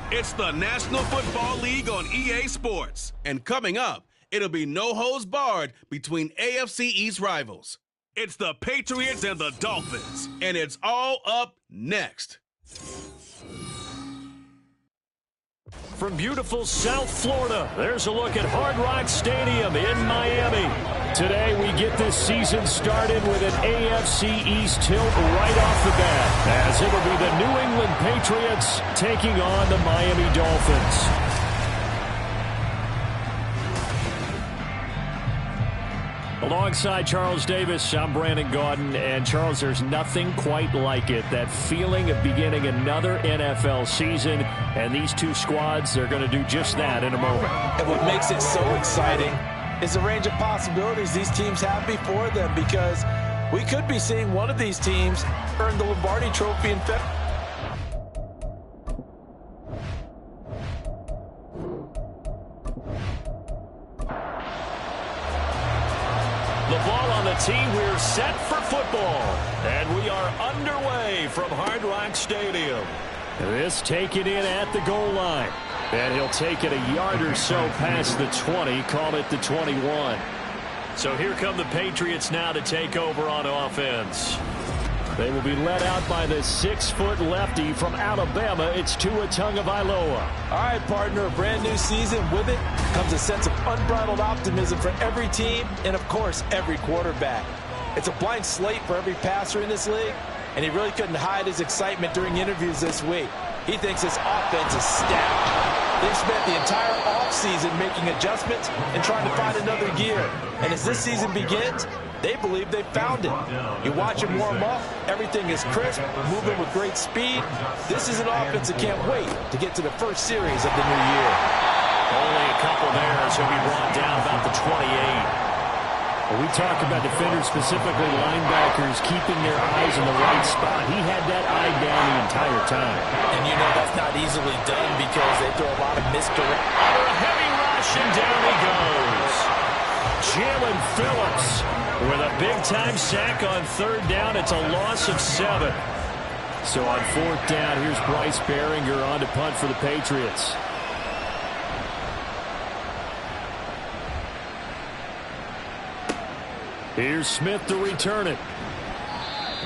It's the National Football League on EA Sports. And coming up, it'll be no holds barred between AFC East rivals. It's the Patriots and the Dolphins, and it's all up next. From beautiful South Florida, there's a look at Hard Rock Stadium in Miami. Today we get this season started with an AFC East tilt right off the bat, as it'll be the New England Patriots taking on the Miami Dolphins. Alongside Charles Davis, I'm Brandon Gaudin. And Charles, there's nothing quite like it. That feeling of beginning another NFL season. And these two squads, they're going to do just that in a moment. And what makes it so exciting is the range of possibilities these teams have before them, because we could be seeing one of these teams earn the Lombardi Trophy in February. The ball on the tee. We're set for football. And we are underway from Hard Rock Stadium. This taken in at the goal line. And he'll take it a yard or so past the 20, call it the 21. So here come the Patriots now to take over on offense. They will be led out by the 6-foot lefty from Alabama. It's Tua Tagovailoa. All right, partner, a brand new season. With it comes a sense of unbridled optimism for every team and, of course, every quarterback. It's a blank slate for every passer in this league, and he really couldn't hide his excitement during interviews this week. He thinks his offense is stacked. They've spent the entire offseason making adjustments and trying to find another gear. And as this season begins, they believe they've found it. You watch him warm up, everything is crisp, moving with great speed. This is an offense that can't wait to get to the first series of the new year. Only a couple there as he'll be brought down about the 28. Well, we talk about defenders, specifically linebackers, keeping their eyes in the right spot. He had that eye down the entire time. And you know that's not easily done because they throw a lot of misdirect. Under a heavy rush, and down he goes. Jalen Phillips with a big-time sack on third down. It's a loss of 7. So on fourth down, here's Bryce Behringer on to punt for the Patriots. Here's Smith to return it.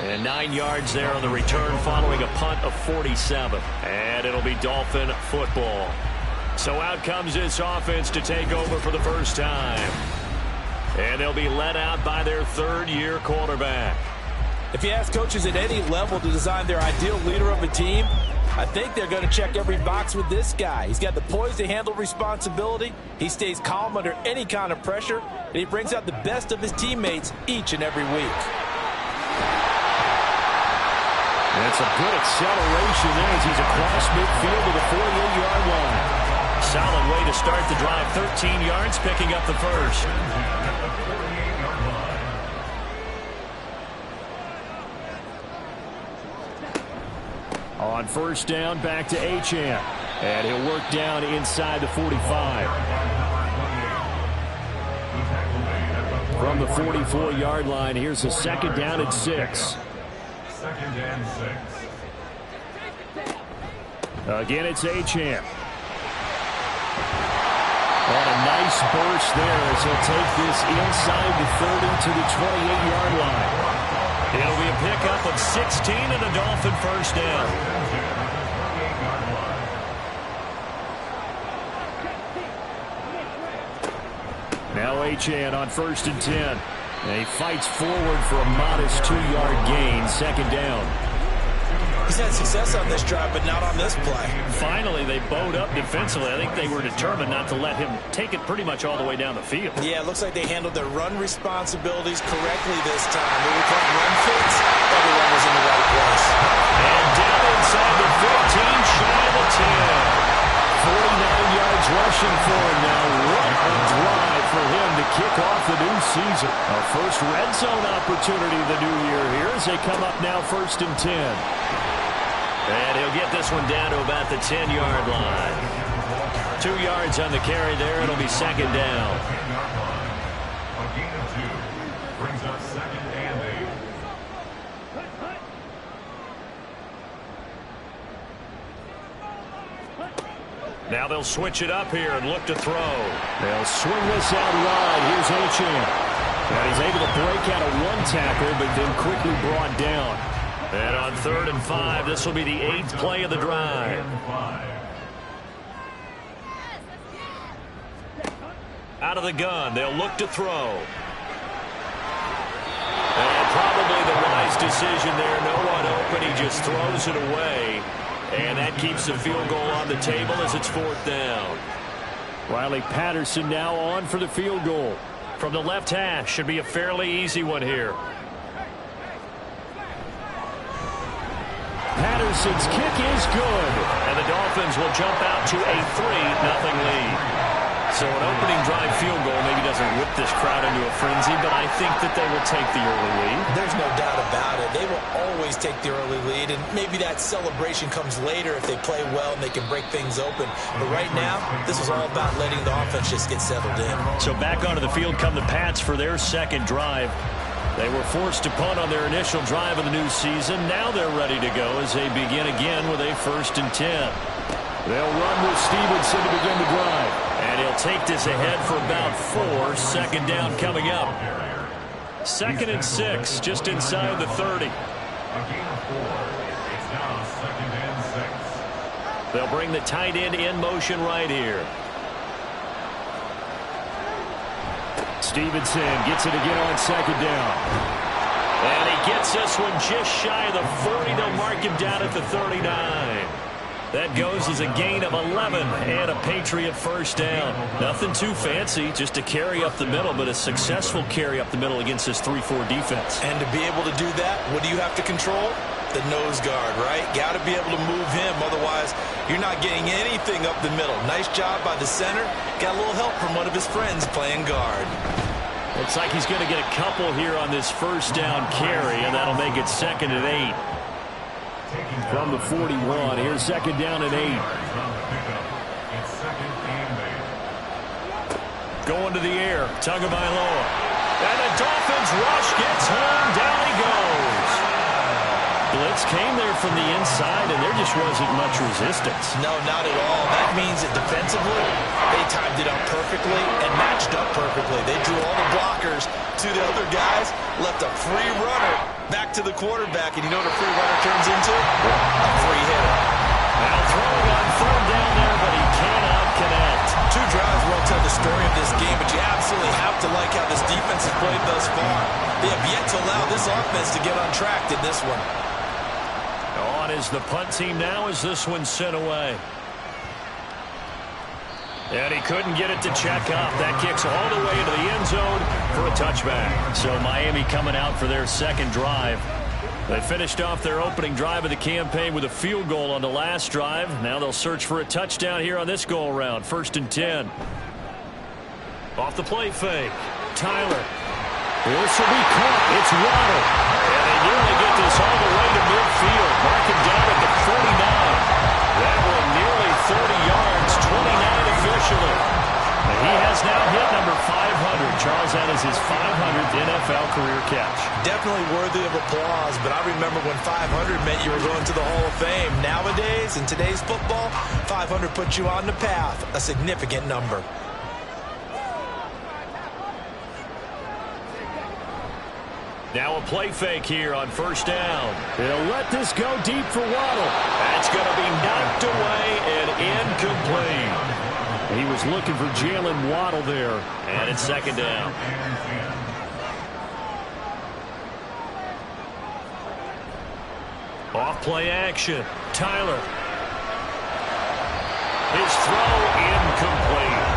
And 9 yards there on the return following a punt of 47. And it'll be Dolphin football. So out comes this offense to take over for the first time. And they'll be led out by their third-year quarterback. If you ask coaches at any level to design their ideal leader of a team, I think they're going to check every box with this guy. He's got the poise to handle responsibility. He stays calm under any kind of pressure, and he brings out the best of his teammates each and every week. That's a good acceleration there as he's across midfield to the 48-yard line. Solid way to start the drive. 13 yards, picking up the first. On first down, back to Achane. And he'll work down inside the 45. From the 44-yard line, here's a second down and 6. Second and 6. Again, it's Achane. And a nice burst there as he'll take this inside the 30 to the 28-yard line. It'll be a pickup of 16 and a Dolphin first down. Now Achane on first and 10. And he fights forward for a modest 2-yard gain, second down. He's had success on this drive, but not on this play. Finally, they bowed up defensively. I think they were determined not to let him take it pretty much all the way down the field. Yeah, it looks like they handled their run responsibilities correctly this time. They were calling run fits. Everyone was in the right place. And down inside the 15, shy of the 10. 49 yards rushing for him now. What a drive for him to kick off the new season. Our first red zone opportunity of the new year here as they come up now first and 10. And he'll get this one down to about the 10-yard line. 2 yards on the carry there. It'll be second down. A gain of 2 brings up second and 8. Now they'll switch it up here and look to throw. They'll swing this out wide. Here's Achane. And he's able to break out of one tackle, but then quickly brought down. And on 3rd and 5, this will be the 8th play of the drive. Out of the gun, they'll look to throw. And probably the wise decision there. No one open. He just throws it away. And that keeps the field goal on the table as it's 4th down. Riley Patterson now on for the field goal. From the left hash, should be a fairly easy one here. Patterson's kick is good. And the Dolphins will jump out to a 3-0 lead. So an opening drive field goal maybe doesn't whip this crowd into a frenzy, but I think that they will take the early lead. There's no doubt about it. They will always take the early lead, and maybe that celebration comes later if they play well and they can break things open. But right now, this is all about letting the offense just get settled in. So back onto the field come the Pats for their second drive. They were forced to punt on their initial drive of the new season. Now they're ready to go as they begin again with a 1st and 10. They'll run with Stevenson to begin the drive. And he'll take this ahead for about 4. 2nd down coming up. 2nd and 6, just inside the 30. A gain of 4. It's now 2nd and 6. They'll bring the tight end in motion right here. Stevenson gets it again on 2nd down. And he gets this one just shy of the 40. They'll mark him down at the 39. That goes as a gain of 11 and a Patriot 1st down. Nothing too fancy, just a carry up the middle, but a successful carry up the middle against this 3-4 defense. And to be able to do that, what do you have to control? The nose guard, right? Got to be able to move him, otherwise you're not getting anything up the middle. Nice job by the center. Got a little help from one of his friends playing guard. Looks like he's going to get a couple here on this 1st down carry, and that'll make it 2nd and 8. From the 41, here's 2nd down and 8. Going to the air, Tagovailoa. And the Dolphins rush gets home, down he goes. Blitz came there from the inside, and there just wasn't much resistance. No, not at all. That means that defensively, they timed it up perfectly and matched up perfectly. They drew all the blockers to the other guys, left a free runner back to the quarterback, and you know what a free runner turns into? A free hitter. Now throwing on 3rd down there, but he cannot connect. 2 drives won't tell the story of this game, but you absolutely have to like how this defense has played thus far. They have yet to allow this offense to get untracked in this one. On is the punt team now as this one's sent away. And he couldn't get it to check up. That kicks all the way into the end zone for a touchback. So Miami coming out for their 2nd drive. They finished off their opening drive of the campaign with a field goal on the last drive. Now they'll search for a touchdown here on this go-around. 1st and 10. Off the play fake. Tyler. This will be caught. It's Waddle. And they nearly get this all the way to midfield. Mark him down at the 49. That one nearly 30 yards, 29 officially. And he has now hit number 500. Charles, that is his 500th NFL career catch. Definitely worthy of applause, but I remember when 500 meant you were going to the Hall of Fame. Nowadays, in today's football, 500 puts you on the path, a significant number. Now a play fake here on 1st down. They'll let this go deep for Waddle. That's going to be knocked away and incomplete. He was looking for Jalen Waddle there. And it's 2nd down. Off play action. Tyler. His throw incomplete.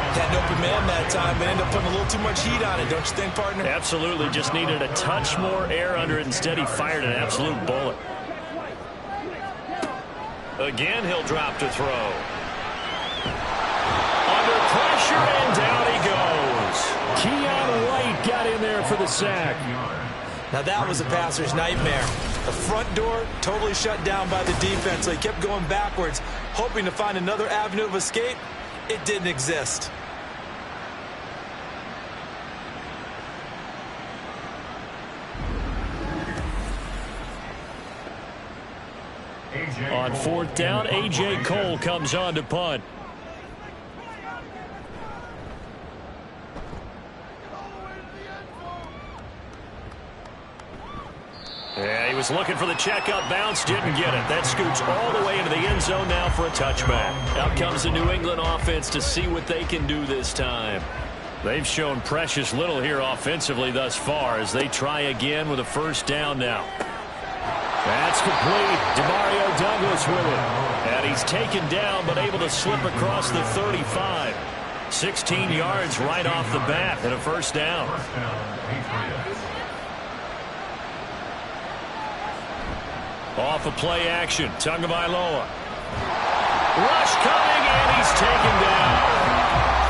Had an open man that time, but ended up putting a little too much heat on it, don't you think, partner? Absolutely. Just needed a touch more air under it. Instead, he fired an absolute bullet. Again, he'll drop to throw. Under pressure, and down he goes. Keon White got in there for the sack. Now that was a passer's nightmare. The front door totally shut down by the defense, so he kept going backwards, hoping to find another avenue of escape. It didn't exist. On fourth down, A.J. Cole comes on to punt. Yeah, he was looking for the checkup bounce, didn't get it. That scoots all the way into the end zone now for a touchback. Out comes the New England offense to see what they can do this time. They've shown precious little here offensively thus far as they try again with a first down now. That's complete. Demario Douglas with it. And he's taken down but able to slip across the 35. 16 yards right off the bat and a first down. Off of play action. Tagovailoa. Rush coming and he's taken down.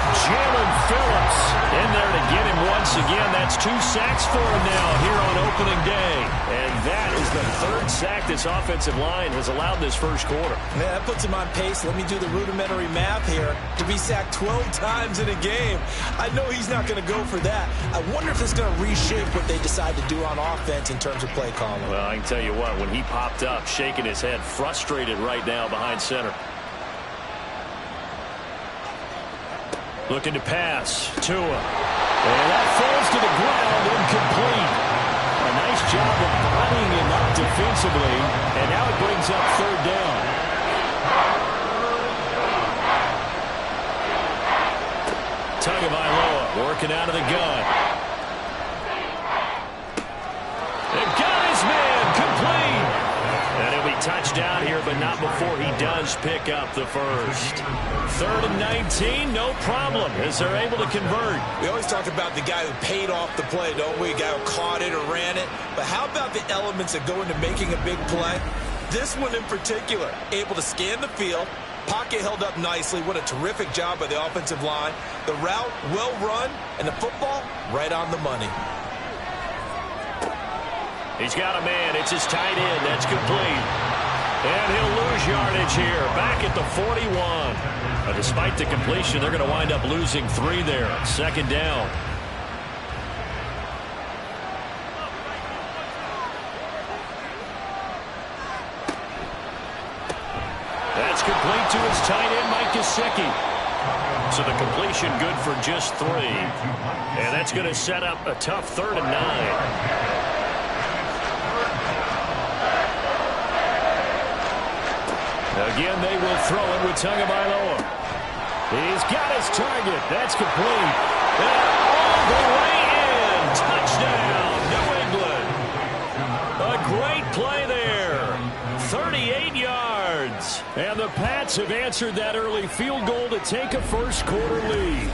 Jalen Phillips in there to get him once again. That's 2 sacks for him now here on opening day. And that is the 3rd sack this offensive line has allowed this first quarter. Man, that puts him on pace. Let me do the rudimentary math here. To be sacked 12 times in a game. I know he's not going to go for that. I wonder if it's going to reshape what they decide to do on offense in terms of play calling. Well, I can tell you what, when he popped up, shaking his head, frustrated right now behind center. Looking to pass. Tua. And that falls to the ground, incomplete. A nice job of bodying him up defensively. And now it brings up 3rd down. Tagovailoa working out of the gun. And got his man complete. And he'll be touchdown here, but not before he does pick up the first. 3rd and 19, no problem, as they're able to convert. We always talk about the guy who paid off the play, don't we? The guy who caught it or ran it. But how about the elements that go into making a big play? This one in particular, able to scan the field, pocket held up nicely. What a terrific job by the offensive line. The route, well run, and the football, right on the money. He's got a man. It's his tight end. That's complete. And he'll lose yardage here. Back at the 41. But despite the completion, they're going to wind up losing 3 there. 2nd down. That's complete to his tight end, Mike Gesicki. So the completion good for just 3. And that's going to set up a tough 3rd and 9. Again, they will throw it with Tagovailoa. He's got his target. That's complete. And all the way in. Touchdown, New England. A great play there. 38 yards. And the Pats have answered that early field goal to take a first quarter lead.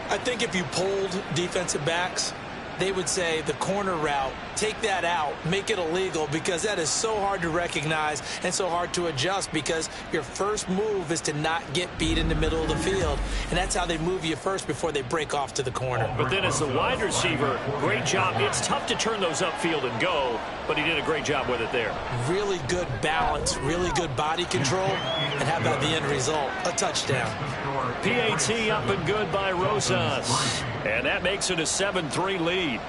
I think if you polled defensive backs, they would say the corner route, take that out, make it illegal, because that is so hard to recognize and so hard to adjust, because your first move is to not get beat in the middle of the field. And that's how they move you first before they break off to the corner. But then as the wide receiver, great job. It's tough to turn those upfield and go, but he did a great job with it there. Really good balance, really good body control. And how about the end result? A touchdown. PAT up and good by Rosas. And that makes it a 7-3 lead.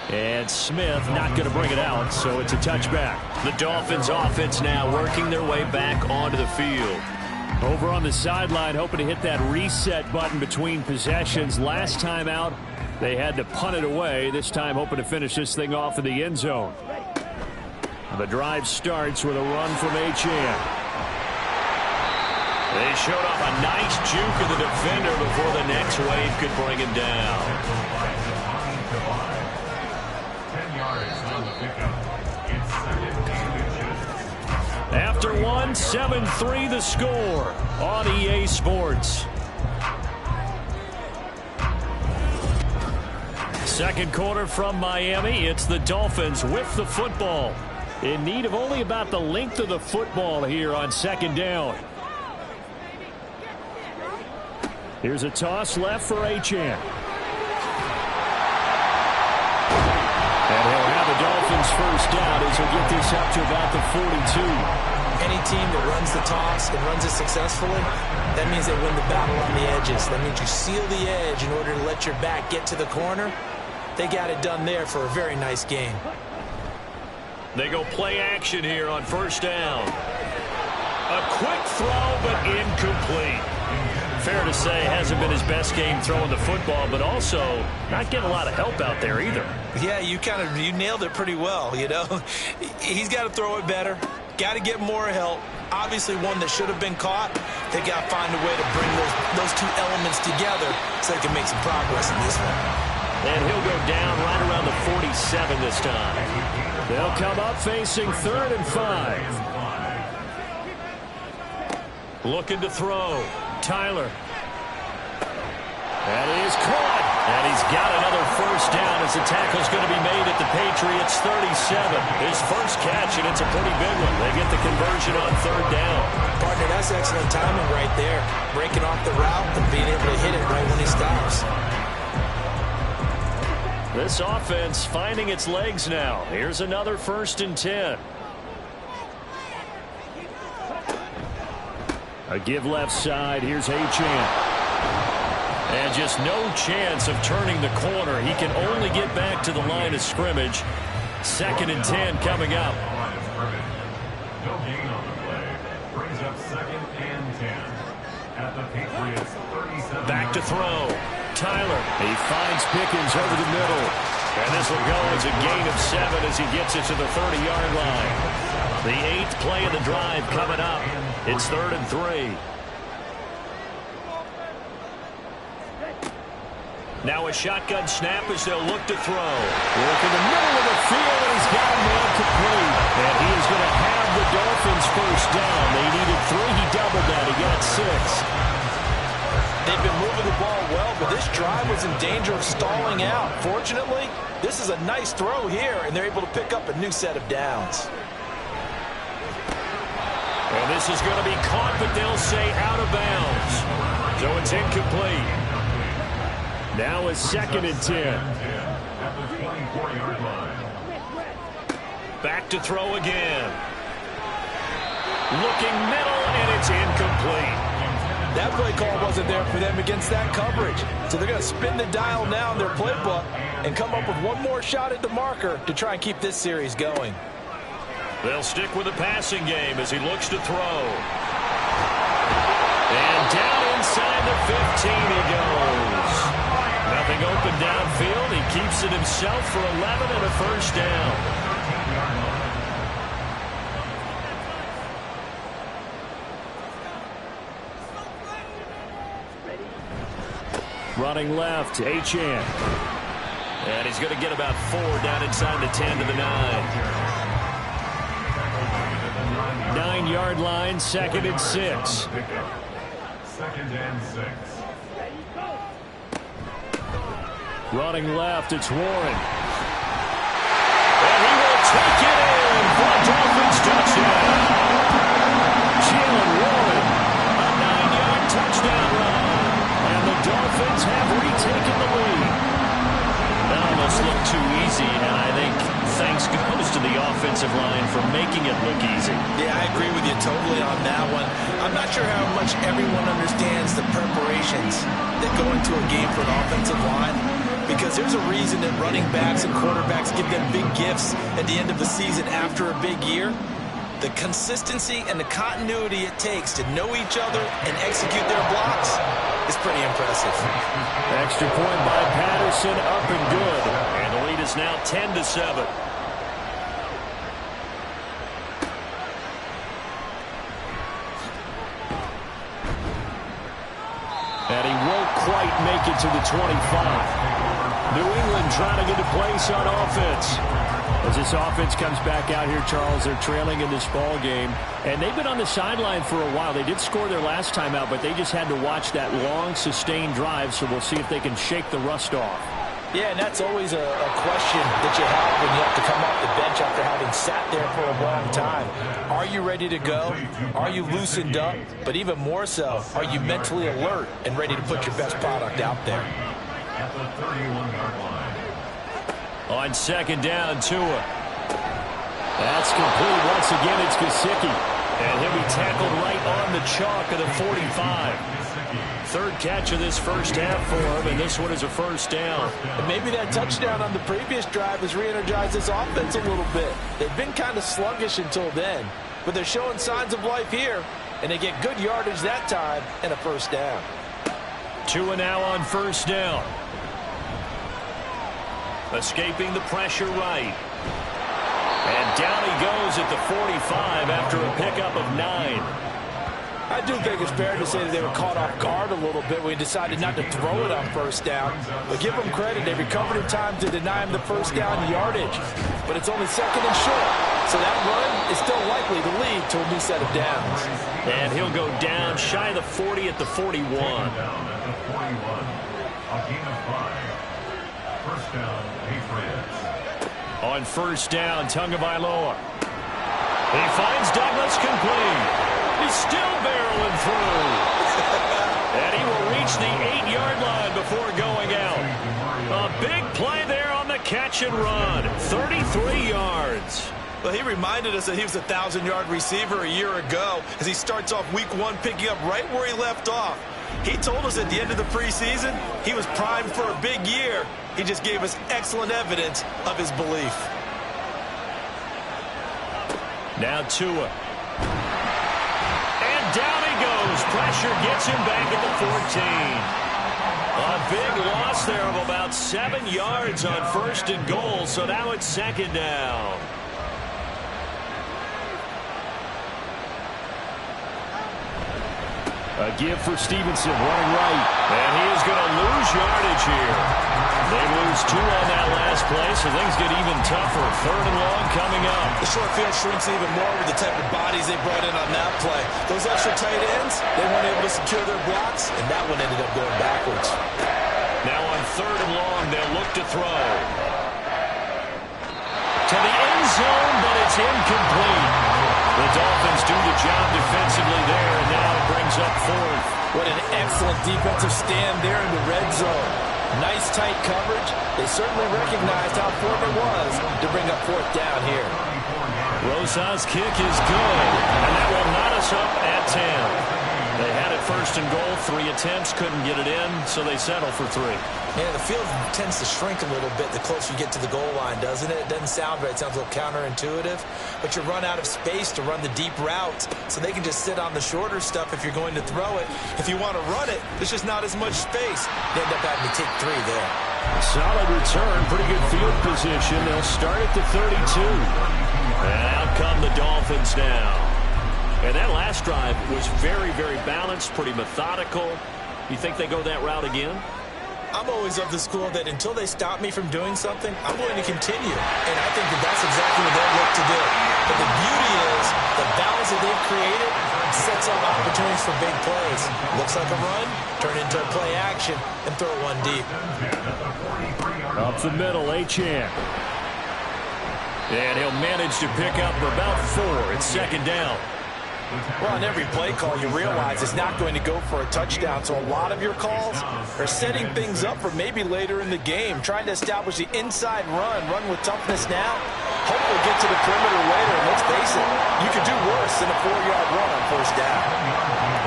And Smith not going to bring it out, so it's a touchback. The Dolphins offense now working their way back onto the field. Over on the sideline, hoping to hit that reset button between possessions. Last time out, they had to punt it away. This time hoping to finish this thing off in the end zone. The drive starts with a run from H.A. They showed off a nice juke of the defender before the next wave could bring him down. 10 yards on the pickup. It's 2nd. After 7-3 the score on EA Sports. Second quarter from Miami. It's the Dolphins with the football. In need of only about the length of the football here on 2nd down. Here's a toss left for Achane. And he'll have the Dolphins first down as he'll get this up to about the 42. Any team that runs the toss and runs it successfully, that means they win the battle on the edges. That means you seal the edge in order to let your back get to the corner. They got it done there for a very nice game. They go play action here on first down. A quick throw, but incomplete. Fair to say, hasn't been his best game throwing the football, but also not getting a lot of help out there either. Yeah, you nailed it pretty well, you know. He's got to throw it better. Got to get more help. Obviously one that should have been caught. They got to find a way to bring those two elements together so they can make some progress in this one. And he'll go down right around the 47 this time. They'll come up facing 3rd and 5. Looking to throw. Tyler. That is caught. And he's got another first down as the tackle's going to be made at the Patriots 37. His first catch, and it's a pretty big one. They get the conversion on 3rd down. Partner, that's excellent timing right there. Breaking off the route and being able to hit it right when he stops. This offense finding its legs now. Here's another 1st and 10. A give left side. Here's Achane. And just no chance of turning the corner. He can only get back to the line of scrimmage. 2nd and 10 coming up. No gain on the play. Brings up 2nd and 10. At the Patriots 37. Back to throw. Tyler. He finds Pickens over the middle. And this will go as a gain of 7 as he gets it to the 30-yard line. The 8th play of the drive coming up. It's 3rd and 3. Now a shotgun snap as they'll look to throw. Work in the middle of the field, and he's got him man complete. And he is going to have the Dolphins first down. They needed 3. He doubled that. He got 6. They've been moving the ball well, but this drive was in danger of stalling out. Fortunately, this is a nice throw here, and they're able to pick up a new set of downs. And this is going to be caught, but they'll say out of bounds. So it's incomplete. Now it's 2nd and 10. Back to throw again. Looking middle, and it's incomplete. That play call wasn't there for them against that coverage. So they're going to spin the dial now in their playbook and come up with one more shot at the marker to try and keep this series going. They'll stick with the passing game as he looks to throw. And down inside the 15 he goes. Nothing open downfield. He keeps it himself for 11 and a first down. Running left, Achane. And he's going to get about 4 down inside the 10 to the 9. 9-yard line, 2nd and 6. 2nd and 6. Running left, it's Warren. And he will take it in for a Dolphins touchdown. Jalen Warren, a 9-yard touchdown run. And the Dolphins have retaken the lead. That almost looked too easy, and I think thanks goes to the offensive line for making it look easy. Yeah, I agree with you totally on that one. I'm not sure how much everyone understands the preparations that go into a game for an offensive line, because there's a reason that running backs and quarterbacks give them big gifts at the end of the season after a big year. The consistency and the continuity it takes to know each other and execute their blocks is pretty impressive. Extra point by Patterson, up and good. And the lead is now 10-7. And he won't quite make it to the 25. New England trying to get a place on offense. As this offense comes back out here, Charles, they're trailing in this ball game. And they've been on the sideline for a while. They did score their last time out, but they just had to watch that long, sustained drive, so we'll see if they can shake the rust off. Yeah, and that's always a question that you have when you have to come off the bench after having sat there for a long time. Are you ready to go? Are you loosened up? But even more so, are you mentally alert and ready to put your best product out there? At the 31-yard line. On 2nd down, Tua. That's complete. Once again, it's Gesicki. And he'll be tackled right on the chalk of the 45. Third catch of this first half for him, and this one is a first down. And maybe that touchdown on the previous drive has re-energized this offense a little bit. They've been kind of sluggish until then, but they're showing signs of life here, and they get good yardage that time and a first down. Tua now on first down. Escaping the pressure right. And down he goes at the 45 after a pickup of 9. I do think it's fair to say that they were caught off guard a little bit when he decided not to throw it on first down. But give them credit. They recovered in time to deny him the first down yardage. But it's only second and short. So that run is still likely to lead to a new set of downs. And he'll go down shy of the 40 at the 41. Down at the 41. A gain of 5. First down, Patriots. On first down, Tagovailoa. He finds Douglas complete. He's still barreling through. And he will reach the 8-yard line before going out. A big play there on the catch and run. 33 yards. Well, he reminded us that he was a 1,000-yard receiver a year ago as he starts off week 1 picking up right where he left off. He told us at the end of the preseason he was primed for a big year. He just gave us excellent evidence of his belief. Now Tua. And down he goes. Pressure gets him back at the 14. A big loss there of about 7 yards on first and goal, so now it's second down. A give for Stevenson, running right. And he is going to lose yardage here. They lose 2 on that last play, so things get even tougher. Third and long coming up. The short field shrinks even more with the type of bodies they brought in on that play. Those extra tight ends, they weren't able to secure their blocks, and that one ended up going backwards. Now on third and long, they'll look to throw. To the end zone, but it's incomplete. The Dolphins do the job defensively there, and now it brings up fourth. What an excellent defensive stand there in the red zone. Nice tight coverage. They certainly recognized how important it was to bring up fourth down here. Rosa's kick is good, and that will knot us up at 10. They had it first and goal, 3 attempts, couldn't get it in, so they settle for 3. Yeah, the field tends to shrink a little bit the closer you get to the goal line, doesn't it? It doesn't sound right. It sounds a little counterintuitive. But you run out of space to run the deep routes, so they can just sit on the shorter stuff if you're going to throw it. If you want to run it, there's just not as much space. You end up having to take 3 there. Solid return, pretty good field position. They'll start at the 32. And out come the Dolphins now. And that last drive was very, very balanced, pretty methodical. You think they go that route again? I'm always of the school that until they stop me from doing something, I'm going to continue. And I think that that's exactly what they'll look to do. But the beauty is the balance that they've created sets up opportunities for big plays. Looks like a run, turn into a play action, and throw one deep. Up the middle, Achane. And he'll manage to pick up about 4. It's second down. Well, on every play call, you realize it's not going to go for a touchdown. So a lot of your calls are setting things up for maybe later in the game, trying to establish the inside run with toughness now. Hopefully get to the perimeter later. And let's face it, you could do worse than a 4-yard run on first down.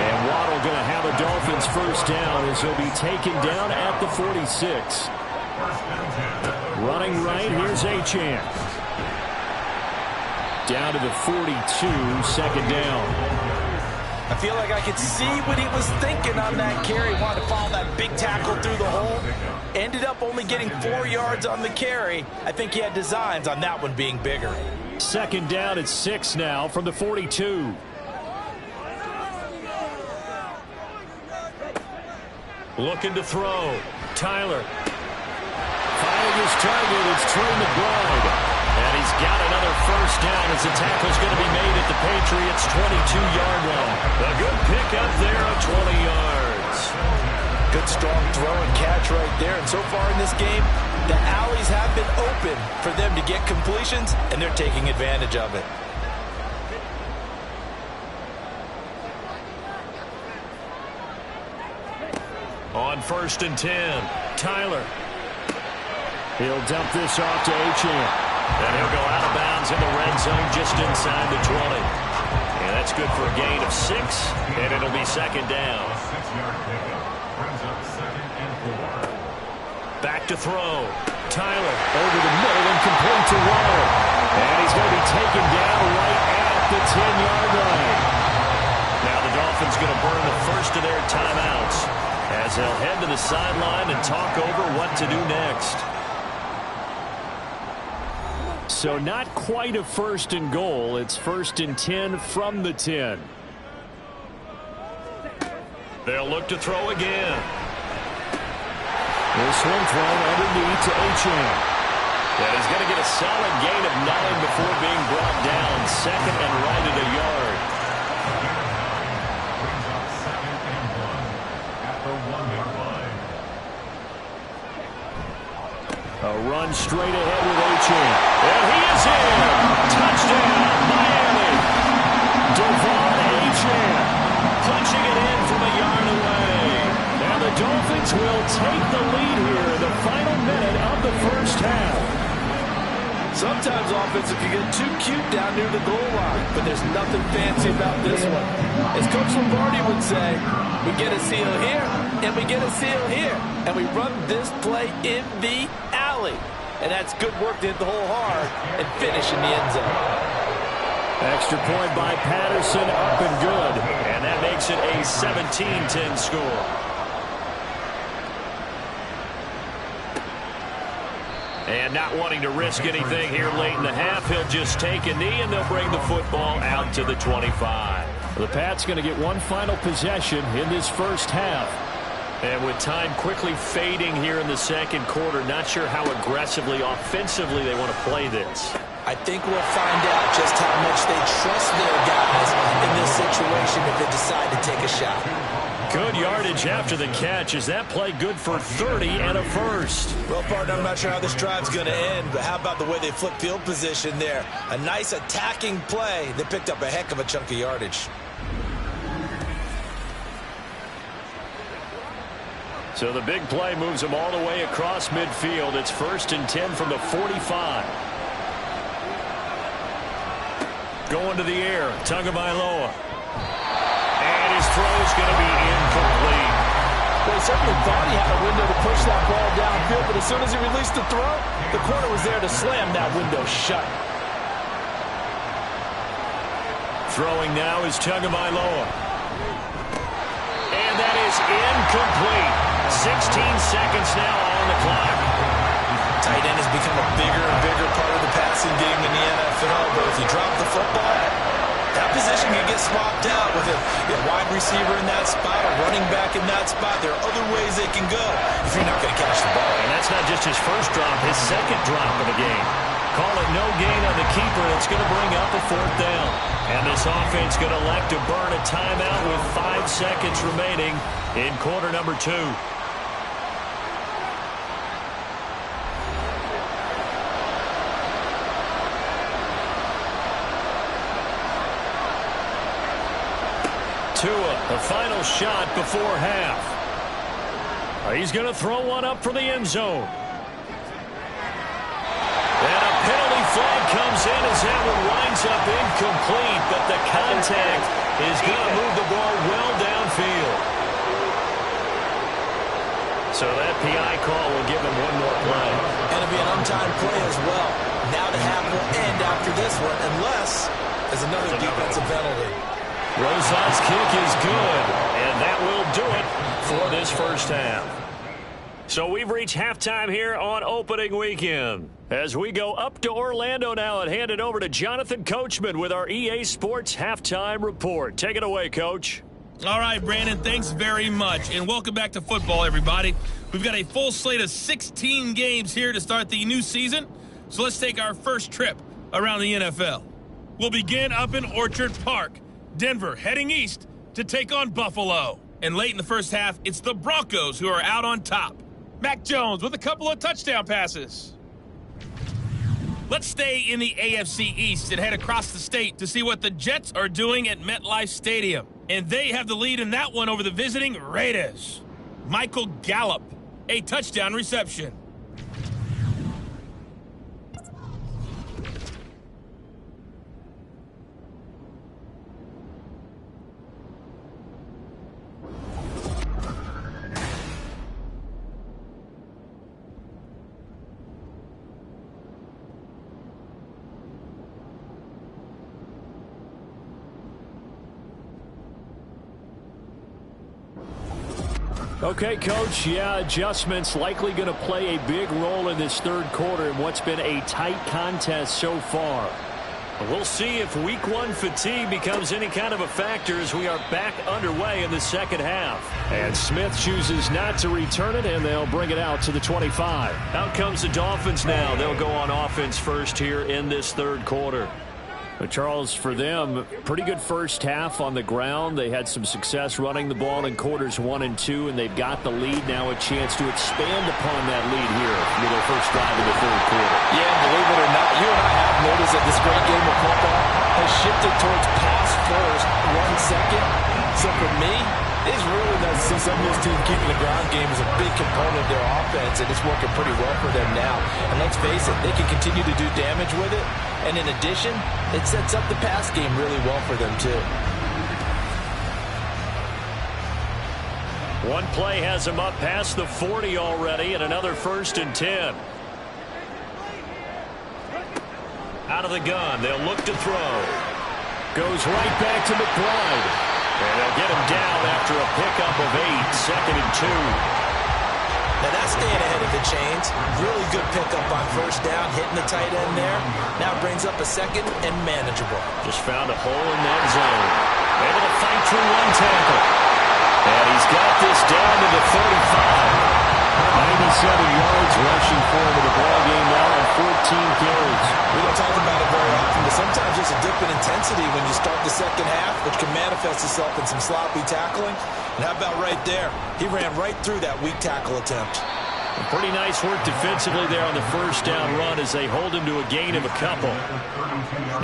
And Waddle going to have a Dolphins first down as he'll be taken down at the 46. Running right, here's Achane. Down to the 42, second down. I feel like I could see what he was thinking on that carry. Wanted to follow that big tackle through the hole. Ended up only getting 4 yards on the carry. I think he had designs on that one being bigger. Second down at 6 now from the 42. Looking to throw. Tyler. Finding his target, it's Trey McBride. And he's got another first down as the tackle's going to be made at the Patriots' 22-yard line. A good pickup there of 20 yards. Good strong throw and catch right there. And so far in this game, the alleys have been open for them to get completions, and they're taking advantage of it. On first and 10, Tyler. He'll dump this off to Achane. And he'll go out of bounds in the red zone just inside the 20. And that That's good for a gain of 6, and it'll be second down. A 6-yard pickup brings up 2nd and 4. Back to throw. Tyler over the middle and complete to Waller. And he's going to be taken down right at the 10-yard line. Now the Dolphins going to burn the first of their timeouts as they'll head to the sideline and talk over what to do next. So not quite a 1st and goal. It's 1st and 10 from the 10. They'll look to throw again. This one thrown underneath to Achane. And he's going to get a solid gain of 9 before being brought down. 2nd and right at a yard. Brings up 2nd and 1 at the 1-yard line. A run straight ahead with Achane. And he is in. Touchdown, Miami. Devon Achane punching it in from a yard away. And the Dolphins will take the lead here in the final minute of the first half. Sometimes offense can get too cute down near the goal line, but there's nothing fancy about this one. As Coach Lombardi would say, we get a seal here, and we get a seal here, and we run this play in the alley. And that's good work to hit the hole hard and finish in the end zone. Extra point by Patterson, up and good. And that makes it a 17-10 score. And not wanting to risk anything here late in the half, he'll just take a knee and they'll bring the football out to the 25. The Pats going to get one final possession in this first half. And with time quickly fading here in the second quarter, not sure how aggressively, offensively they want to play this. I think we'll find out just how much they trust their guys in this situation if they decide to take a shot. Good yardage after the catch. Is that play good for 30 and a first? Well, partner, I'm not sure how this drive's going to end, but how about the way they flip field position there? A nice attacking play. They picked up a heck of a chunk of yardage. So the big play moves them all the way across midfield. It's 1st and 10 from the 45. Going to the air, Tagovailoa. And his throw is going to be incomplete. Well, he certainly thought he had a window to push that ball downfield, but as soon as he released the throw, the corner was there to slam that window shut. Throwing now is Tagovailoa. And that is incomplete. 16 seconds now on the clock. Tight end has become a bigger and bigger part of the passing game in the NFL, but if you drop the football, that position can get swapped out with a wide receiver in that spot, a running back in that spot. There are other ways they can go if you're not going to catch the ball. And that's not just his first drop, his second drop of the game. Call it no gain on the keeper. It's going to bring up a 4th down. And this offense going to elect to burn a timeout with 5 seconds remaining in quarter number 2. Tua, the final shot before half. He's going to throw one up for the end zone. And a penalty flag comes in as that one winds up incomplete, but the contact is going to move the ball well downfield. So that PI call will give him one more play. And it'll be an untimed play as well. Now the half will end after this one, unless there's another defensive penalty. Rosas' kick is good, and that will do it for this first half. So we've reached halftime here on opening weekend. As we go up to Orlando now and hand it over to Jonathan Coachman with our EA Sports Halftime Report. Take it away, Coach. All right, Brandon, thanks very much. And welcome back to football, everybody. We've got a full slate of 16 games here to start the new season. So let's take our first trip around the NFL. We'll begin up in Orchard Park. Denver heading east to take on Buffalo. And late in the first half, it's the Broncos who are out on top. Mac Jones with a couple of touchdown passes. Let's stay in the AFC East and head across the state to see what the Jets are doing at MetLife Stadium. And they have the lead in that one over the visiting Raiders. Michael Gallup, a touchdown reception. Okay, Coach, yeah, adjustments likely going to play a big role in this third quarter in what's been a tight contest so far. We'll see if week one fatigue becomes any kind of a factor as we are back underway in the second half. And Smith chooses not to return it, and they'll bring it out to the 25. Out comes the Dolphins now. They'll go on offense first here in this third quarter. But Charles, for them, pretty good first half on the ground. They had some success running the ball in quarters 1 and 2, and they've got the lead now, a chance to expand upon that lead here with their first drive in the third quarter. Yeah, believe it or not, you and I have noticed that this great game of football has shifted towards pass first, run second. So for me, it's really nice to see some of this team keeping the ground game as a big component of their offense, and it's working pretty well for them now. And let's face it, they can continue to do damage with it. And in addition, it sets up the pass game really well for them, too. One play has them up past the 40 already, and another 1st and 10. Out of the gun, they'll look to throw. Goes right back to McBride. And they'll get him down after a pickup of 8, 2nd and 2. Now that's staying ahead of the chains. Really good pickup on first down, hitting the tight end there. Now brings up a 2nd and manageable. Just found a hole in that zone. Able to fight through one tackle. And he's got this down to the 35. 97 yards rushing for him in the ball game now on 14 carries. We don't talk about it very often, but sometimes there's a dip in intensity when you start the second half, which can manifest itself in some sloppy tackling. And how about right there? He ran right through that weak tackle attempt. Pretty nice work defensively there on the first down run as they hold him to a gain of a couple.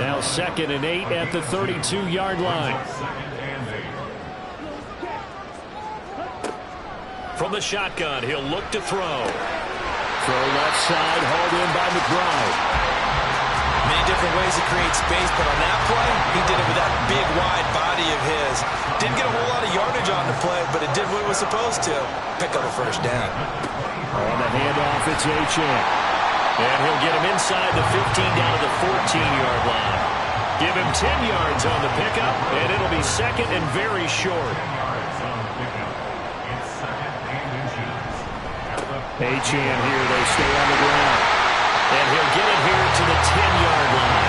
Now 2nd and 8 at the 32-yard line. From the shotgun, he'll look to throw. Throw left side, hauled in by McBride. Many different ways to create space, but on that play, he did it with that big, wide body of his. Didn't get a whole lot of yardage on the play, but it did what it was supposed to. Pick up a first down. On the handoff, it's Achane. And he'll get him inside the 15 down to the 14-yard line. Give him 10 yards on the pickup, and it'll be 2nd and very short. Achane here, they stay on the ground. And he'll get it here to the 10-yard line.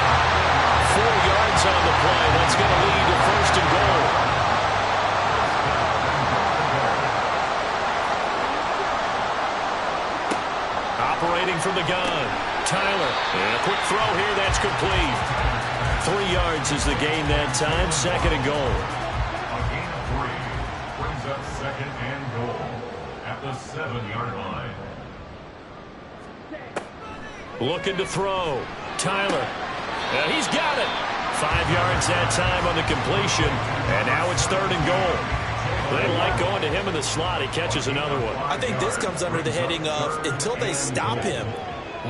4 yards on the play. That's going to lead to 1st and goal. Operating from the gun. Tyler. And a quick throw here. That's complete. 3 yards is the gain that time. 2nd and goal. A gain of 3 brings up 2nd and goal at the 7-yard line. Looking to throw. Tyler. And he's got it. 5 yards that time on the completion. And now it's 3rd and goal. They like going to him in the slot. He catches another one. I think this comes under the heading of until they stop him,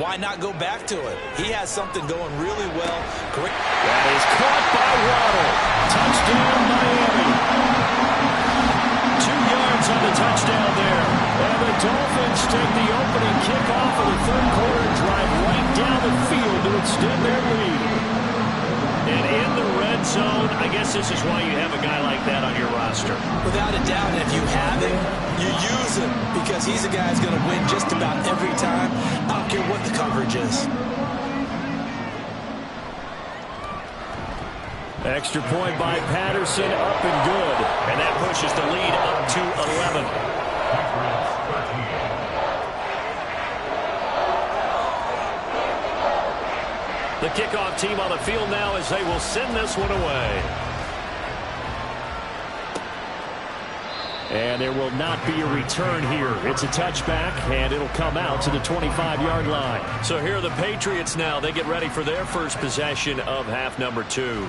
why not go back to it? He has something going really well. Great. That is caught by Waddle. Touchdown, Miami. 2 yards on the touchdown there. And the Dolphins take the opening kickoff of the third quarter and drive right down the field to extend their lead. And in the red zone, I guess this is why you have a guy like that on your roster. Without a doubt, if you have him, you use him because he's a guy who's going to win just about every time. I don't care what the coverage is. Extra point by Patterson, up and good. And that pushes the lead up to 11. The kickoff team on the field now as they will send this one away. And there will not be a return here. It's a touchback, and it'll come out to the 25-yard line. So here are the Patriots now. They get ready for their first possession of half number 2.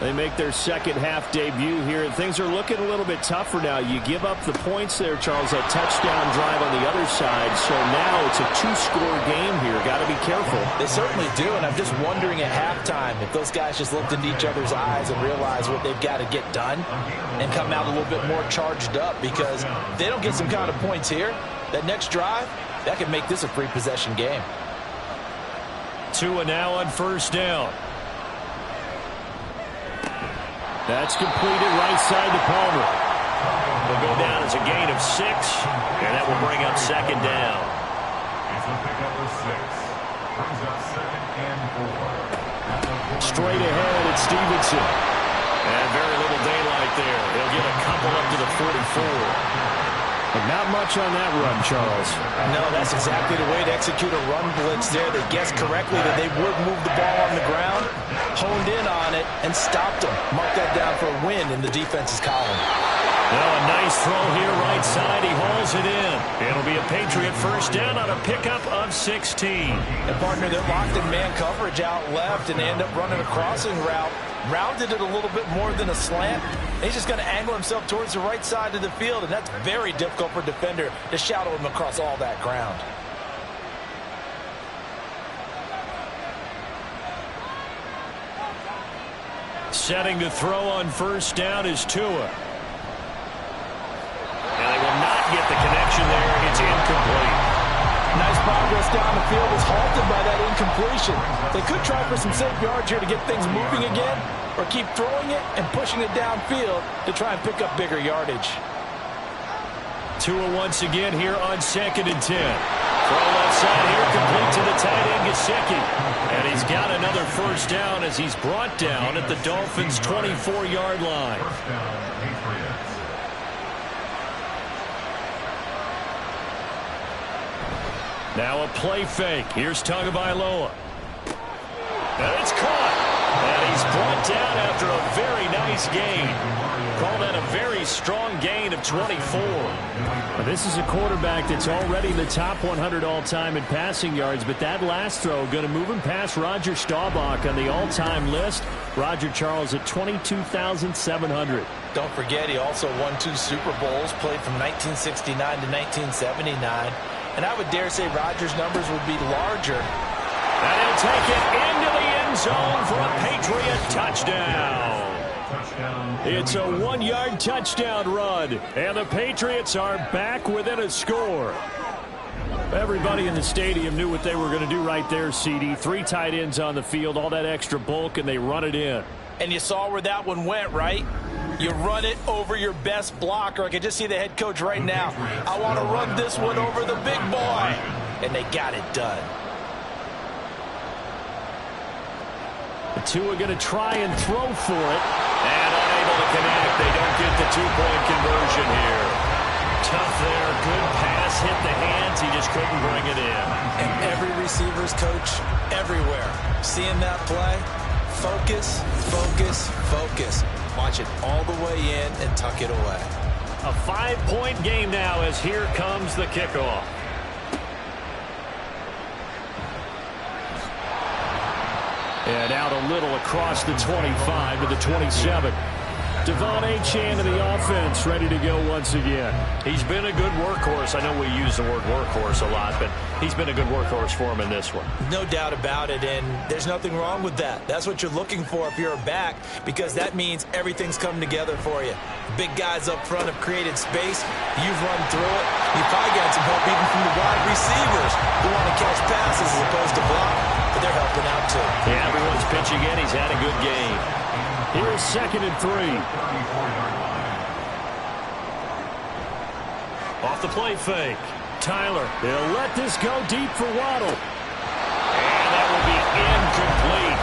They make their second half debut here, and things are looking a little bit tougher now. You give up the points there, Charles, that touchdown drive on the other side. So now it's a 2-score game here. Got to be careful. They certainly do, and I'm just wondering at halftime if those guys just looked into each other's eyes and realized what they've got to get done and come out a little bit more charged up, because if they don't get some kind of points here, that next drive, that could make this a free possession game. Tua now on first down. That's completed right side to Palmer. They'll go down as a gain of 6, and that will bring up second down. It's a pickup of 6. Brings up second and 4. Straight ahead, it's Stevenson. And very little daylight there. They'll get a couple up to the 44. But not much on that run, Charles. No, that's exactly the way to execute a run blitz there. They guessed correctly that they would move the ball on the ground, honed in on it, and stopped them. Mark that down for a win in the defense's column. Now a nice throw here right side. He hauls it in. It'll be a Patriot first down on a pickup of 16. And partner, they're locked in man coverage out left, and they end up running a crossing route. Rounded it a little bit more than a slant. He's just going to angle himself towards the right side of the field, and that's very difficult for a defender to shadow him across all that ground. Setting to throw on first down is Tua. And they will not get the connection there. It's incomplete. Nice progress down the field was halted by that incompletion. They could try for some safe yards here to get things moving again, or keep throwing it and pushing it downfield to try and pick up bigger yardage. Tua once again here on 2nd and 10. Throw left side here, complete to the tight end, Gesicki. And he's got another first down as he's brought down at the Dolphins' 24-yard line. First down, Patriots. Now a play fake. Here's Tagovailoa. And it's caught. And he's brought down after a very nice gain. Call that a very strong gain of 24. Now, this is a quarterback that's already in the top 100 all-time in passing yards, but that last throw going to move him past Roger Staubach on the all-time list. Roger Charles at 22,700. Don't forget, he also won 2 Super Bowls, played from 1969 to 1979. And I would dare say Rodgers' numbers would be larger. And he'll take it into the end zone for a Patriot touchdown. It's a 1-yard touchdown run, and the Patriots are back within a score. Everybody in the stadium knew what they were going to do right there, CD. 3 tight ends on the field, all that extra bulk, and they run it in. And you saw where that one went, right? You run it over your best blocker. I can just see the head coach right now. I want to run this one over the big boy. And they got it done. The Tua going to try and throw for it. And unable to connect. They don't get the 2-point conversion here. Tough there. Good pass. Hit the hands. He just couldn't bring it in. And every receiver's coach everywhere. Seeing that play, focus, focus, focus. Watch it all the way in and tuck it away. A 5-point game now as here comes the kickoff. And out a little across the 25 to the 27. Devon Achane in the offense, ready to go once again. He's been a good workhorse. I know we use the word workhorse a lot, but he's been a good workhorse for him in this one. No doubt about it, and there's nothing wrong with that. That's what you're looking for if you're a back, because that means everything's come together for you. Big guys up front have created space. You've run through it. You've probably got some help even from the wide receivers who want to catch passes as opposed to block, but they're helping out too. Yeah, everyone's pitching in. He's had a good game. Here's 2nd and 3. Off the play fake. Tyler, they'll let this go deep for Waddle. And that will be incomplete.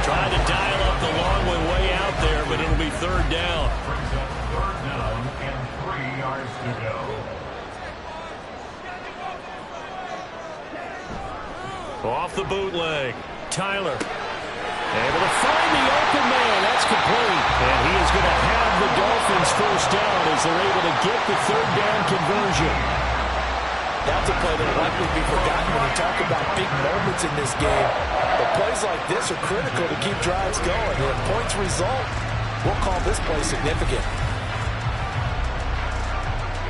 Trying to dial up the long one way out there, but it'll be 3rd down. Brings up 3rd down and 3 yards to go. Off the bootleg. Tyler. Able to find the open man. That's complete. And he is going to have the Dolphins first down as they're able to get the 3rd down conversion. That's a play that will likely be forgotten when you talk about big moments in this game. But plays like this are critical to keep drives going. And if points result, we'll call this play significant.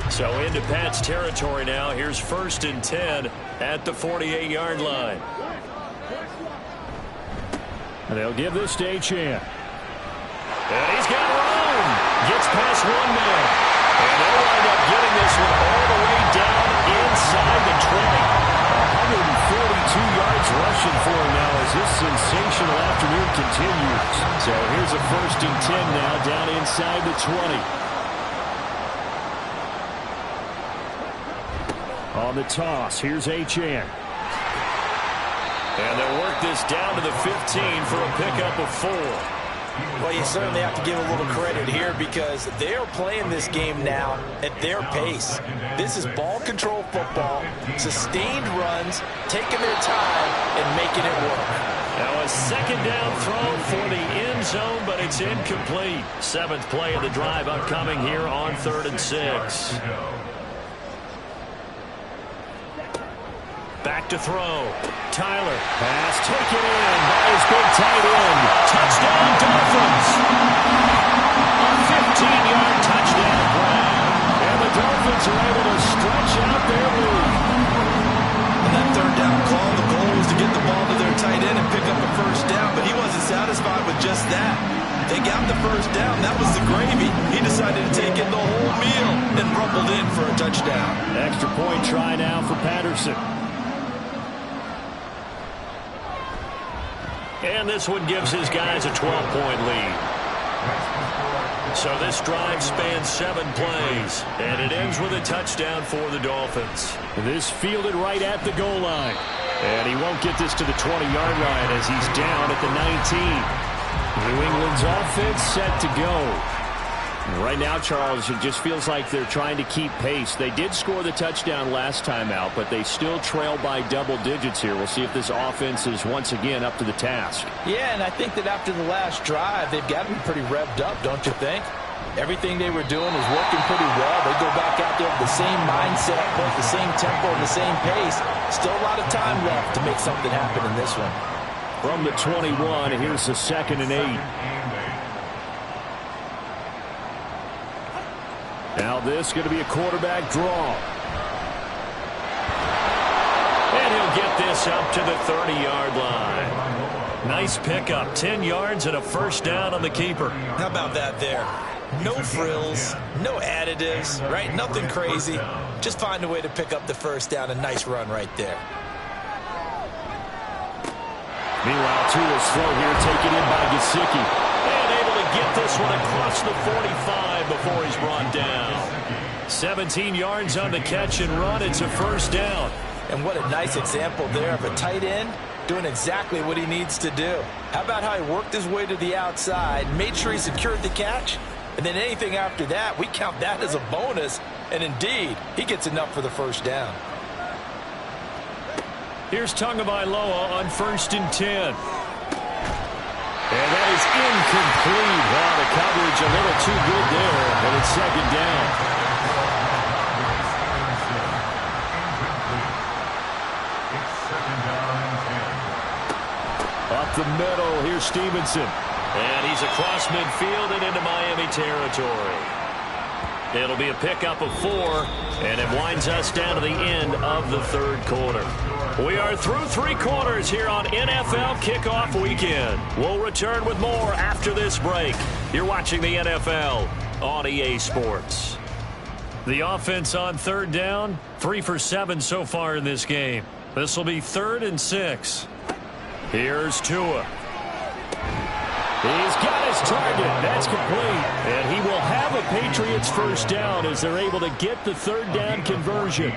So into Pat's territory now. Here's 1st and 10 at the 48-yard line. And they'll give this to Achane. And he's got room. Gets past one man. And they'll wind up getting this one all the way down inside the 20. 142 yards rushing for him now as this sensational afternoon continues. So here's a 1st and 10 now down inside the 20. On the toss, here's Achane. And they'll work this down to the 15 for a pickup of 4. Well, you certainly have to give a little credit here because they are playing this game now at their pace. This is ball control football, sustained runs, taking their time, and making it work. Now a second down throw for the end zone, but it's incomplete. 7th play of the drive upcoming here on 3rd and 6. Back to throw. Tyler. Pass taken in by his big tight end. Touchdown Dolphins. A 15-yard touchdown grab. And the Dolphins are able to stretch out their lead. On that 3rd down call, the goal was to get the ball to their tight end and pick up a first down, but he wasn't satisfied with just that. They got the first down. That was the gravy. He decided to take in the whole meal and rumbled in for a touchdown. Extra point try now for Patterson. And this one gives his guys a 12-point lead. So this drive spans 7 plays, and it ends with a touchdown for the Dolphins. This fielded right at the goal line. And he won't get this to the 20-yard line as he's down at the 19. New England's offense set to go. Right now, Charles, it just feels like they're trying to keep pace. They did score the touchdown last time out, but they still trail by double digits here. We'll see if this offense is once again up to the task. Yeah, and I think that after the last drive, they've got to be pretty revved up, don't you think? Everything they were doing was working pretty well. They go back out there with the same mindset, both the same tempo, and the same pace. Still a lot of time left to make something happen in this one. From the 21, here's the 2nd and 8. Now this is going to be a quarterback draw. And he'll get this up to the 30-yard line. Nice pickup, 10 yards and a first down on the keeper. How about that there? No frills, no additives, right? Nothing crazy. Just find a way to pick up the first down. A nice run right there. Meanwhile, Tua's throw here taken in by Gesicki. And able to get this one across the 45 before he's brought down. 17 yards on the catch and run. It's a first down. And what a nice example there of a tight end doing exactly what he needs to do. How about how he worked his way to the outside, made sure he secured the catch, and then anything after that, we count that as a bonus. And indeed, he gets enough for the first down. Here's Tagovailoa on 1st and 10. And that is incomplete. Wow, the coverage a little too good there, and it's 2nd down. Up the middle, here's Stevenson. And he's across midfield and into Miami territory. It'll be a pickup of 4, and it winds us down to the end of the 3rd quarter. We are through 3 quarters here on NFL Kickoff Weekend. We'll return with more after this break. You're watching the NFL on EA Sports. The offense on 3rd down, 3 for 7 so far in this game. This will be 3rd and 6. Here's Tua. He's got his target. That's complete. And he will have a Patriots first down as they're able to get the 3rd down conversion.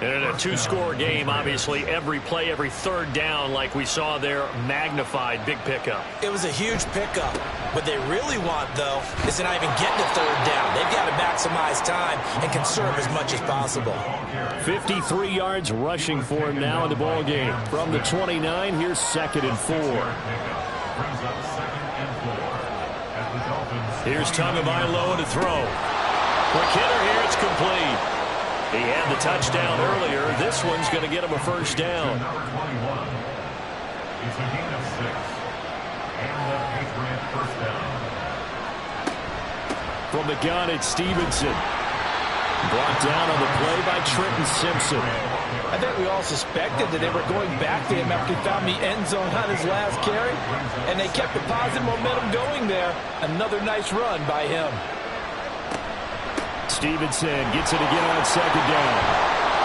And in a 2-score game, obviously, every play, every 3rd down, like we saw there, magnified, big pickup. It was a huge pickup. What they really want, though, is to not even get to 3rd down. They've got to maximize time and conserve as much as possible. 53 yards rushing for him now in the ball game. From the 29, here's 2nd and 4. Here's Tagovailoa to throw. Quick hitter here, it's complete. He had the touchdown earlier. This one's going to get him a first down. Number 21. It's a gain of 6. And the Patriot first down. From the gun, it's Stevenson. Brought down on the play by Trenton Simpson. I think we all suspected that they were going back to him after he found the end zone on his last carry, and they kept the positive momentum going there. Another nice run by him. Stevenson gets it again on 2nd down.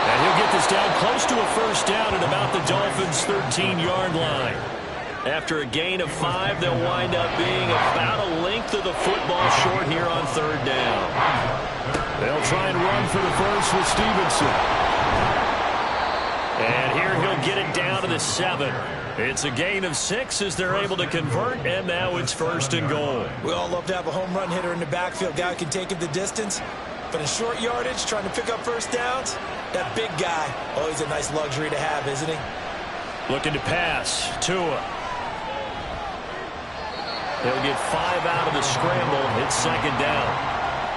And he'll get this down close to a first down at about the Dolphins' 13-yard line. After a gain of 5, they'll wind up being about a length of the football short here on 3rd down. They'll try and run for the first with Stevenson. And here he'll get it down to the 7. It's a gain of 6 as they're able to convert, and now it's 1st and goal. We all love to have a home run hitter in the backfield, guy who can take it the distance. But in short yardage, trying to pick up first downs, that big guy, always a nice luxury to have, isn't he? Looking to pass. Tua. He'll get 5 out of the scramble. It's 2nd down.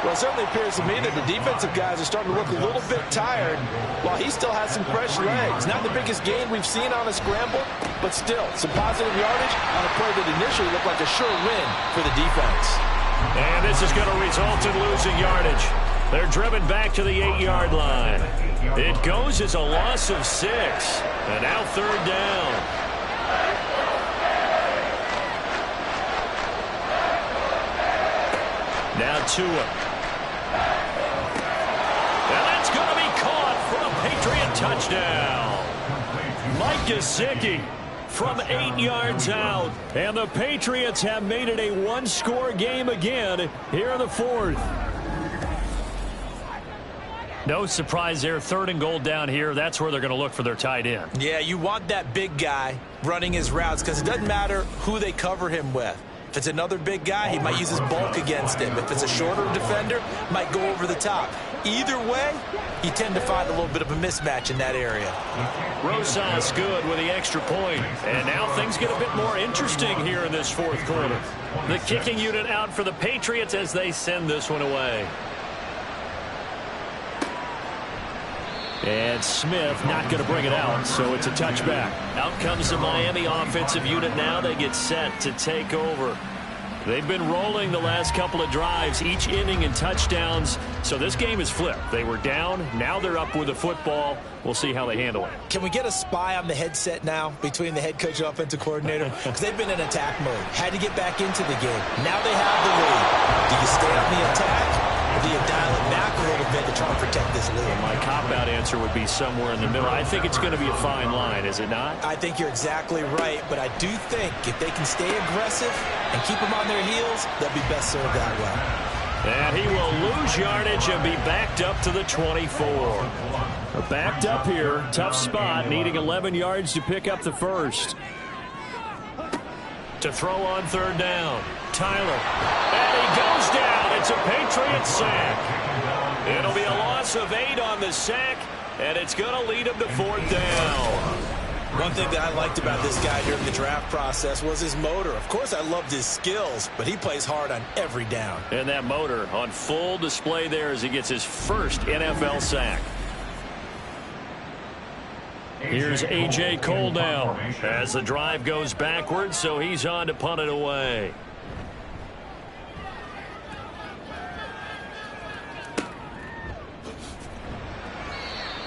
Well, it certainly appears to me that the defensive guys are starting to look a little bit tired while he still has some fresh legs. Not the biggest gain we've seen on a scramble, but still some positive yardage on a play that initially looked like a sure win for the defense. And this is going to result in losing yardage. They're driven back to the 8-yard line. It goes as a loss of 6. And now 3rd down. Now Tua. And that's going to be caught for a Patriot touchdown. Mike Gesicki from 8 yards out. And the Patriots have made it a one-score game again here in the 4th. No surprise there. 3rd and goal down here. That's where they're going to look for their tight end. Yeah, you want that big guy running his routes because it doesn't matter who they cover him with. If it's another big guy, he might use his bulk against him. If it's a shorter defender, might go over the top. Either way, you tend to find a little bit of a mismatch in that area. Rosas good with the extra point. And now things get a bit more interesting here in this 4th quarter. The kicking unit out for the Patriots as they send this one away. And Smith not going to bring it out, so it's a touchback. Out comes the Miami offensive unit now. They get set to take over. They've been rolling the last couple of drives, each inning in touchdowns. So this game is flipped. They were down. Now they're up with the football. We'll see how they handle it. Can we get a spy on the headset now between the head coach and offensive coordinator? Because they've been in attack mode. Had to get back into the game. Now they have the lead. Do you stay on the attack? Or do you dial it back a little bit to try and protect this lead? Well, my cop-out answer would be somewhere in the middle. I think it's going to be a fine line, is it not? I think you're exactly right, but I do think if they can stay aggressive and keep them on their heels, they'll be best served that way. And he will lose yardage and be backed up to the 24. Backed up here. Tough spot, needing 11 yards to pick up the first. To throw on 3rd down. Tyler. And he goes down. It's a Patriot sack. It'll be a loss of 8 on the sack, and it's going to lead him to 4th down. One thing that I liked about this guy during the draft process was his motor. Of course, I loved his skills, but he plays hard on every down. And that motor on full display there as he gets his first NFL sack. Here's A.J. Cole now as the drive goes backwards, so he's on to punt it away.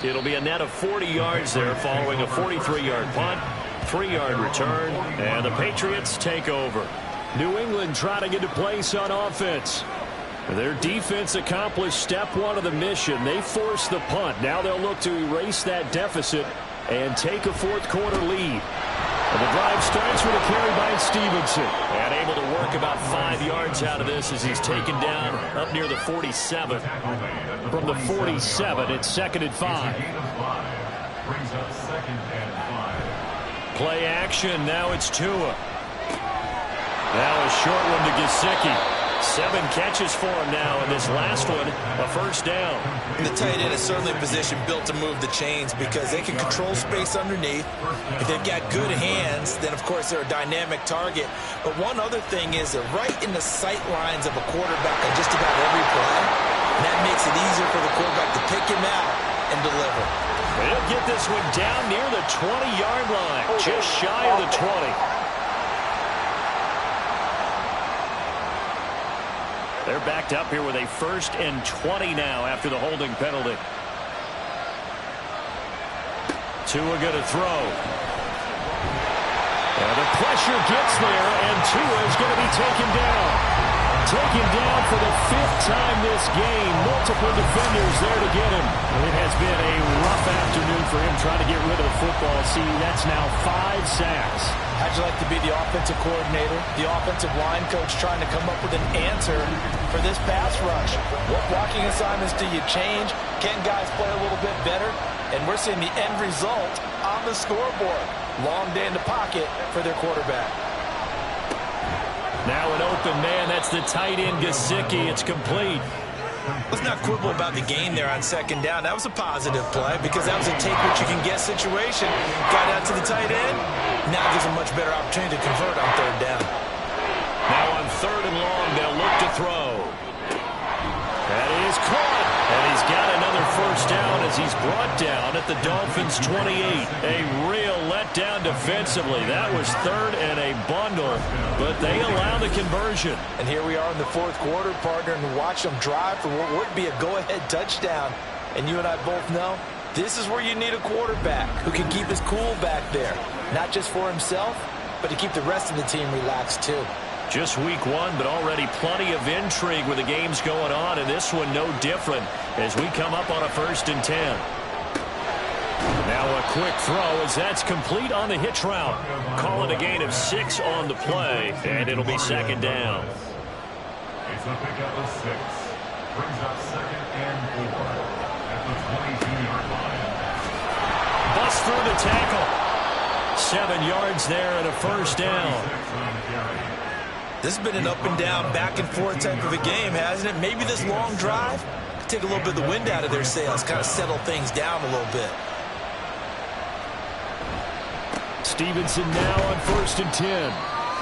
It'll be a net of 40 yards there following a 43-yard punt, 3-yard return, and the Patriots take over. New England trying to get to place on offense. Their defense accomplished step 1 of the mission. They forced the punt. Now they'll look to erase that deficit and take a 4th quarter lead. And the drive starts with a carry by Stevenson. And able to work about 5 yards out of this as he's taken down up near the 47. From the 47, it's 2nd and 5. Brings up 2nd and 5. Play action. Now it's Tua. Now a short one to Gesicki. 7 catches for him now, and this last one, a 1st down. And the tight end is certainly a position built to move the chains because they can control space underneath. If they've got good hands, then, of course, they're a dynamic target. But one other thing is they're right in the sight lines of a quarterback on just about every play. And that makes it easier for the quarterback to pick him out and deliver. He'll get this one down near the 20-yard line, just shy of the 20. They're backed up here with a 1st and 20 now after the holding penalty. Tua going to throw. And the pressure gets there, and Tua is going to be taken down. Taken down for the 5th time this game. Multiple defenders there to get him. It has been a rough afternoon for him trying to get rid of the football. See, that's now 5 sacks. How'd you like to be the offensive coordinator, the offensive line coach trying to come up with an answer for this pass rush? What blocking assignments do you change? Can guys play a little bit better? And we're seeing the end result on the scoreboard. Long day in the pocket for their quarterback. Now an open man. That's the tight end, Gesicki. It's complete. Let's not quibble about the game there on 2nd down. That was a positive play because that was a take-what-you-can-get situation. Got out to the tight end. Now gives a much better opportunity to convert on 3rd down. Now on 3rd and long, they'll look to throw. That is caught. And he's got another 1st down as he's brought down at the Dolphins' 28. A real letdown defensively. That was 3rd and a bundle, but they allow the conversion. And here we are in the 4th quarter, partner, and watch them drive for what would be a go-ahead touchdown. And you and I both know this is where you need a quarterback who can keep his cool back there. Not just for himself, but to keep the rest of the team relaxed too. Just week 1, but already plenty of intrigue with the games going on, and this one no different as we come up on a 1st and 10. Now a quick throw as that's complete on the hitch route. Call it a gain of 6 on the play, and it'll be 2nd down. It's a pickup of 6. Brings up 2nd and 4 at the 22-yard line. Bust through the tackle. 7 yards there and a 1st down. This has been an up-and-down, back-and-forth type of a game, hasn't it? Maybe this long drive could take a little bit of the wind out of their sails, kind of settle things down a little bit. Stevenson now on 1st and 10.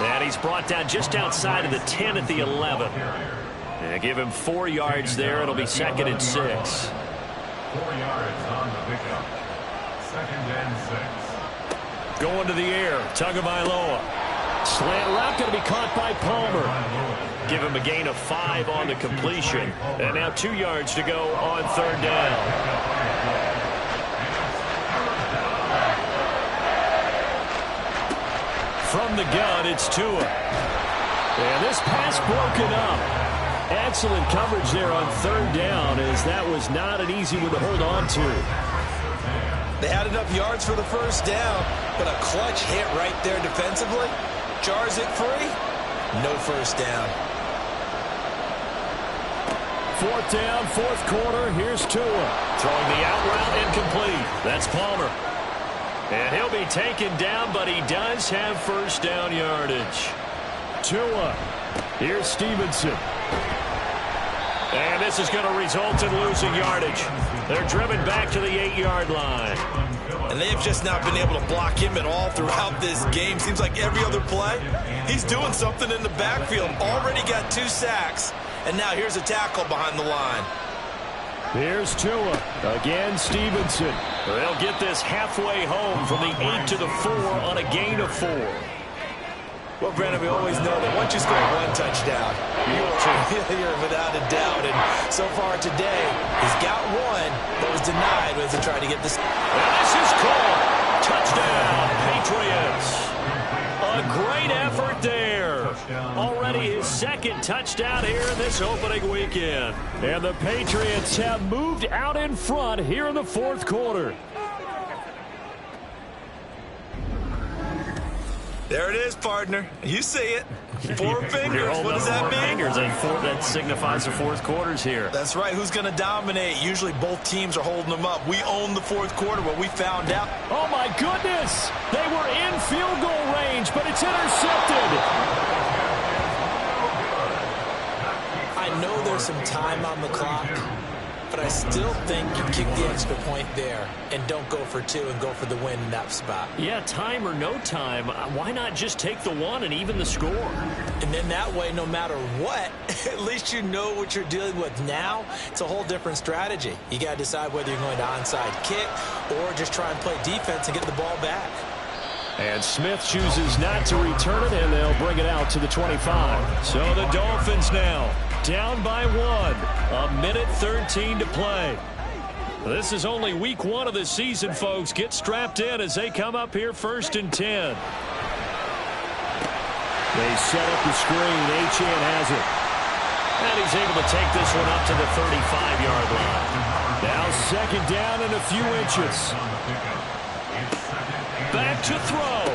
And he's brought down just outside of the 10 at the 11. And give him 4 yards there. It'll be 2nd and 6. 4 yards on the pickup. 2nd and 6. Going to the air. Tagovailoa. Slant route going to be caught by Palmer. Give him a gain of 5 on the completion. And now 2 yards to go on 3rd down. From the gun, it's Tua. And this pass broken up. Excellent coverage there on 3rd down, as that was not an easy one to hold on to. They had enough yards for the 1st down, but a clutch hit right there defensively. Jars it free. No 1st down. 4th down, 4th quarter. Here's Tua. Throwing the out route incomplete. That's Palmer. And he'll be taken down, but he does have 1st down yardage. Tua. Here's Stevenson. And this is going to result in losing yardage. They're driven back to the 8-yard line. And they've just not been able to block him at all throughout this game. Seems like every other play, he's doing something in the backfield. Already got 2 sacks. And now here's a tackle behind the line. Here's Tua. Again, Stevenson. They'll get this halfway home from the 8 to the 4 on a gain of 4. Well, Brandon, we always know that once you score 1 touchdown, you're without a doubt. And so far today, he's got 1 that was denied as he tried to get this. And this is called. Touchdown, Patriots. A great effort there. Already his 2nd touchdown here in this opening weekend. And the Patriots have moved out in front here in the 4th quarter. There it is, partner. You see it. 4 fingers. What does that mean? Fingers, and that signifies the 4th quarter's here. That's right. Who's going to dominate? Usually both teams are holding them up. We own the 4th quarter. What we found out. Oh, my goodness. They were in field goal range, but it's intercepted. I know there's some time on the clock, but I still think you kick the extra point there and don't go for 2 and go for the win in that spot. Yeah, time or no time, why not just take the 1 and even the score? And then that way, no matter what, at least you know what you're dealing with now. It's a whole different strategy. You got to decide whether you're going to onside kick or just try and play defense and get the ball back. And Smith chooses not to return it, and they'll bring it out to the 25. So the Dolphins now down by 1. A minute 13 to play. This is only week 1 of the season, folks. Get strapped in as they come up here 1st and 10. They set up the screen. Achane has it. And he's able to take this one up to the 35-yard line. Now second down and a few inches. Back to throw.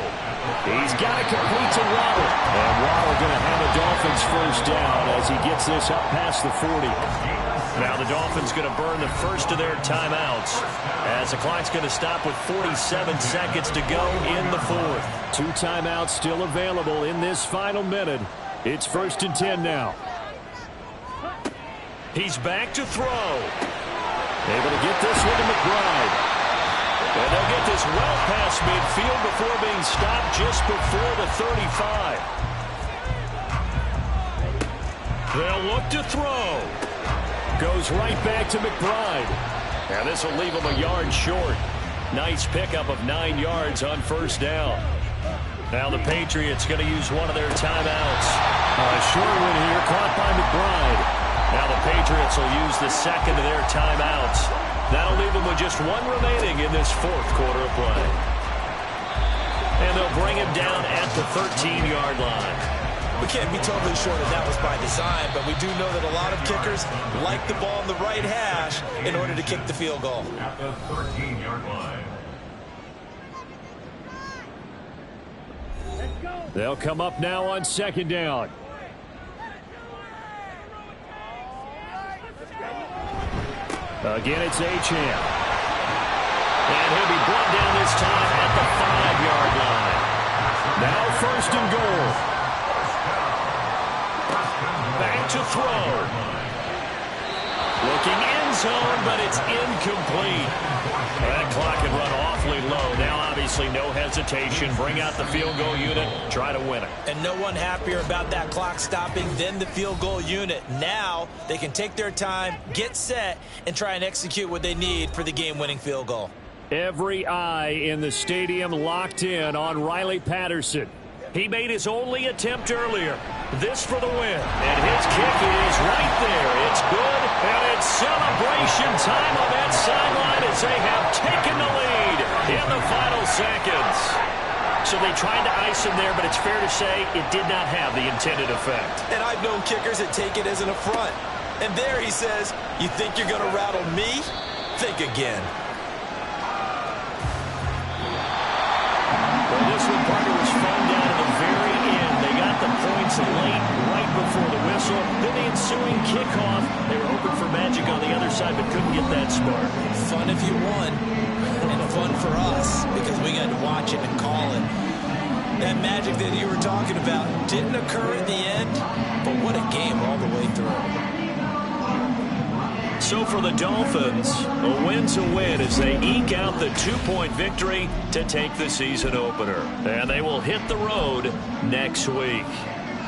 He's got it complete to Waddle. And Waddle going to have a Dolphins first down as he gets this up past the 40. Now the Dolphins going to burn the first of their timeouts as the clock's going to stop with 47 seconds to go in the fourth. 2 timeouts still available in this final minute. It's 1st and 10 now. He's back to throw. Able to get this one to McBride. And they'll get this well past midfield before being stopped just before the 35. They'll look to throw. Goes right back to McBride. And this will leave him a yard short. Nice pickup of 9 yards on first down. Now the Patriots going to use one of their timeouts. A short one here, caught by McBride. Now the Patriots will use the second of their timeouts. That'll leave them with just 1 remaining in this fourth quarter of play. And they'll bring him down at the 13-yard line. We can't be totally sure that that was by design, but we do know that a lot of kickers like the ball on the right hash in order to kick the field goal. At the 13-yard line. They'll come up now on second down. Again, it's Achane. And he'll be brought down this time at the 5-yard line. Now 1st and goal. Back to throw. Looking end zone, but it's incomplete. That clock had run awfully low. Now, obviously, no hesitation. Bring out the field goal unit. Try to win it. And no one happier about that clock stopping than the field goal unit. Now they can take their time, get set, and try and execute what they need for the game-winning field goal. Every eye in the stadium locked in on Riley Patterson. He made his only attempt earlier. This for the win. And his kick is right there. It's good, and it's celebration time on that sideline as they have taken the lead in the final seconds. So they tried to ice him there, but it's fair to say it did not have the intended effect. And I've known kickers that take it as an affront. And there he says, you think you're going to rattle me? Think again. Well, this one, partner, was fun down to the very end. They got the points late, right before the whistle. Then the ensuing kickoff. They were hoping for magic on the other side, but couldn't get that spark. Fun if you won, and fun for us because we got to watch it and call it. That magic that you were talking about didn't occur at the end, but what a game all the way through. So for the Dolphins, a win's a win as they eke out the 2-point victory to take the season opener. And they will hit the road next week.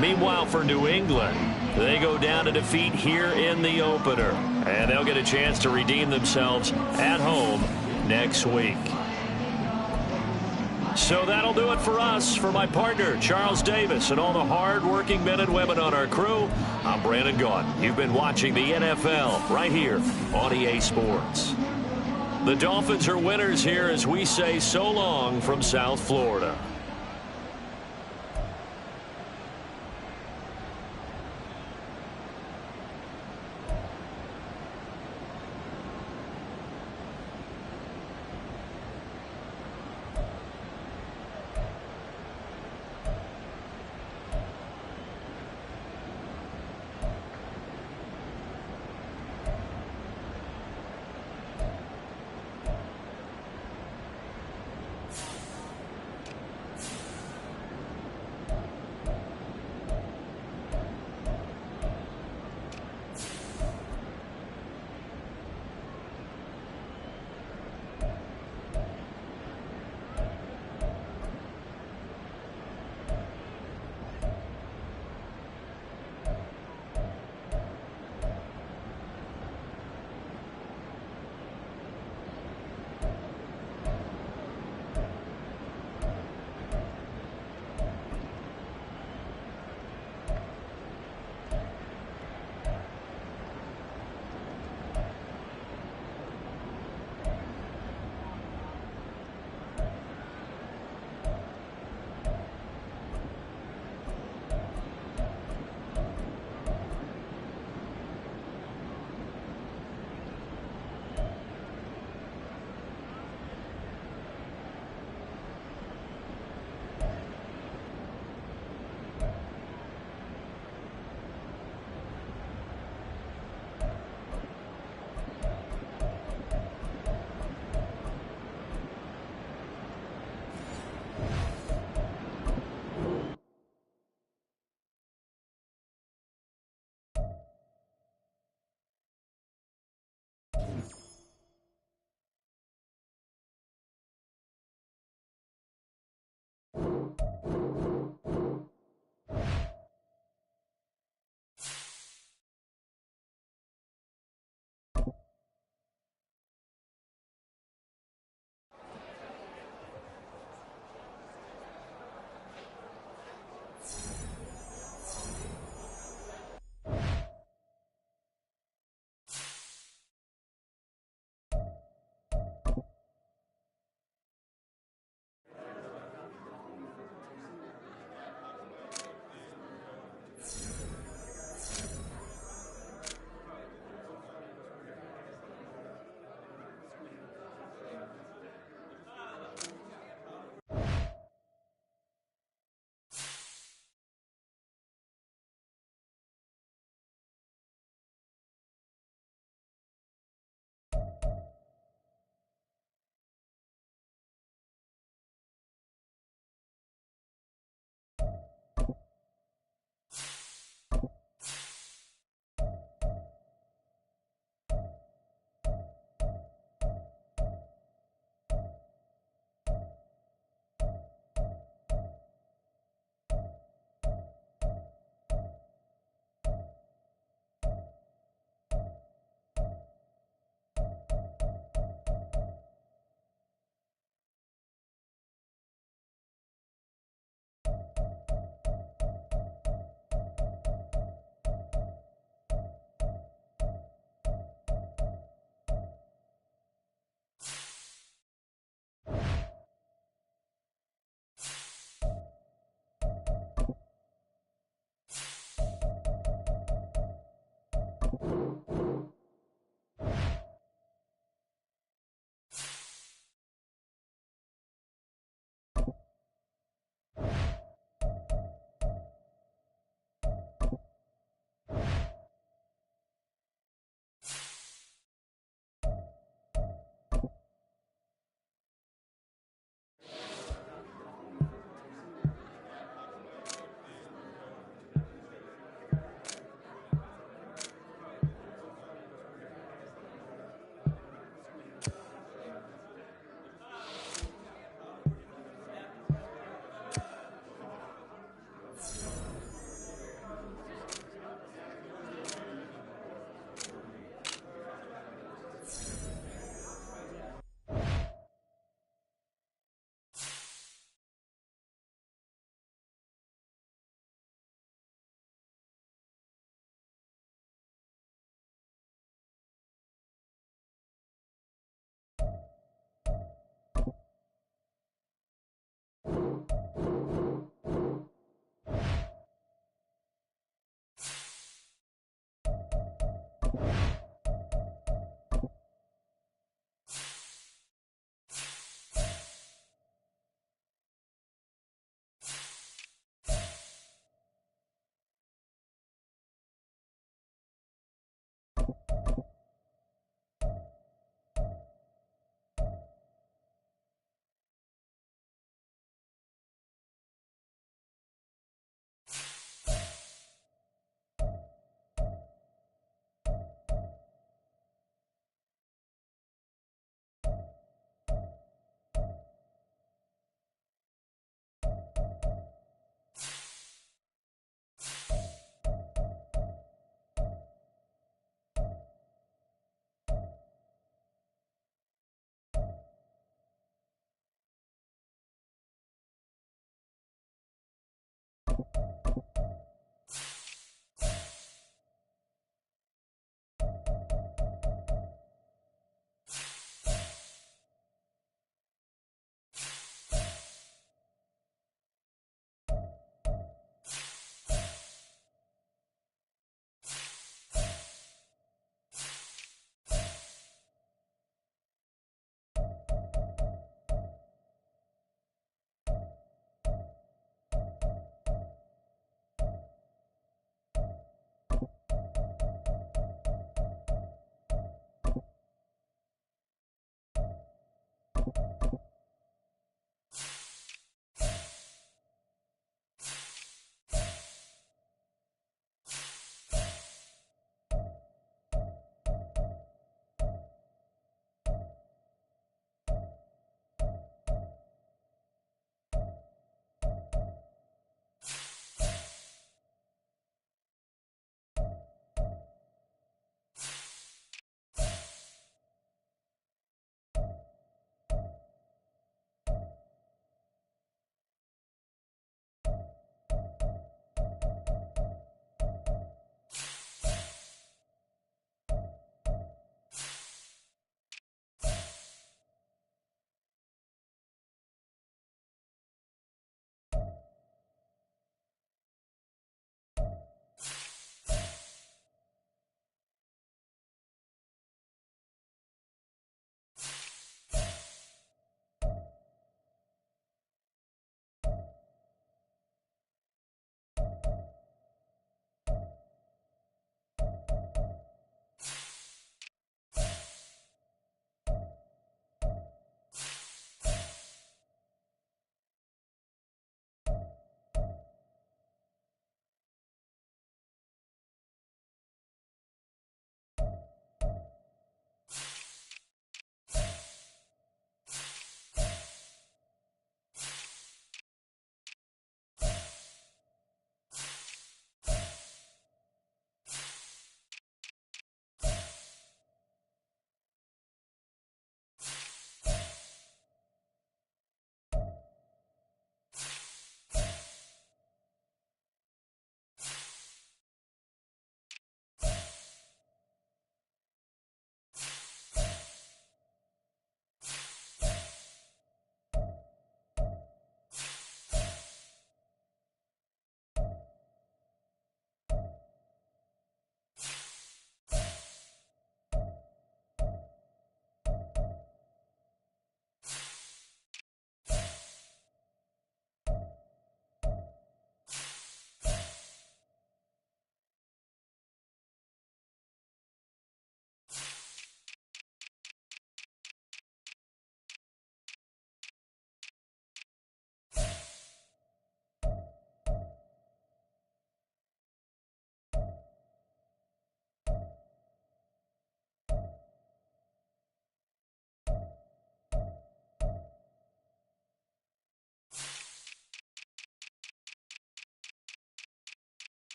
Meanwhile, for New England, they go down to defeat here in the opener. And they'll get a chance to redeem themselves at home next week. So that'll do it for us. For my partner, Charles Davis, and all the hard-working men and women on our crew, I'm Brandon Gaudin. You've been watching the NFL right here on EA Sports. The Dolphins are winners here as we say so long from South Florida.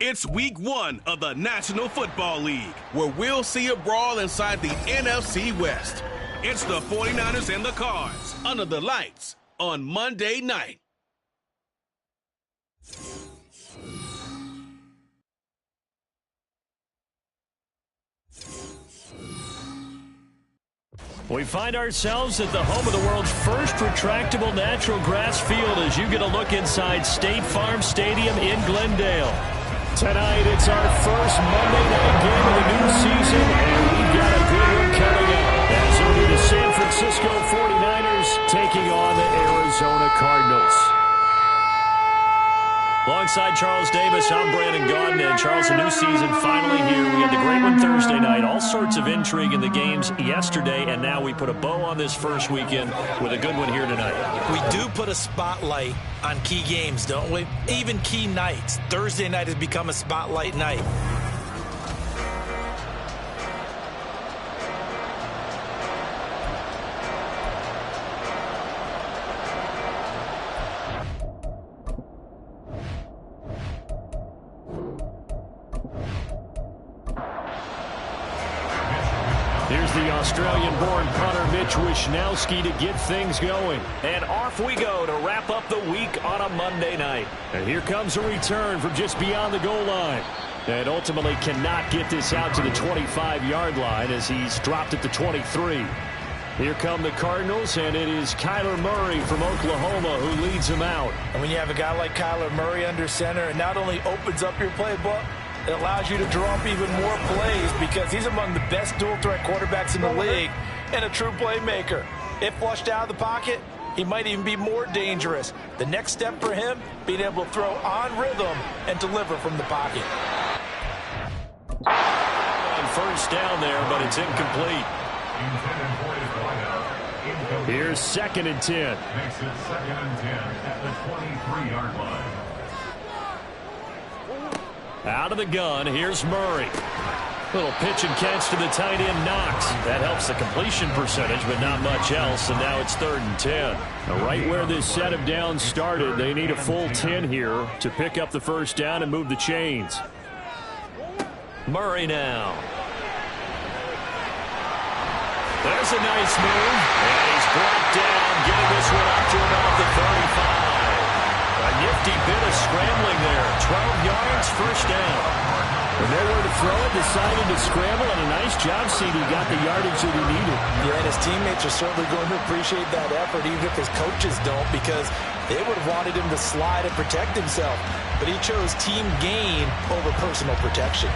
It's week 1 of the National Football League, where we'll see a brawl inside the NFC West. It's the 49ers and the Cards under the lights on Monday night. We find ourselves at the home of the world's first retractable natural grass field as you get a look inside State Farm Stadium in Glendale. Tonight, it's our first Monday night game of the new season, and we've got a good one coming up as it'll be the San Francisco 49ers taking on the Arizona Cardinals. Alongside Charles Davis, I'm Brandon Gaudin, and Charles, a new season finally here. We had the great one Thursday night, all sorts of intrigue in the games yesterday, and now we put a bow on this first weekend with a good one here tonight. We do put a spotlight on key games, don't we? Even key nights. Thursday night has become a spotlight night. Here's the Australian-born punter Mitch Wishnowsky to get things going. And off we go to wrap up the week on a Monday night. And here comes a return from just beyond the goal line. And ultimately cannot get this out to the 25-yard line as he's dropped at the 23. Here come the Cardinals, and it is Kyler Murray from Oklahoma who leads them out. And when you have a guy like Kyler Murray under center, it not only opens up your playbook, it allows you to draw up even more plays because he's among the best dual-threat quarterbacks in the league and a true playmaker. If flushed out of the pocket, he might even be more dangerous. The next step for him, being able to throw on rhythm and deliver from the pocket. On first down there, but it's incomplete. Here's 2nd and 10. Makes it 2nd and 10 at the 23-yard line. Out of the gun, here's Murray. Little pitch and catch to the tight end, Knox. That helps the completion percentage, but not much else, and now it's 3rd and 10. Now, right where this set of downs started, they need a full 10 here to pick up the first down and move the chains. Murray now. There's a nice move, and he's brought down, getting this one up to about the 35. A nifty bit of scrambling there. 12 yards, first down. With nowhere to throw it, decided to scramble, and a nice job, CD. Got the yardage that he needed. Yeah, and his teammates are certainly going to appreciate that effort, even if his coaches don't, because they would have wanted him to slide and protect himself. But he chose team gain over personal protection.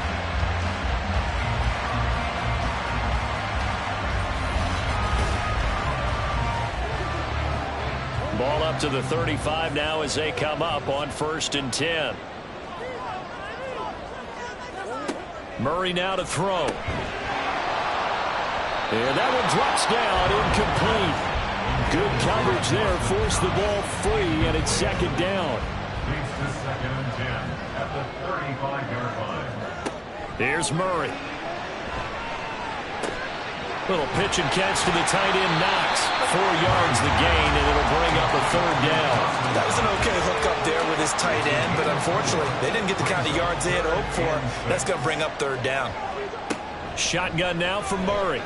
Ball up to the 35 now as they come up on 1st and 10. Murray now to throw. And that one drops down, incomplete. Good coverage there, forced the ball free, and it's 2nd down. Leads to 2nd and 10 at the 35-yard line. Here's Murray. Little pitch and catch to the tight end, Knox. 4 yards the gain, and it'll bring up a 3rd down. That was an okay hook up there with his tight end, but unfortunately, they didn't get the kind of yards they had hoped for. That's going to bring up 3rd down. Shotgun now from Murray.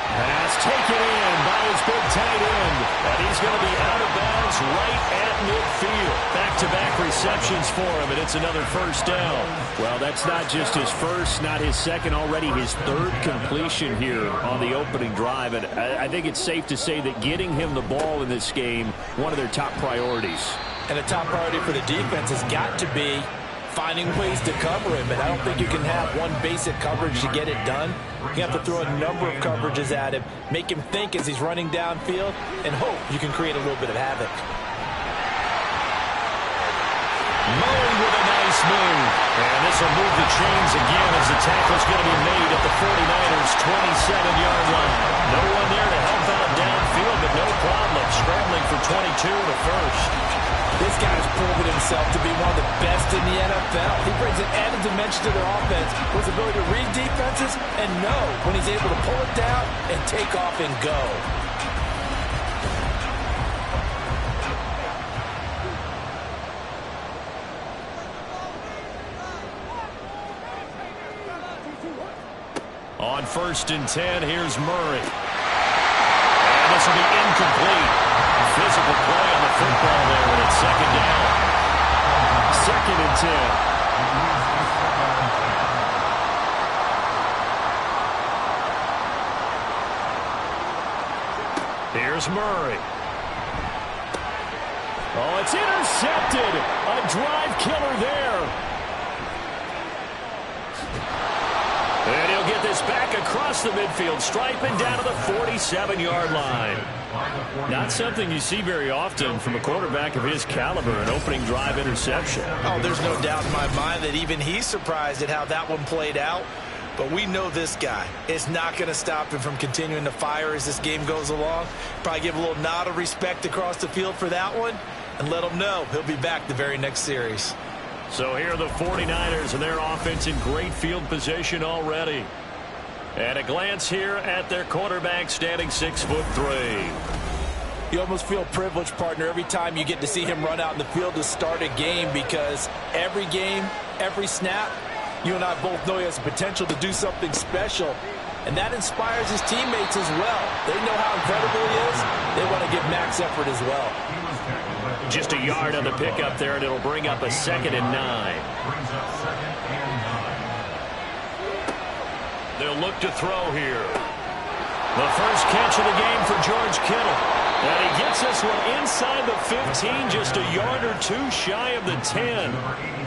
Pass taken in by his big tight end. And he's going to be out of bounds right at midfield. Back-to-back receptions for him, and it's another first down. Well, that's not just his first, not his second, already his 3rd completion here on the opening drive. And I think it's safe to say that getting him the ball in this game, one of their top priorities. And a top priority for the defense has got to be finding ways to cover him, and I don't think you can have one basic coverage to get it done. You have to throw a number of coverages at him, make him think as he's running downfield, and hope you can create a little bit of havoc. Murray with a nice move. And this will move the chains again as the tackle's going to be made at the 49ers' 27-yard line. No one there to help out downfield, but no problem scrambling for 22 to first. This guy's proven himself to be one of the best in the NFL. He brings an added dimension to their offense with his ability to read defenses and know when he's able to pull it down and take off and go. On 1st and 10, here's Murray. And this will be incomplete. Physical play on the football there, and it's 2nd down. 2nd and 10. Here's Murray. Oh, it's intercepted. A drive killer there. And he'll get this back across the midfield stripe and down to the 47-yard line. Not something you see very often from a quarterback of his caliber, an opening drive interception. Oh, there's no doubt in my mind that even he's surprised at how that one played out. But we know this guy is not going to stop him from continuing to fire as this game goes along. Probably give a little nod of respect across the field for that one and let him know he'll be back the very next series. So here are the 49ers and their offense in great field position already. And a glance here at their quarterback standing 6'3". You almost feel privileged, partner, every time you get to see him run out in the field to start a game, because every game, every snap, you and I both know he has the potential to do something special. And that inspires his teammates as well. They know how incredible he is. They want to give max effort as well. Just a yard on the pickup there, and it'll bring up a 2nd and 9. They'll look to throw here. The first catch of the game for George Kittle. And he gets this one inside the 15, just a yard or two shy of the 10.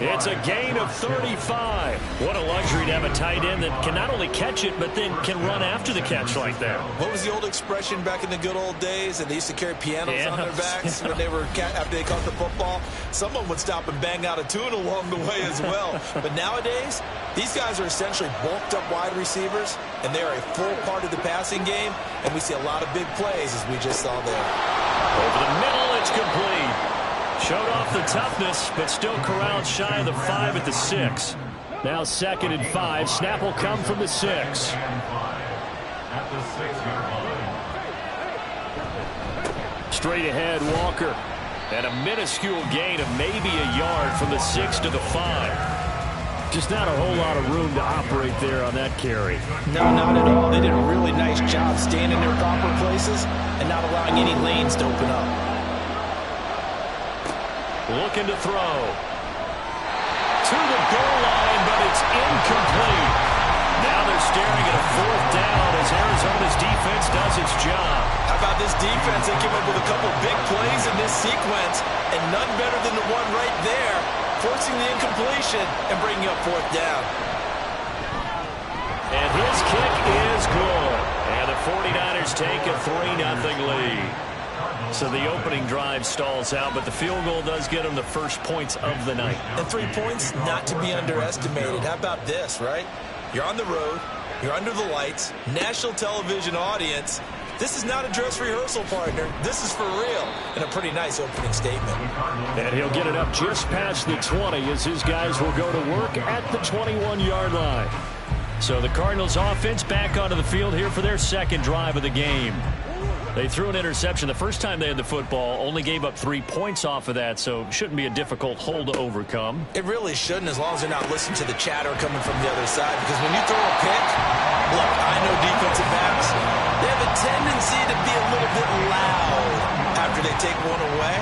It's a gain of 35. What a luxury to have a tight end that can not only catch it, but then can run after the catch like that. What was the old expression back in the good old days? And they used to carry pianos on their backs when they were after they caught the football. Someone would stop and bang out a tune along the way as well. But nowadays, these guys are essentially bulked up wide receivers, and they're a full part of the passing game, and we see a lot of big plays as we just saw there. Over the middle, it's complete. Showed off the toughness, but still corralled shy of the 5 at the 6. Now 2nd and 5. Snap will come from the 6. Straight ahead, Walker. And a minuscule gain of maybe a yard from the 6 to the 5. Just not a whole lot of room to operate there on that carry. No, not at all. They did a really nice job staying in their proper places and not allowing any lanes to open up. Looking to throw. To the goal line, but it's incomplete. Now they're staring at a 4th down as Arizona's defense does its job. How about this defense? They came up with a couple big plays in this sequence, and none better than the one right there, forcing the incompletion and bringing up 4th down. And his kick is good. And the 49ers take a 3-0 lead. So the opening drive stalls out, but the field goal does get them the first points of the night. And 3 points, not to be underestimated. How about this, right? You're on the road. You're under the lights. National television audience. This is not a dress rehearsal, partner. This is for real. And a pretty nice opening statement. And he'll get it up just past the 20 as his guys will go to work at the 21-yard line. So the Cardinals offense back onto the field here for their 2nd drive of the game. They threw an interception the first time they had the football, only gave up 3 points off of that, so shouldn't be a difficult hole to overcome. It really shouldn't, as long as they're not listening to the chatter coming from the other side, because when you throw a pick, look, I know defensive backs, they have a tendency to be a little bit loud after they take one away,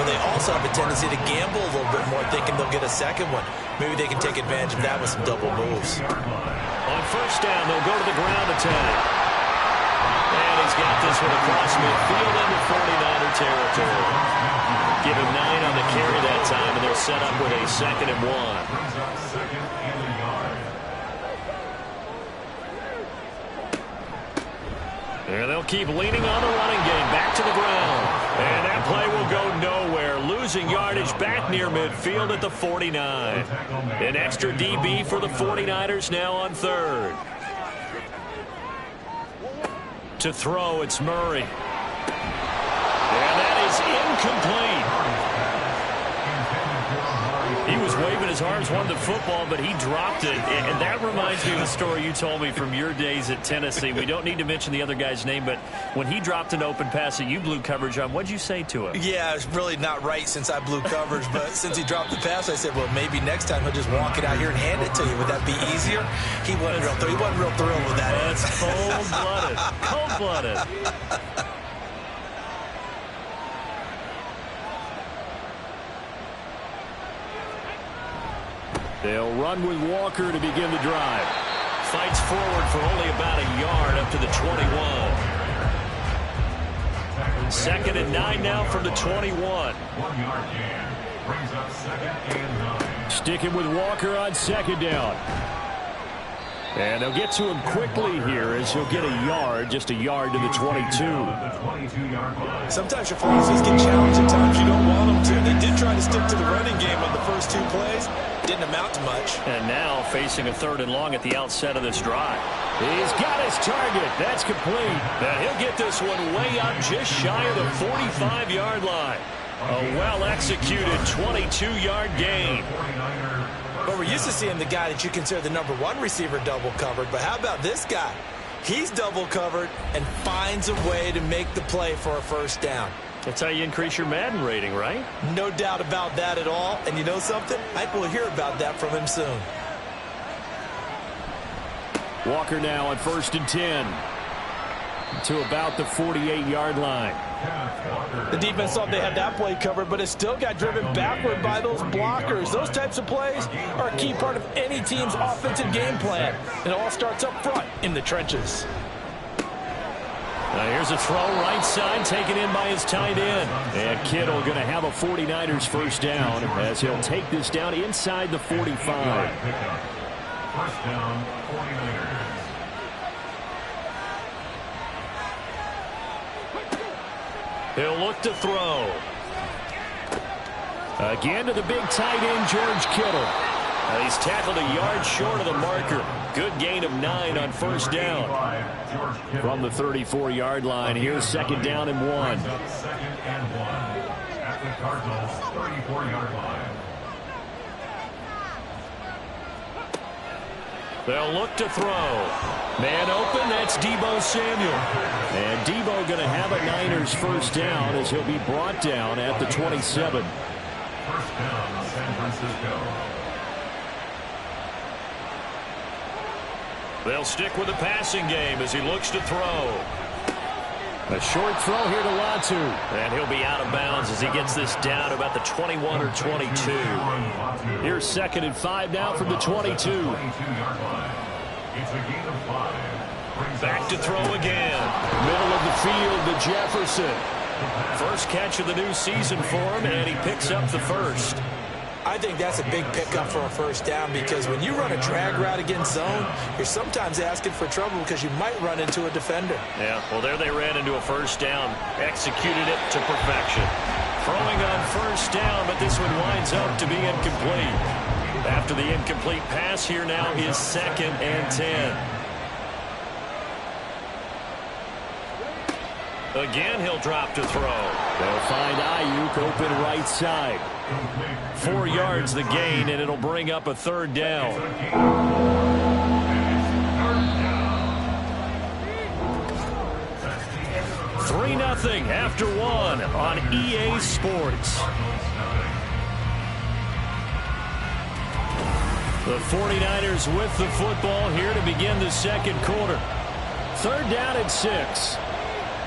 but they also have a tendency to gamble a little bit more, thinking they'll get a second one. Maybe they can take advantage of that with some double moves. On 1st down, they'll go to the ground attack. And he's got this one across midfield into 49er territory. Give him 9 on the carry that time, and they'll set up with a 2nd and 1. And they'll keep leaning on the running game. Back to the ground. And that play will go nowhere. Losing yardage back near midfield at the 49. An extra DB for the 49ers now on 3rd. To throw, it's Murray. And that is incomplete. He was waving his arms, wanted the football, but he dropped it. And that reminds me of a story you told me from your days at Tennessee. We don't need to mention the other guy's name, but when he dropped an open pass that you blew coverage on, what'd you say to him? Yeah, it's really not right since I blew coverage, but since he dropped the pass, I said, well, maybe next time he'll just walk it out here and hand it to you. Would that be easier? He wasn't real thrilled with that. That's cold-blooded. Cold-blooded. They'll run with Walker to begin the drive. Fights forward for only about a yard up to the 21. 2nd and 9 now from the 21. 1 yard gain. Brings up 2nd and 9. Sticking with Walker on 2nd down. And they'll get to him quickly here as he'll get a yard, just a yard to the 22. Sometimes your offenses get challenged at times you don't want them to. They did try to stick to the running game on the first 2 plays. Didn't amount to much. And now facing a 3rd and long at the outset of this drive. He's got his target. That's complete. Now he'll get this one way up just shy of the 45-yard line. A well-executed 22-yard gain. But we're used to seeing the guy that you consider the #1 receiver double covered. But how about this guy? He's double covered and finds a way to make the play for a 1st down. That's how you increase your Madden rating, right? No doubt about that at all. And you know something? I think we'll hear about that from him soon. Walker now on 1st and 10 to about the 48-yard line. The defense thought they had that play covered, but it still got driven backward by those blockers. Those types of plays are a key part of any team's offensive game plan. And it all starts up front in the trenches. Now here's a throw right side taken in by his tight end. And Kittle going to have a 49ers 1st down as he'll take this down inside the 45. 1st down, 49ers. He'll look to throw. Again to the big tight end, George Kittle. He's tackled a yard short of the marker. Good gain of 9 on 1st down. From the 34-yard line, here's 2nd down and 1. 2nd and 1 at the Cardinals' 34-yard line. They'll look to throw. Man open, that's Deebo Samuel. And Deebo going to have a Niners 1st down as he'll be brought down at the 27. 1st down, San Francisco. They'll stick with the passing game as he looks to throw. A short throw here to Latu. And he'll be out of bounds as he gets this down about the 21 or 22. Here's 2nd and 5 now from the 22. It's a gain of 5. Back to throw again. Middle of the field to Jefferson. First catch of the new season for him, and he picks up the 1st. I think that's a big pickup for a 1st down because when you run a drag route against zone, you're sometimes asking for trouble because you might run into a defender. Yeah, well, there they ran into a 1st down. Executed it to perfection. Throwing on 1st down, but this one winds up to be incomplete. After the incomplete pass, here now is 2nd and 10. Again, he'll drop to throw. They'll find Ayuk open right side. 4 yards the gain, and it'll bring up a 3rd down. 3-0 after 1 on EA Sports. The 49ers with the football here to begin the 2nd quarter. 3rd down and 6.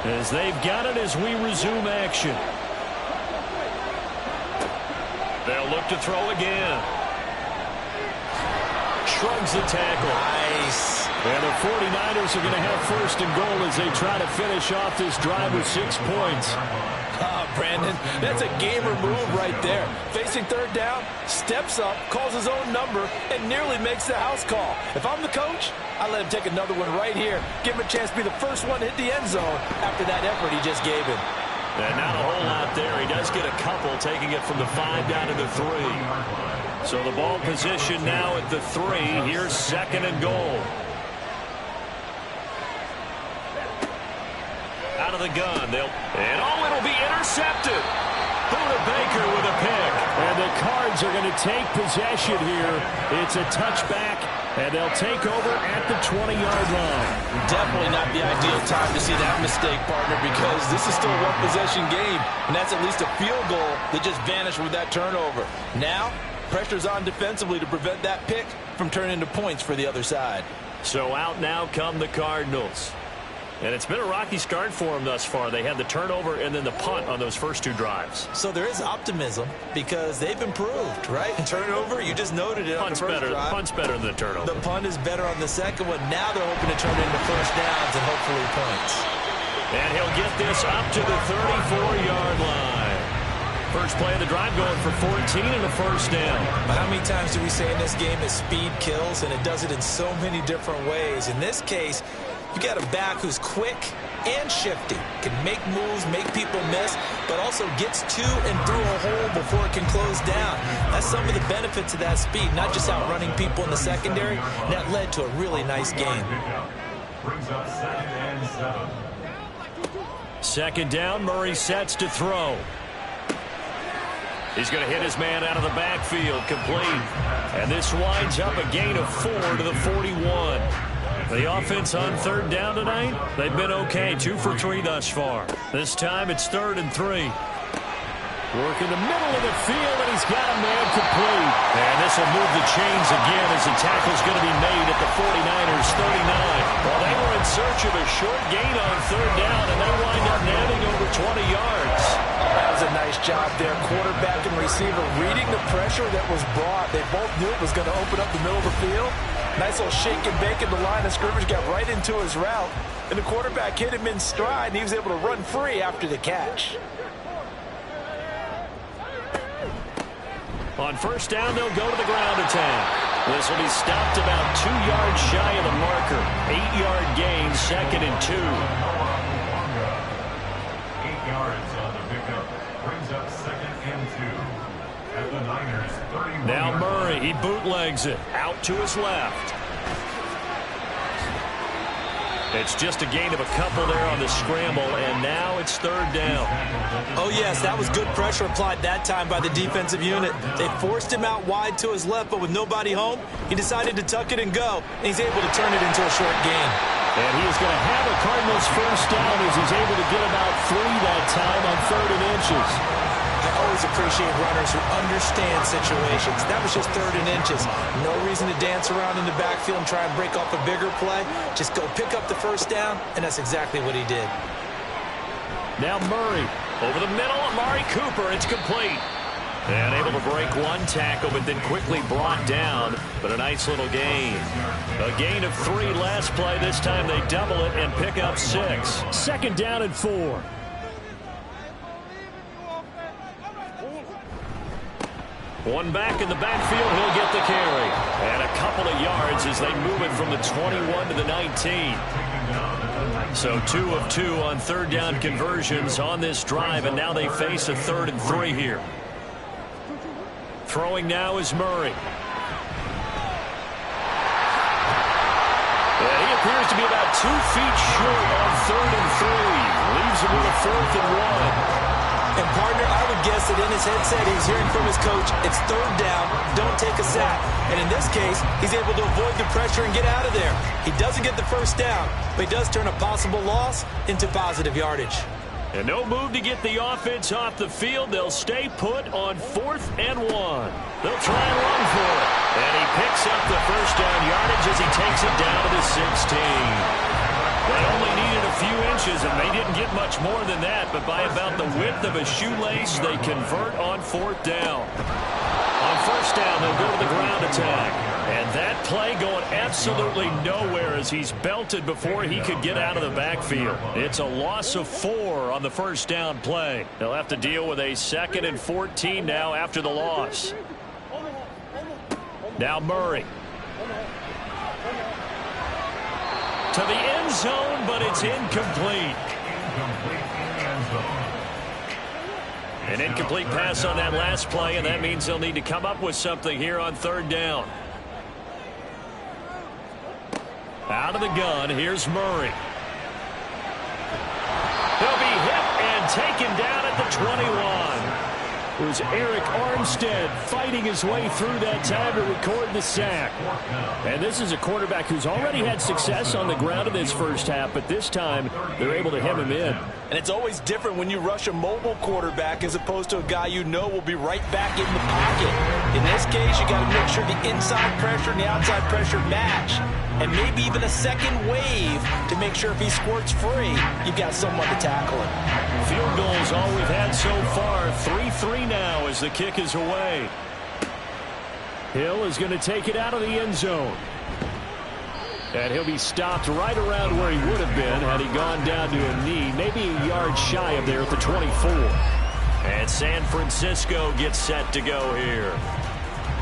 As they've got it as we resume action. They'll look to throw again. Shrugs the tackle. Nice. And the 49ers are going to have 1st and goal as they try to finish off this drive with 6 points. Brandon, that's a gamer move right there. Facing 3rd down, steps up, calls his own number, and nearly makes the house call. If I'm the coach, I let him take another one right here. Give him a chance to be the first one to hit the end zone after that effort he just gave him. And not a whole lot there. He does get a couple, taking it from the 5 down to the 3. So the ball position now at the 3. Here's 2nd and goal. Out of the gun. It'll be intercepted. Buda Baker with a pick. And the Cards Cards are going to take possession here. It's a touchback, and they'll take over at the 20-yard line. Definitely not the ideal time to see that mistake, partner, because this is still a one-possession game, and that's at least a field goal that just vanished with that turnover. Now, pressure's on defensively to prevent that pick from turning into points for the other side. So out now come the Cardinals. And it's been a rocky start for them thus far. They had the turnover and then the punt on those first two drives. So there is optimism because they've improved, right? Turnover, you just noted it on the first drive. Punt's better than the turnover. The punt is better on the second one. Now they're hoping to turn it into first downs and hopefully points. And he'll get this up to the 34-yard line. First play of the drive going for 14 and a first down. How many times do we say in this game that speed kills, and it does it in so many different ways? In this case, you got a back who's quick and shifty, can make moves, make people miss, but also gets to and through a hole before it can close down. That's some of the benefits of that speed, not just outrunning people in the secondary. And that led to a really nice game. Brings up 2nd and 7. Second down, Murray sets to throw. He's going to hit his man out of the backfield, complete. And this winds up a gain of 4 to the 41. The offense on third down tonight, they've been okay. 2 for 3 thus far. This time it's 3rd and 3. Work in the middle of the field, and he's got a man complete. And this will move the chains again as the tackle's going to be made at the 49ers' 39. Well, they were in search of a short gain on third down, and they wind up nabbing over 20 yards. That was a nice job there. Quarterback and receiver reading the pressure that was brought. They both knew it was going to open up the middle of the field. Nice little shake and bake in the line of scrimmage, got right into his route. And the quarterback hit him in stride, and he was able to run free after the catch. On first down, they'll go to the ground attack. This will be stopped about 2 yards shy of the marker. 8-yard gain, 2nd and 2. 8 yards on the pickup. Brings up 2nd and 2. At the Niners' 31. Now Murray, he bootlegs it out to his left. It's just a gain of a couple there on the scramble, and now it's 3rd down. Oh, yes, that was good pressure applied that time by the defensive unit. They forced him out wide to his left, but with nobody home, he decided to tuck it and go, and he's able to turn it into a short gain. And he is going to have a Cardinals first down as he's able to get about 3 that time on 3rd and inches. I always appreciate runners who understand situations. That was just 3rd and inches. No reason to dance around in the backfield and try and break off a bigger play. Just go pick up the first down, and that's exactly what he did. Now Murray over the middle. Amari Cooper, it's complete. And able to break one tackle, but then quickly brought down. But a nice little gain. A gain of 3 last play. This time they double it and pick up 6. 2nd down and 4. One back in the backfield, he'll get the carry. And a couple of yards as they move it from the 21 to the 19. So 2 of 2 on 3rd down conversions on this drive, and now they face a 3rd and 3 here. Throwing now is Murray. And he appears to be about 2 feet short on 3rd and 3. Leaves him with a 4th and 1. And, partner, I would guess that in his headset he's hearing from his coach, it's 3rd down, don't take a sack. And in this case, he's able to avoid the pressure and get out of there. He doesn't get the first down, but he does turn a possible loss into positive yardage. And no move to get the offense off the field. They'll stay put on 4th and 1. They'll try and run for it. And he picks up the first down yardage as he takes it down to the 16. They only needed a few inches, and they didn't get much more than that, but by about the width of a shoelace, they convert on 4th down. On first down, they'll go to the ground attack. And that play going absolutely nowhere as he's belted before he could get out of the backfield. It's a loss of 4 on the first down play. They'll have to deal with a 2nd and 14 now after the loss. Now Murray. To the end zone, but it's incomplete. An incomplete pass on that last play, and that means they'll need to come up with something here on 3rd down. Out of the gun, here's Murray. He'll be hit and taken down at the 21. It was Eric Armstead fighting his way through that time to record the sack. And this is a quarterback who's already had success on the ground in this first half, but this time they're able to hem him in. And it's always different when you rush a mobile quarterback as opposed to a guy you know will be right back in the pocket. In this case, you got to make sure the inside pressure and the outside pressure match. And maybe even a second wave to make sure if he squirts free, you've got someone to tackle him. Field goals all we've had so far. 3-3 now as the kick is away. Hill is going to take it out of the end zone. And he'll be stopped right around where he would have been had he gone down to a knee, maybe a yard shy of there at the 24. And San Francisco gets set to go here.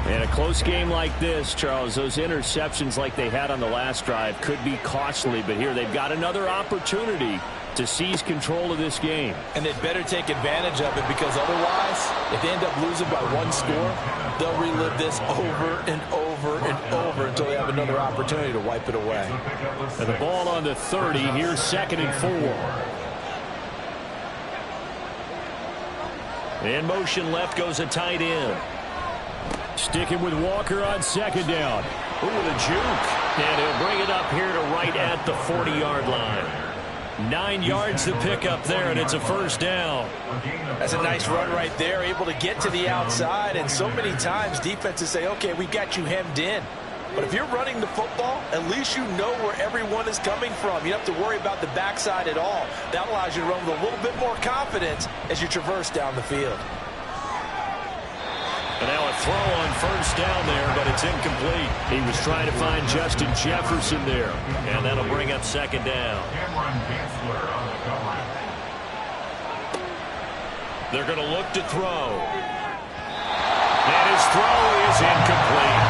In a close game like this, Charles, those interceptions like they had on the last drive could be costly, but here they've got another opportunity to seize control of this game. And they'd better take advantage of it, because otherwise, if they end up losing by one score, they'll relive this over and over and over until they have another opportunity to wipe it away. And the ball on the 30, here's 2nd and 4. In motion left goes a tight end. Sticking with Walker on 2nd down. Ooh, the juke. And he'll bring it up here to right at the 40-yard line. 9 yards to pick up there, and it's a first down. That's a nice run right there, able to get to the outside. And so many times defenses say, okay, we got you hemmed in. But if you're running the football, at least you know where everyone is coming from. You don't have to worry about the backside at all. That allows you to run with a little bit more confidence as you traverse down the field. And now a throw on first down there, but it's incomplete. He was trying to find Justin Jefferson there. And that'll bring up 2nd down. They're going to look to throw. And his throw is incomplete.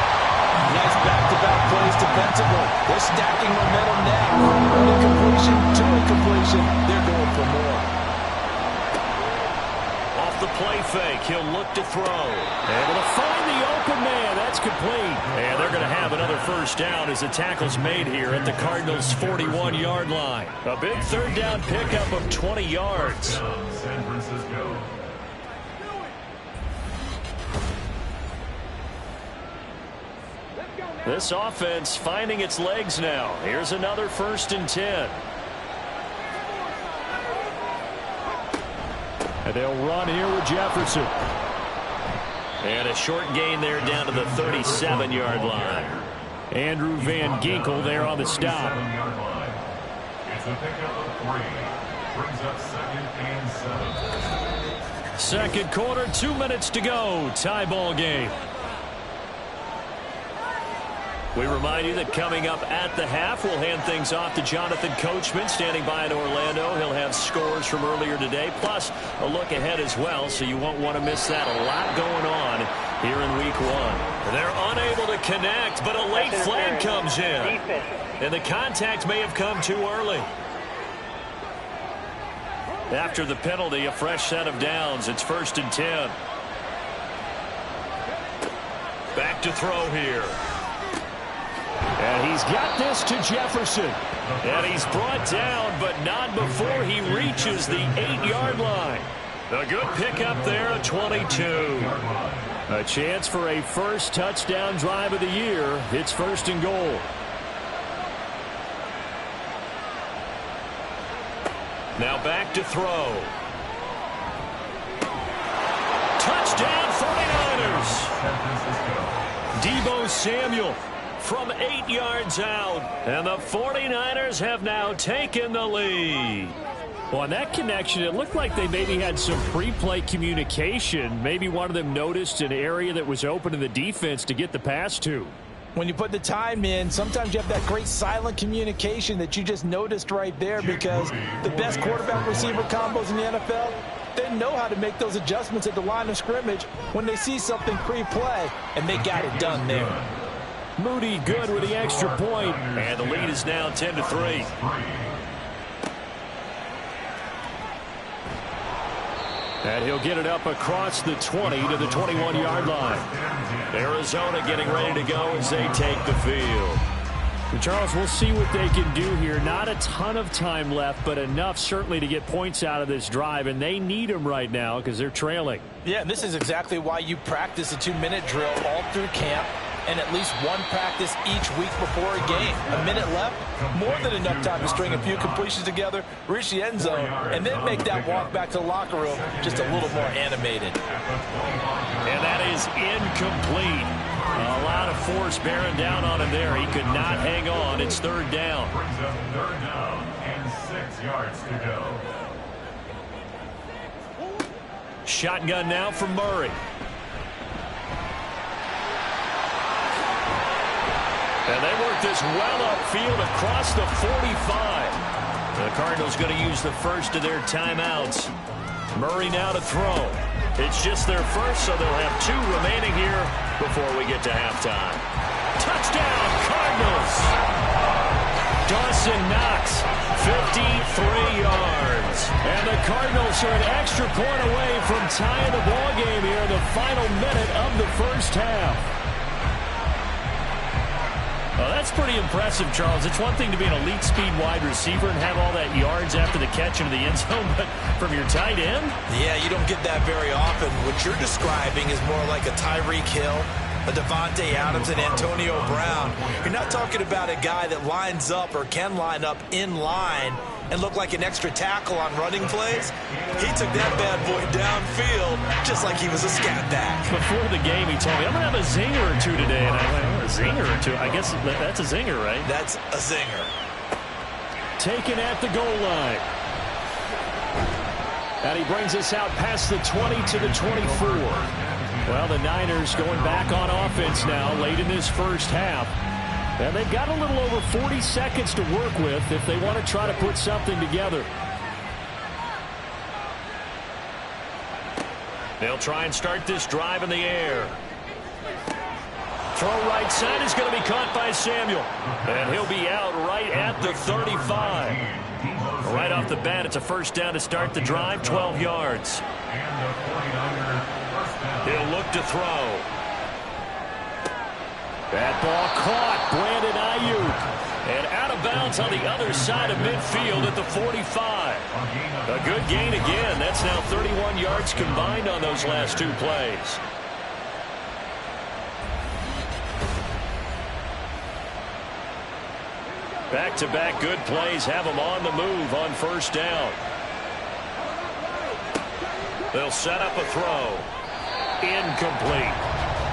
Nice back-to-back plays defensively. They're stacking momentum now. From incompletion to incompletion, they're going for more. The play fake. He'll look to throw. Able to find the open man. That's complete. And they're going to have another first down as the tackle's made here at the Cardinals' 41-yard line. A big 3rd down pickup of 20 yards. San Francisco. This offense finding its legs now. Here's another 1st and 10. And they'll run here with Jefferson. And a short gain there down to the 37-yard line. Andrew Van Ginkel there on the stop. It's a pickup of 3. Brings up 2nd and 7. Second quarter, 2 minutes to go. Tie ball game. We remind you that coming up at the half, we'll hand things off to Jonathan Coachman standing by in Orlando. He'll have scores from earlier today, plus a look ahead as well, so you won't want to miss that. A lot going on here in week 1. They're unable to connect, but a late flag comes in. And the contact may have come too early. After the penalty, a fresh set of downs. It's 1st and 10. Back to throw here. And he's got this to Jefferson. And he's brought down, but not before he reaches the 8-yard line. A good pickup there at 22. A chance for a first touchdown drive of the year. It's 1st and goal. Now back to throw. Touchdown 49ers. Deebo Samuel from 8 yards out. And the 49ers have now taken the lead. Well, on that connection, it looked like they maybe had some pre-play communication. Maybe one of them noticed an area that was open in the defense to get the pass to. When you put the time in, sometimes you have that great silent communication that you just noticed right there, because the best quarterback-receiver combos in the NFL, they know how to make those adjustments at the line of scrimmage when they see something pre-play, and they got it done there. Moody good with the extra point, and the lead is now 10-3. And he'll get it up across the 20 to the 21-yard line. Arizona getting ready to go as they take the field. Well, Charles, we'll see what they can do here. Not a ton of time left, but enough certainly to get points out of this drive, and they need them right now because they're trailing. Yeah, and this is exactly why you practice a 2-minute drill all through camp and at least one practice each week before a game. A minute left, more than enough time to string a few completions together, reach the end zone, and then make that walk back to the locker room just a little more animated. And that is incomplete. A lot of force bearing down on him there. He could not hang on. It's third down. Brings up third down and 6 yards to go. Shotgun now from Murray. And they work this well upfield across the 45. The Cardinals going to use the first of their timeouts. Murray now to throw. It's just their first, so they'll have 2 remaining here before we get to halftime. Touchdown, Cardinals! Dawson Knox, 53 yards. And the Cardinals are an extra point away from tying the ball game here in the final minute of the first half. Well, that's pretty impressive, Charles. It's one thing to be an elite speed wide receiver and have all that yards after the catch into the end zone, but from your tight end? Yeah, you don't get that very often. What you're describing is more like a Tyreek Hill, a Devontae Adams, and Antonio Brown. You're not talking about a guy that lines up or can line up in line and look like an extra tackle on running plays. He took that bad boy downfield just like he was a scat back. Before the game, he told me, I'm going to have a zinger or 2 today. And I went, oh, a zinger or 2? I guess that's a zinger, right? That's a zinger. Taken at the goal line. And he brings us out past the 20 to the 24. Well, the Niners going back on offense now late in this first half. And they've got a little over 40 seconds to work with if they want to try to put something together. They'll try and start this drive in the air. Throw right side is going to be caught by Samuel. And he'll be out right at the 35. Right off the bat, it's a first down to start the drive, 12 yards. He'll look to throw. That ball caught. Brandon Ayuk. And out of bounds on the other side of midfield at the 45. A good gain again. That's now 31 yards combined on those last 2 plays. Back-to-back good plays have them on the move on first down. They'll set up a throw. Incomplete.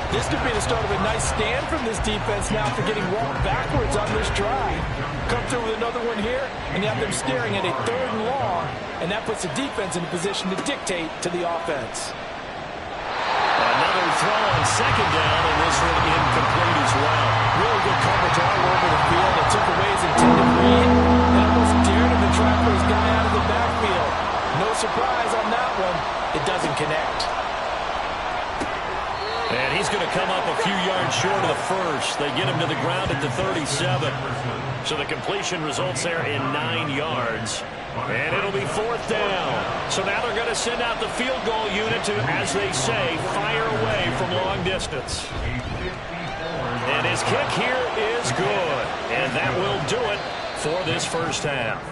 This could be the start of a nice stand from this defense now for getting walked backwards on this drive. Come through with another one here, and you have them staring at a 3rd and long, and that puts the defense in a position to dictate to the offense. Another throw on second down, and this one incomplete as well. Really good coverage all over the field. It took away his intended read and almost dared him to try for his guy out of the backfield. No surprise on that one. It doesn't connect. And he's going to come up a few yards short of the first. They get him to the ground at the 37. So the completion results there in 9 yards. And it'll be 4th down. So now they're going to send out the field goal unit to, as they say, fire away from long distance. And his kick here is good. And that will do it for this first half.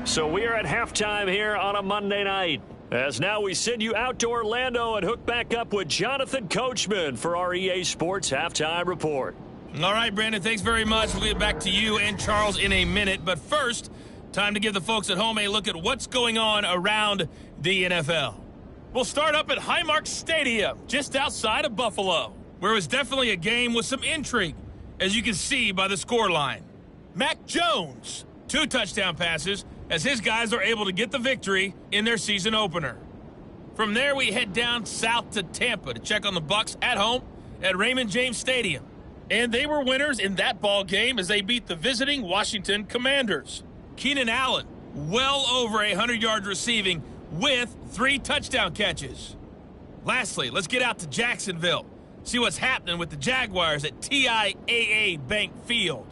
So we are at halftime here on a Monday night. As now we send you out to Orlando and hook back up with Jonathan Coachman for our EA Sports Halftime Report. All right, Brandon, thanks very much. We'll get back to you and Charles in a minute. But first, time to give the folks at home a look at what's going on around the NFL. We'll start up at Highmark Stadium, just outside of Buffalo, where it was definitely a game with some intrigue, as you can see by the scoreline. Mac Jones, 2 touchdown passes, as his guys are able to get the victory in their season opener. From there, we head down south to Tampa to check on the Bucs at home at Raymond James Stadium. And they were winners in that ball game as they beat the visiting Washington Commanders. Keenan Allen, well over 100 yards receiving with 3 touchdown catches. Lastly, let's get out to Jacksonville, see what's happening with the Jaguars at TIAA Bank Field.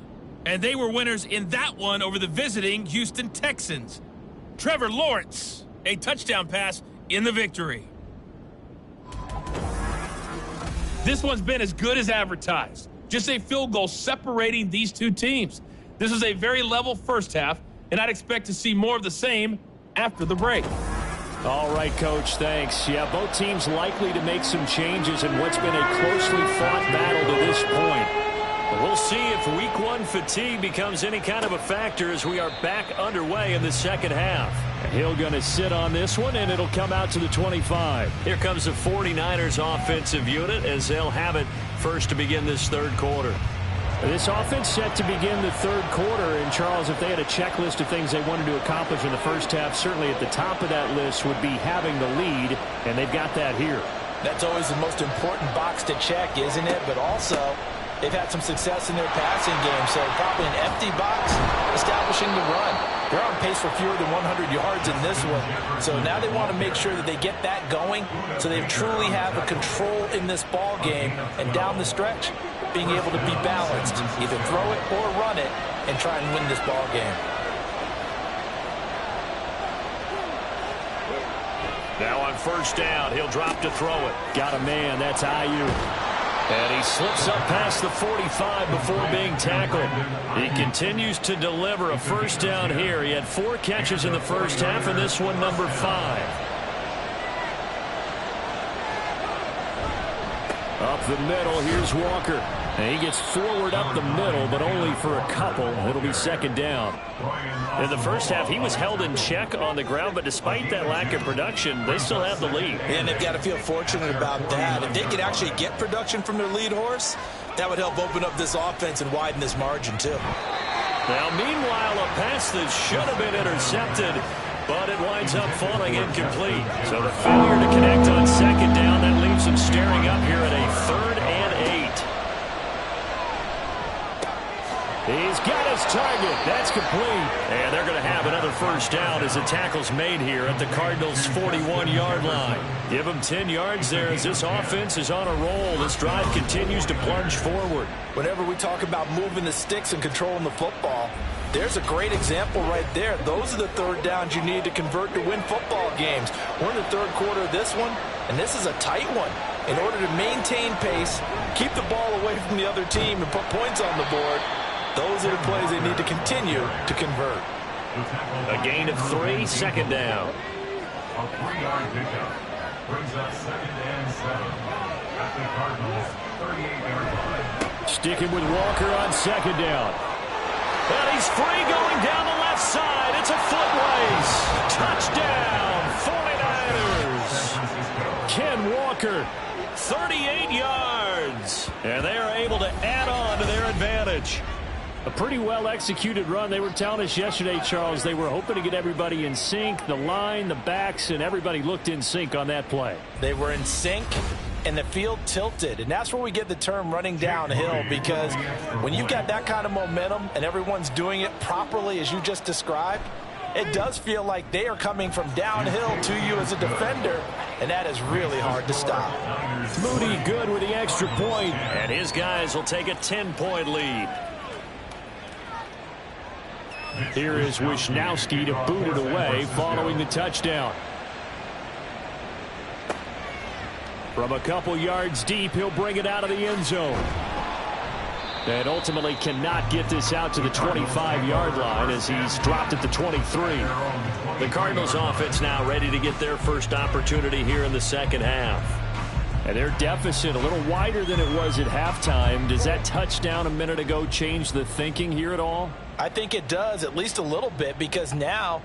And they were winners in that one over the visiting Houston Texans. Trevor Lawrence, a touchdown pass in the victory. This one's been as good as advertised. Just a field goal separating these 2 teams. This is a very level first half, and I'd expect to see more of the same after the break. All right, Coach, thanks. Yeah, both teams likely to make some changes in what's been a closely fought battle to this point. We'll see if Week 1 fatigue becomes any kind of a factor as we are back underway in the second half. Hill going to sit on this one, and it'll come out to the 25. Here comes the 49ers offensive unit as they'll have it first to begin this third quarter. This offense set to begin the third quarter. And, Charles, if they had a checklist of things they wanted to accomplish in the first half, certainly at the top of that list would be having the lead, and they've got that here. That's always the most important box to check, isn't it? But also, they've had some success in their passing game, so probably an empty box establishing the run. They're on pace for fewer than 100 yards in this one, so now they want to make sure that they get that going so they truly have a control in this ball game, and down the stretch, being able to be balanced, either throw it or run it, and try and win this ball game. Now on first down, he'll drop to throw it. Got a man, that's Ayuk. And he slips up past the 45 before being tackled. He continues to deliver a first down here. He had 4 catches in the first half, and this one number 5. Up the middle, here's Walker. And he gets forward up the middle, but only for a couple. It'll be second down. In the first half, he was held in check on the ground, but despite that lack of production, they still have the lead. And they've got to feel fortunate about that. If they could actually get production from their lead horse, that would help open up this offense and widen this margin, too. Now, meanwhile, a pass that should have been intercepted, but it winds up falling incomplete. So the failure to connect on second down, that leaves them staring up here at a 3rd and 8. He's got his target. That's complete. And they're going to have another first down as the tackle's made here at the Cardinals' 41-yard line. Give them 10 yards there as this offense is on a roll. This drive continues to plunge forward. Whenever we talk about moving the sticks and controlling the football, there's a great example right there. Those are the third downs you need to convert to win football games. We're in the third quarter of this one, and this is a tight one. In order to maintain pace, keep the ball away from the other team, and put points on the board, those are the plays they need to continue to convert. A gain of 3, second down. A 3-yard pickup brings up 2nd and 7 at the Cardinals' 38-yard line. Sticking with Walker on second down. And he's free going down the left side. It's a foot race. Touchdown, 49ers. Ken Walker, 38 yards. And they are able to add on to their advantage. a pretty well-executed run. They were telling us yesterday, Charles, they were hoping to get everybody in sync, the line, the backs, and everybody looked in sync on that play. They were in sync, and the field tilted. And that's where we get the term running downhill, because when you've got that kind of momentum and everyone's doing it properly as you just described, it does feel like they are coming from downhill to you as a defender, and that is really hard to stop. Moody good with the extra point. And his guys will take a 10-point lead. Here is Wisnowski to boot it away following the touchdown. From a couple yards deep, he'll bring it out of the end zone. And ultimately cannot get this out to the 25-yard line as he's dropped at the 23. The Cardinals offense now ready to get their first opportunity here in the second half. And their deficit a little wider than it was at halftime. Does that touchdown a minute ago change the thinking here at all? I think it does, at least a little bit, because now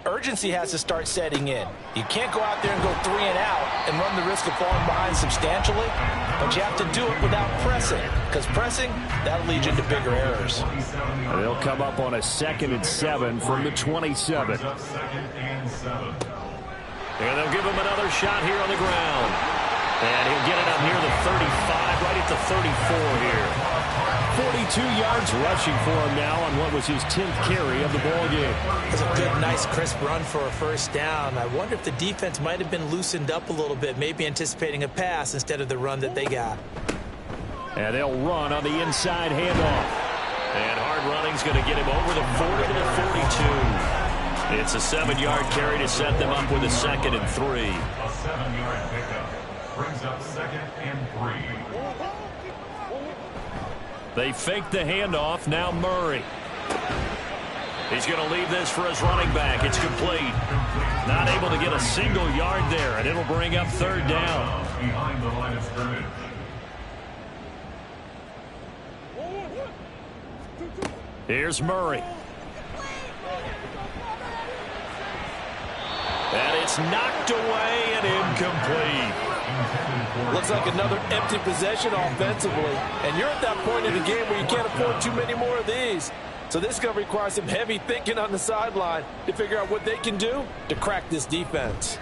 urgency has to start setting in. You can't go out there and go 3 and out and run the risk of falling behind substantially, but you have to do it without pressing, because pressing, that'll lead you into bigger errors. And they'll come up on a 2nd and 7 from the 27. And they'll give him another shot here on the ground. And he'll get it up near the 35, right at the 34 here. 42 yards rushing for him now on what was his 10th carry of the ball game. It's a good, nice, crisp run for a first down. I wonder if the defense might have been loosened up a little bit, maybe anticipating a pass instead of the run that they got. And they'll run on the inside handoff. And hard running's going to get him over the 40 to the 42. It's a 7-yard carry to set them up with a 2nd and 3. A 7-yard pickup brings up 2nd and 3. They fake the handoff. Now Murray. He's going to leave this for his running back. It's complete. Not able to get a single yard there, and it'll bring up third down. Behind the line of scrimmage. Here's Murray. And it's knocked away and incomplete. Looks like another empty possession offensively. And you're at that point in the game where you can't afford too many more of these. So this is going to require some heavy thinking on the sideline to figure out what they can do to crack this defense.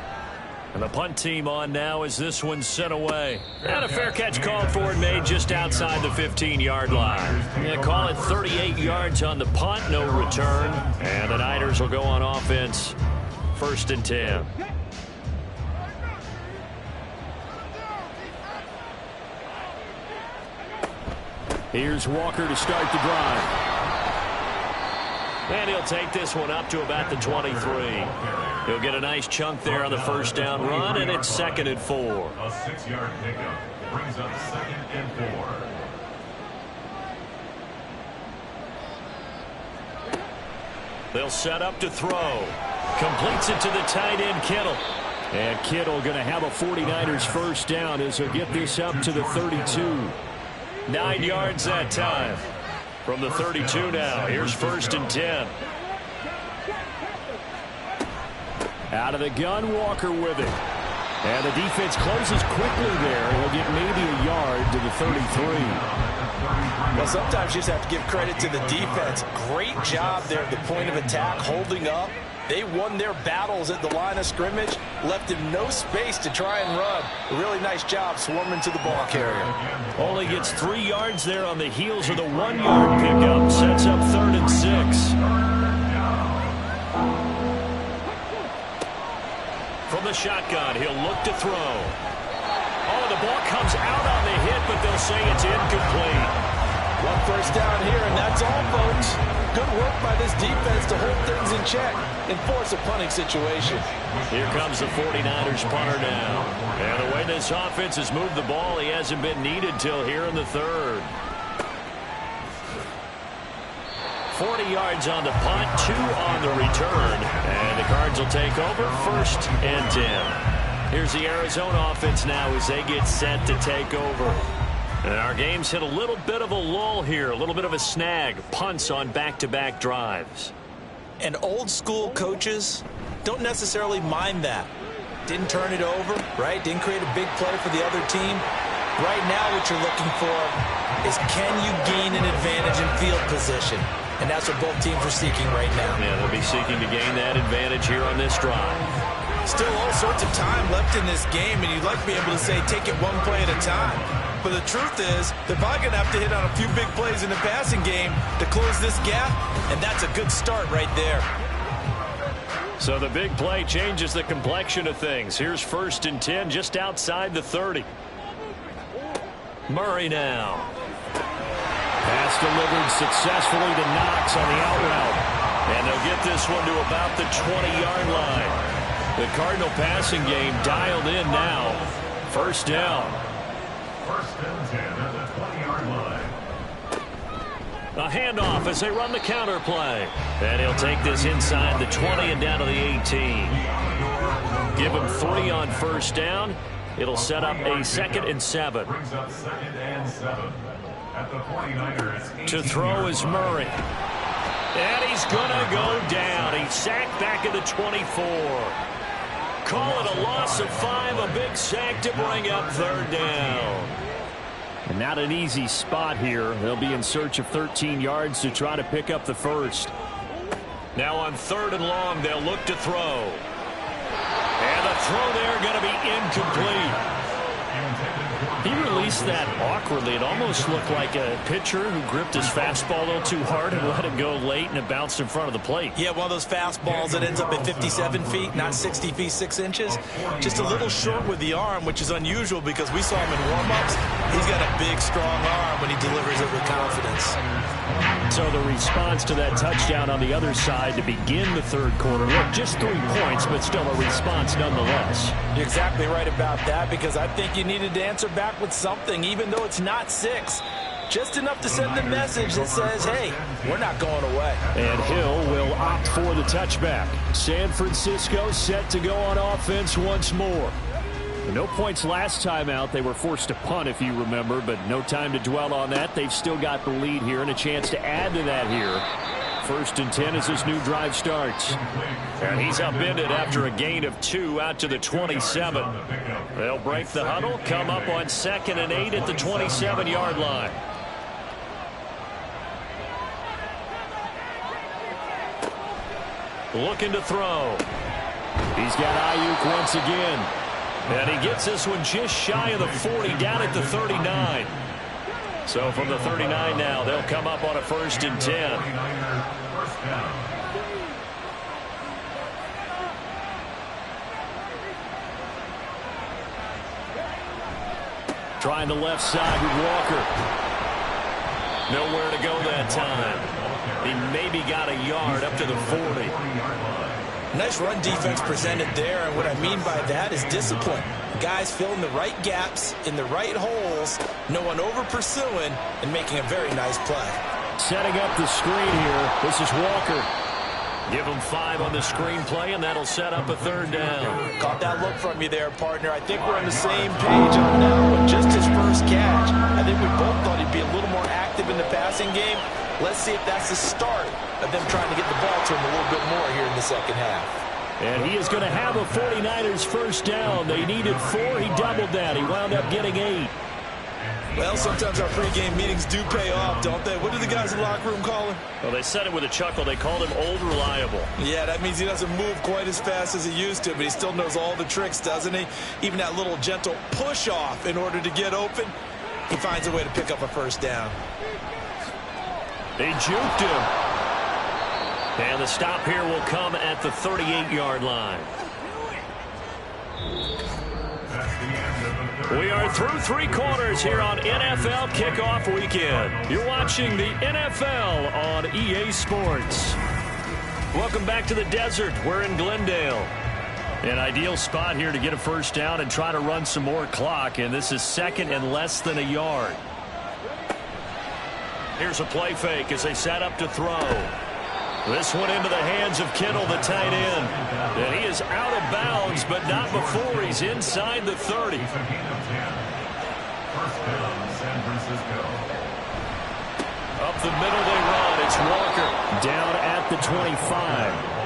And the punt team on now as this one's sent away. And a fair catch called for and made just outside the 15-yard line. Yeah, call it 38 yards on the punt, no return. And the Niners will go on offense. 1st and 10. Here's Walker to start the drive. And he'll take this one up to about the 23. He'll get a nice chunk there on the first down run, and it's 2nd and 4. A 6-yard pickup brings up 2nd and 4. They'll set up to throw. Completes it to the tight end, Kittle. And Kittle going to have a 49ers first down as he'll get this up to the 32. 9 yards that time. From the 32 now, here's 1st and 10. Out of the gun, Walker with it. And the defense closes quickly there. He'll get maybe a yard to the 33. Well, sometimes you just have to give credit to the defense. Great job there at the point of attack, holding up. They won their battles at the line of scrimmage, left him no space to try and run. A really nice job swarming to the ball carrier. Only gets 3 yards there on the heels of the 1-yard pickup. Sets up 3rd and 6. From the shotgun, he'll look to throw. Oh, the ball comes out on the hit, but they'll say it's incomplete. 1 first down here, and that's all, folks. Good work by this defense to hold things in check and force a punting situation. Here comes the 49ers punter now. And the way this offense has moved the ball, he hasn't been needed till here in the 3rd. 40 yards on the punt, 2 on the return. And the Cards will take over 1st and 10. Here's the Arizona offense now as they get set to take over. And our game's hit a little bit of a lull here, a little bit of a snag. Punts on back-to-back drives. And old-school coaches don't necessarily mind that. Didn't turn it over, right? Didn't create a big play for the other team. Right now what you're looking for is can you gain an advantage in field position? And that's what both teams are seeking right now. Yeah, they'll be seeking to gain that advantage here on this drive. Still all sorts of time left in this game, and you'd like to be able to say take it one play at a time. But the truth is, they're probably going to have to hit on a few big plays in the passing game to close this gap, and that's a good start right there. So the big play changes the complexion of things. Here's 1st and 10 just outside the 30. Murray now. Pass delivered successfully to Knox on the out route. And they'll get this one to about the 20-yard line. The Cardinal passing game dialed in now. 1st down. 1st and 10 at the 20-yard line. A handoff as they run the counter play. And he'll take this inside the 20 and down to the 18. Give him 3 on 1st down. It'll set up a 2nd and 7. Brings up 2nd and 7 at the 49ers. To throw is Murray. And he's going to go down. He's sacked back at the 24. Call it a loss of 5, a big sack to bring up 3rd down. And not an easy spot here. They'll be in search of 13 yards to try to pick up the 1st. Now on 3rd and long, they'll look to throw. And the throw there going to be incomplete. He released that awkwardly. It almost looked like a pitcher who gripped his fastball a little too hard and let it go late, and it bounced in front of the plate. Yeah, one of those fastballs that ends up at 57 feet, not 60 feet 6 inches. Just a little short with the arm, which is unusual because we saw him in warm-ups. He's got a big, strong arm when he delivers it with confidence. So the response to that touchdown on the other side to begin the 3rd quarter. Look, just 3 points, but still a response nonetheless. You're exactly right about that, because I think you needed to answer back with something, even though it's not 6. Just enough to send the message that says, hey, we're not going away. And Hill will opt for the touchback. San Francisco set to go on offense once more. No points last time out. They were forced to punt, if you remember, but no time to dwell on that. They've still got the lead here and a chance to add to that here. 1st and 10 as this new drive starts. And he's upended after a gain of 2 out to the 27. They'll break the huddle, come up on 2nd and 8 at the 27-yard line. Looking to throw. He's got Ayuk once again. And he gets this one just shy of the 40, down at the 39. So from the 39 now, they'll come up on a 1st and 10. Trying the left side with Walker. Nowhere to go that time. He maybe got a yard up to the 40. Nice run defense presented there, and what I mean by that is discipline. Guys filling the right gaps in the right holes, no one over-pursuing, and making a very nice play. Setting up the screen here. This is Walker. Give him 5 on the screen play, and that'll set up a 3rd down. Caught that look from you there, partner. I think we're on the same page on that one. Just his first catch. I think we both thought he'd be a little more active in the passing game. Let's see if that's the start of them trying to get the ball to him a little bit more here in the second half. And he is going to have a 49ers first down. They needed 4. He doubled that. He wound up getting 8. Well, sometimes our pregame meetings do pay off, don't they? What do the guys in the locker room call him? Well, they said it with a chuckle. They called him Old Reliable. Yeah, that means he doesn't move quite as fast as he used to, but he still knows all the tricks, doesn't he? Even that little gentle push-off in order to get open, he finds a way to pick up a first down. They juked him. And the stop here will come at the 38-yard line. We are through 3 quarters here on NFL Kickoff Weekend. You're watching the NFL on EA Sports. Welcome back to the desert. We're in Glendale. An ideal spot here to get a first down and try to run some more clock, and this is 2nd and less than a yard. Here's a play fake as they set up to throw. This one into the hands of Kittle, the tight end. And he is out of bounds, but not before he's inside the 30. First down, San Francisco. Up the middle they run. It's Walker down at the 25.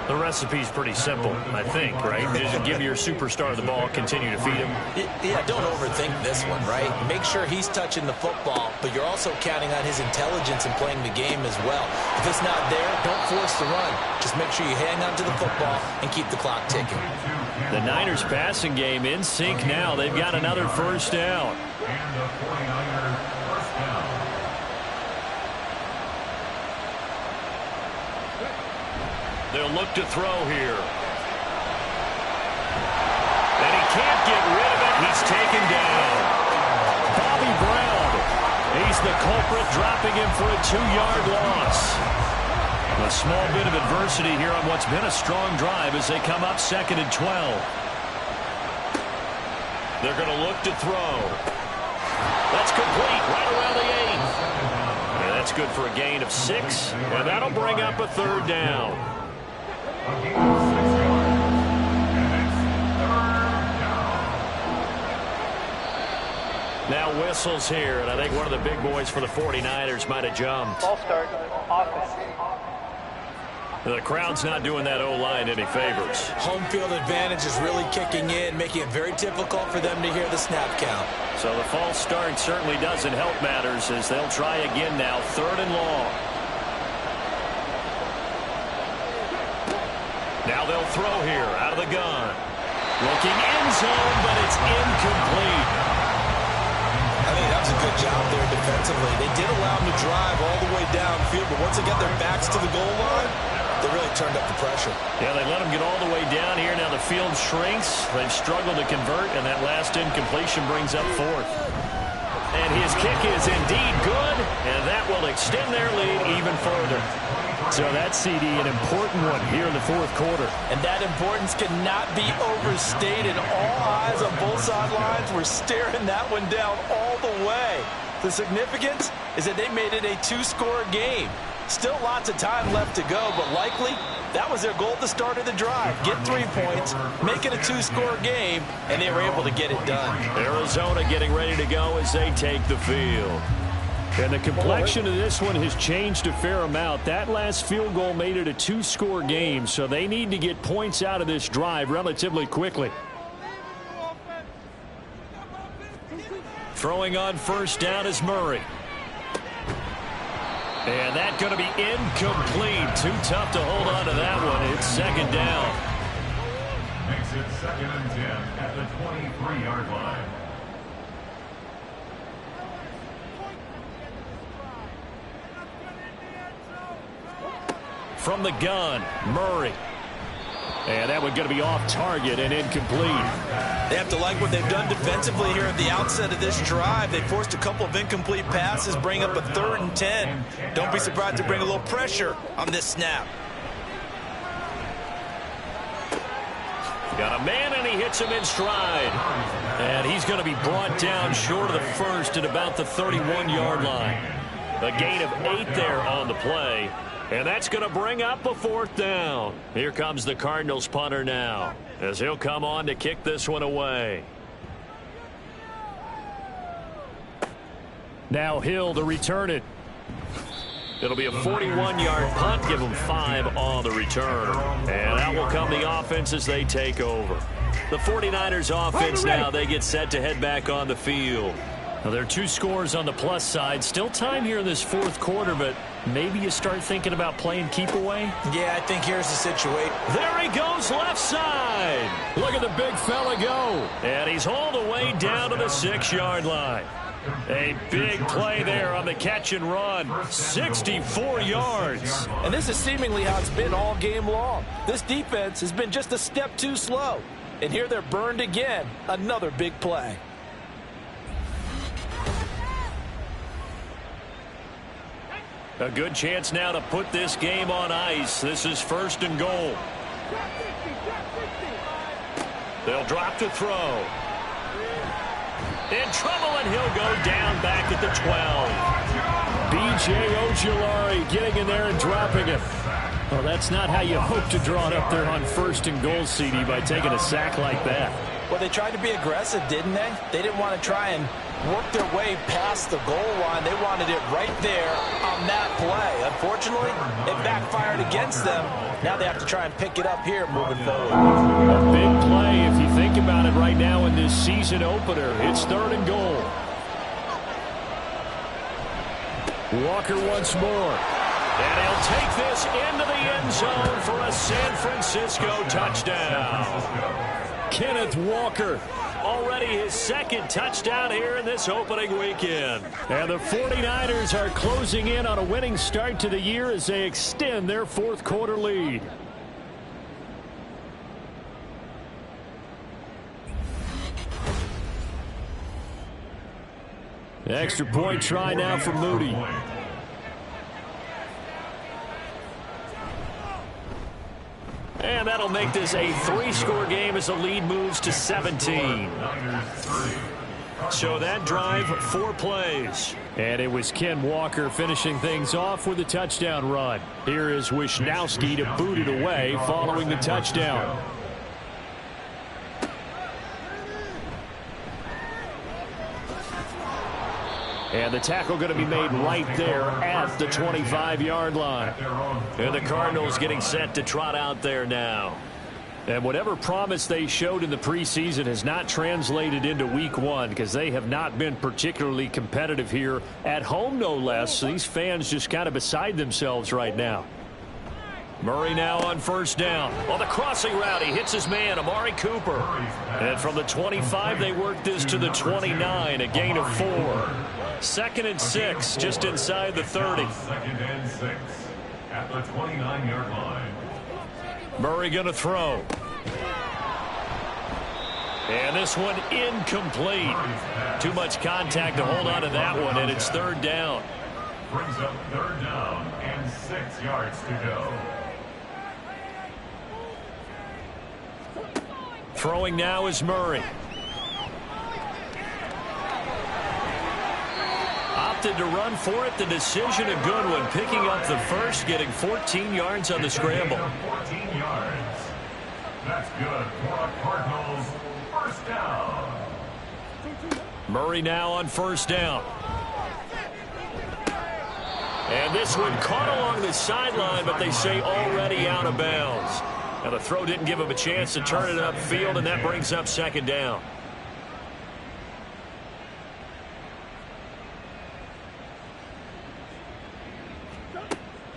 The recipe's pretty simple, I think, right? Just give your superstar the ball, continue to feed him. Yeah, don't overthink this one, right? Make sure he's touching the football, but you're also counting on his intelligence in playing the game as well. If it's not there, don't force the run. Just make sure you hang on to the football and keep the clock ticking. The Niners passing game in sync now. They've got another first down. And the 49ers first down. They'll look to throw here. And he can't get rid of it. He's taken down. Bobby Brown. He's the culprit, dropping him for a 2-yard loss. A small bit of adversity here on what's been a strong drive as they come up 2nd and 12. They're going to look to throw. That's complete right around the 8. And that's good for a gain of 6. And that'll bring up a 3rd down. A gain of 6 yards. And it's 3rd down. Now whistles here, and I think one of the big boys for the 49ers might have jumped. Ball start, offense. The crowd's not doing that O-line any favors. Home field advantage is really kicking in, making it very difficult for them to hear the snap count. So the false start certainly doesn't help matters as they'll try again now, 3rd and long. Now they'll throw here out of the gun. Looking end zone, but it's incomplete. I think that was a good job there defensively. They did allow them to drive all the way downfield, but once they got their backs to the goal line, they really turned up the pressure. Yeah, they let them get all the way down here. Now the field shrinks. They've struggled to convert, and that last incompletion brings up 4th. And his kick is indeed good, and that will extend their lead even further. So that CD, an important one here in the 4th quarter. And that importance cannot be overstated. All eyes on both sidelines were staring that one down all the way. The significance is that they made it a two-score game. Still lots of time left to go, but likely that was their goal at the start of the drive. Get 3 points, make it a two-score game, and they were able to get it done. Arizona getting ready to go as they take the field. And the complexion of this one has changed a fair amount. That last field goal made it a two-score game, so they need to get points out of this drive relatively quickly. Throwing on first down is Murray. And that's going to be incomplete. Too tough to hold on to that one. It's second down. Makes it 2nd and 10 at the 23-yard line. From the gun, Murray. And that one going to be off target and incomplete. They have to like what they've done defensively here at the outset of this drive. They forced a couple of incomplete passes, bring up a 3rd and 10. Don't be surprised to bring a little pressure on this snap. Got a man, and he hits him in stride. And he's going to be brought down short of the first at about the 31-yard line. A gain of 8 there on the play. And that's going to bring up a 4th down. Here comes the Cardinals punter now, as he'll come on to kick this one away. Now Hill to return it. It'll be a 41-yard punt, give them 5 on the return. And out will come the offense as they take over. The 49ers offense now, they get set to head back on the field. Now, there are 2 scores on the plus side. Still time here in this 4th quarter, but maybe you start thinking about playing keep away? Yeah, I think here's the situation. There he goes left side. Look at the big fella go. And he's hauled away down to the 6-yard line. A big play there on the catch and run. 64 yards. And this is seemingly how it's been all game long. This defense has been just a step too slow. And here they're burned again. Another big play. A good chance now to put this game on ice. This is 1st and goal. They'll drop to throw. In trouble, and he'll go down back at the 12. B.J. Ojulari getting in there and dropping it. Well, that's not how you hope to draw it up there on 1st and goal, CD, by taking a sack like that. Well, they tried to be aggressive, didn't they? They didn't want to try and work their way past the goal line. They wanted it right there on that play. Unfortunately, it backfired against them. Now they have to try and pick it up here moving forward. A big play if you think about it right now in this season opener. It's 3rd and goal. Walker once more. And he'll take this into the end zone for a San Francisco touchdown. Kenneth Walker, already his 2nd touchdown here in this opening weekend. And the 49ers are closing in on a winning start to the year as they extend their 4th quarter lead. Extra point try now for Moody. And that'll make this a 3-score game as the lead moves to 17. So that drive, 4 plays. And it was Ken Walker finishing things off with a touchdown run. Here is Wisnowski to boot it away following the touchdown. And the tackle going to be made right there at the 25-yard line. And the Cardinals getting set to trot out there now. And whatever promise they showed in the preseason has not translated into week 1 because they have not been particularly competitive here at home, no less. So these fans just kind of beside themselves right now. Murray now on first down. On the crossing route, he hits his man, Amari Cooper. And from the 25, they work this to the 29, a gain of 4. 2nd and 6, just inside the 30. 2nd and 6 at the 29-yard line. Murray going to throw. And this one incomplete. Too much contact to hold on to that one, and it's 3rd down. Brings up 3rd down and 6 yards to go. Throwing now is Murray. opted to run for it. The decision a good one. Picking up the first, getting 14 yards on the scramble. 14 yards. That's good for a Cardinals first down. Murray now on first down. And this one caught along the sideline, but they say already out of bounds. Now the throw didn't give him a chance to turn it upfield, and that brings up second down.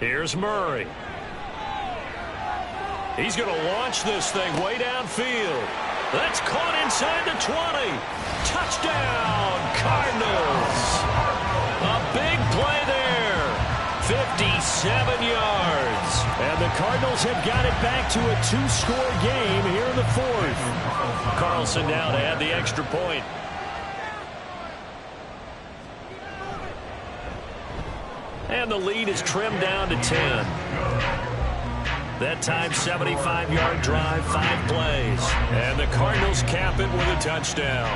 Here's Murray. He's going to launch this thing way downfield. That's caught inside the 20. Touchdown, Cardinals. A big play there. 57 yards. And the Cardinals have got it back to a two-score game here in the fourth. Carlson now to add the extra point. And the lead is trimmed down to 10. That time, 75-yard drive, 5 plays. And the Cardinals cap it with a touchdown.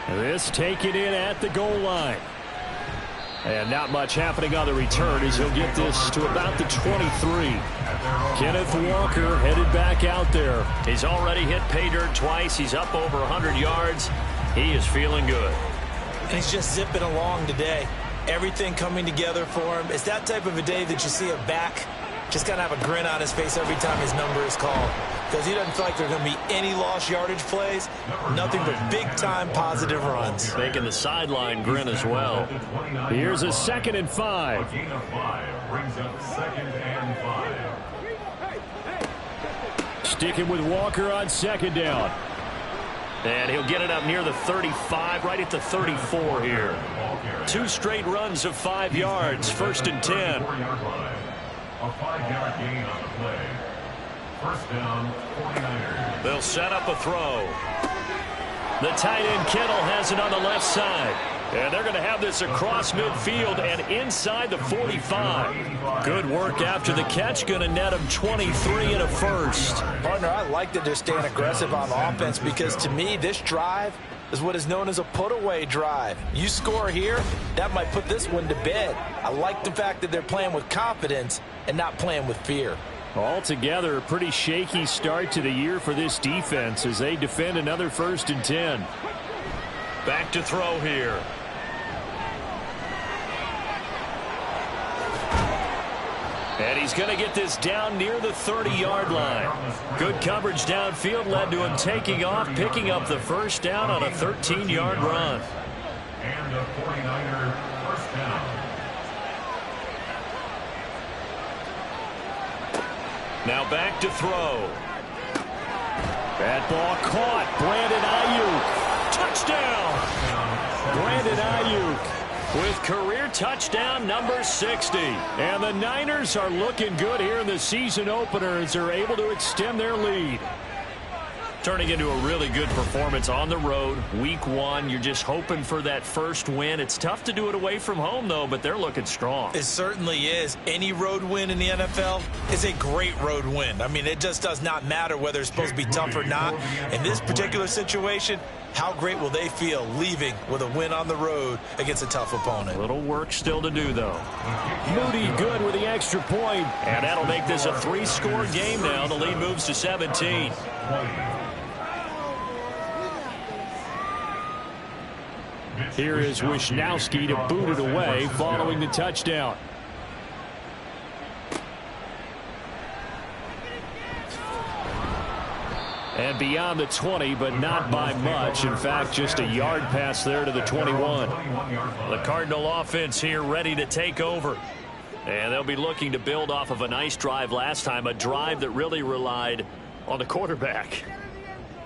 This taken in at the goal line. And not much happening on the return as he'll get this to about the 23. Kenneth Walker headed back out there. He's already hit pay dirt twice. He's up over 100 yards. He is feeling good. He's just zipping along today. Everything coming together for him. It's that type of a day that you see a back just kind of have a grin on his face every time his number is called, because he doesn't feel like there are going to be any lost yardage plays, nothing but big-time positive runs. Making the sideline grin as well. Here's a 2nd and 5. Gain of 5 brings up 2nd and 5. Sticking with Walker on 2nd down. And he'll get it up near the 35, right at the 34 here. 2 straight runs of 5 yards, 1st and 10. A 5-yard gain on the play. First down, 49ers. They'll set up a throw. The tight end Kittle has it on the left side. And they're going to have this across midfield and inside the 45. Good work after the catch. Going to net him 23 and a first. Partner, I like that they're staying aggressive on offense, because to me, this drive is what is known as a put-away drive. You score here, that might put this one to bed. I like the fact that they're playing with confidence and not playing with fear. Altogether, a pretty shaky start to the year for this defense as they defend another 1st and 10. Back to throw here. And he's going to get this down near the 30-yard line. Good coverage downfield led to him taking off, picking up the first down on a 13-yard run. And a 49er first down. Now back to throw. That ball caught. Brandon Ayuk. Touchdown. Brandon Ayuk with career touchdown number 60. And the Niners are looking good here in the season opener as they're able to extend their lead. Turning into a really good performance on the road. Week 1, you're just hoping for that first win. It's tough to do it away from home, though, but they're looking strong. It certainly is. Any road win in the NFL is a great road win. I mean, it just does not matter whether it's supposed to be tough or not. In this particular situation, how great will they feel leaving with a win on the road against a tough opponent? A little work still to do, though. Moody good with the extra point. And that'll make this a 3-score game now. The lead moves to 17. Here is Wisnowski to boot it away following the touchdown. And beyond the 20, but not by much. In fact, just a yard pass there to the 21. The Cardinal offense here ready to take over. And they'll be looking to build off of a nice drive last time, a drive that really relied on the quarterback.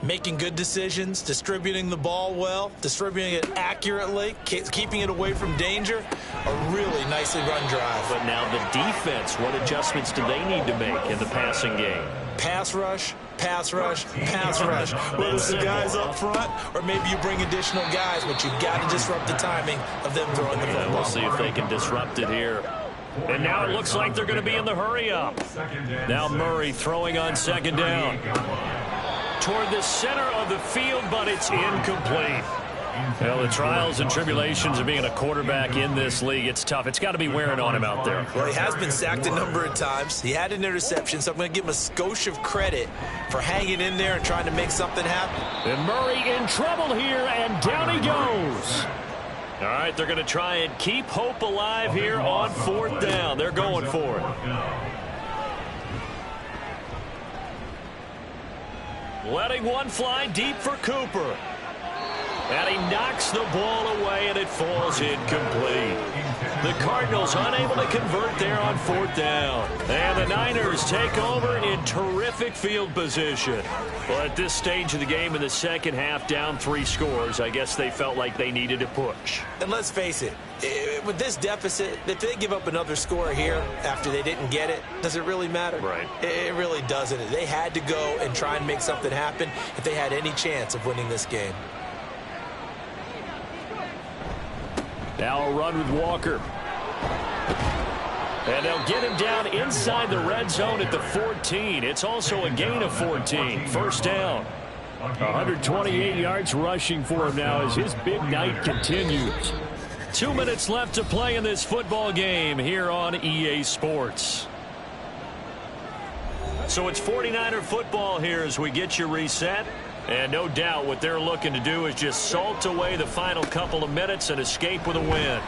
Making good decisions, distributing the ball well, distributing it accurately, keeping it away from danger. A really nicely run drive. But now the defense, what adjustments do they need to make in the passing game? Pass rush, pass rush, pass rush. Whether it's the guys up front or maybe you bring additional guys, but you've got to disrupt the timing of them throwing the football. We'll see if they can disrupt it here. And now it looks like they're going to be in the hurry-up. Now Murray throwing on 2nd down. Toward the center of the field, but it's incomplete. Well, the trials and tribulations of being a quarterback in this league, it's tough. It's got to be wearing on him out there. Well, he has been sacked a number of times. He had an interception, so I'm going to give him a skosh of credit for hanging in there and trying to make something happen. And Murray in trouble here, and down he goes. All right, they're going to try and keep hope alive here on 4th down. They're going for it. Letting one fly deep for Cooper. And he knocks the ball away, and it falls incomplete. The Cardinals unable to convert there on 4th down. And the Niners take over in terrific field position. Well, at this stage of the game in the second half, down 3 scores, I guess they felt like they needed to push. And let's face it, with this deficit, if they give up another score here after they didn't get it, does it really matter? Right. It really doesn't. They had to go and try and make something happen if they had any chance of winning this game. Now a run with Walker. And they'll get him down inside the red zone at the 14. It's also a gain of 14. First down. 128 yards rushing for him now as his big night continues. 2 minutes left to play in this football game here on EA Sports. So it's 49er football here as we get you reset. And no doubt what they're looking to do is just salt away the final couple of minutes and escape with a win.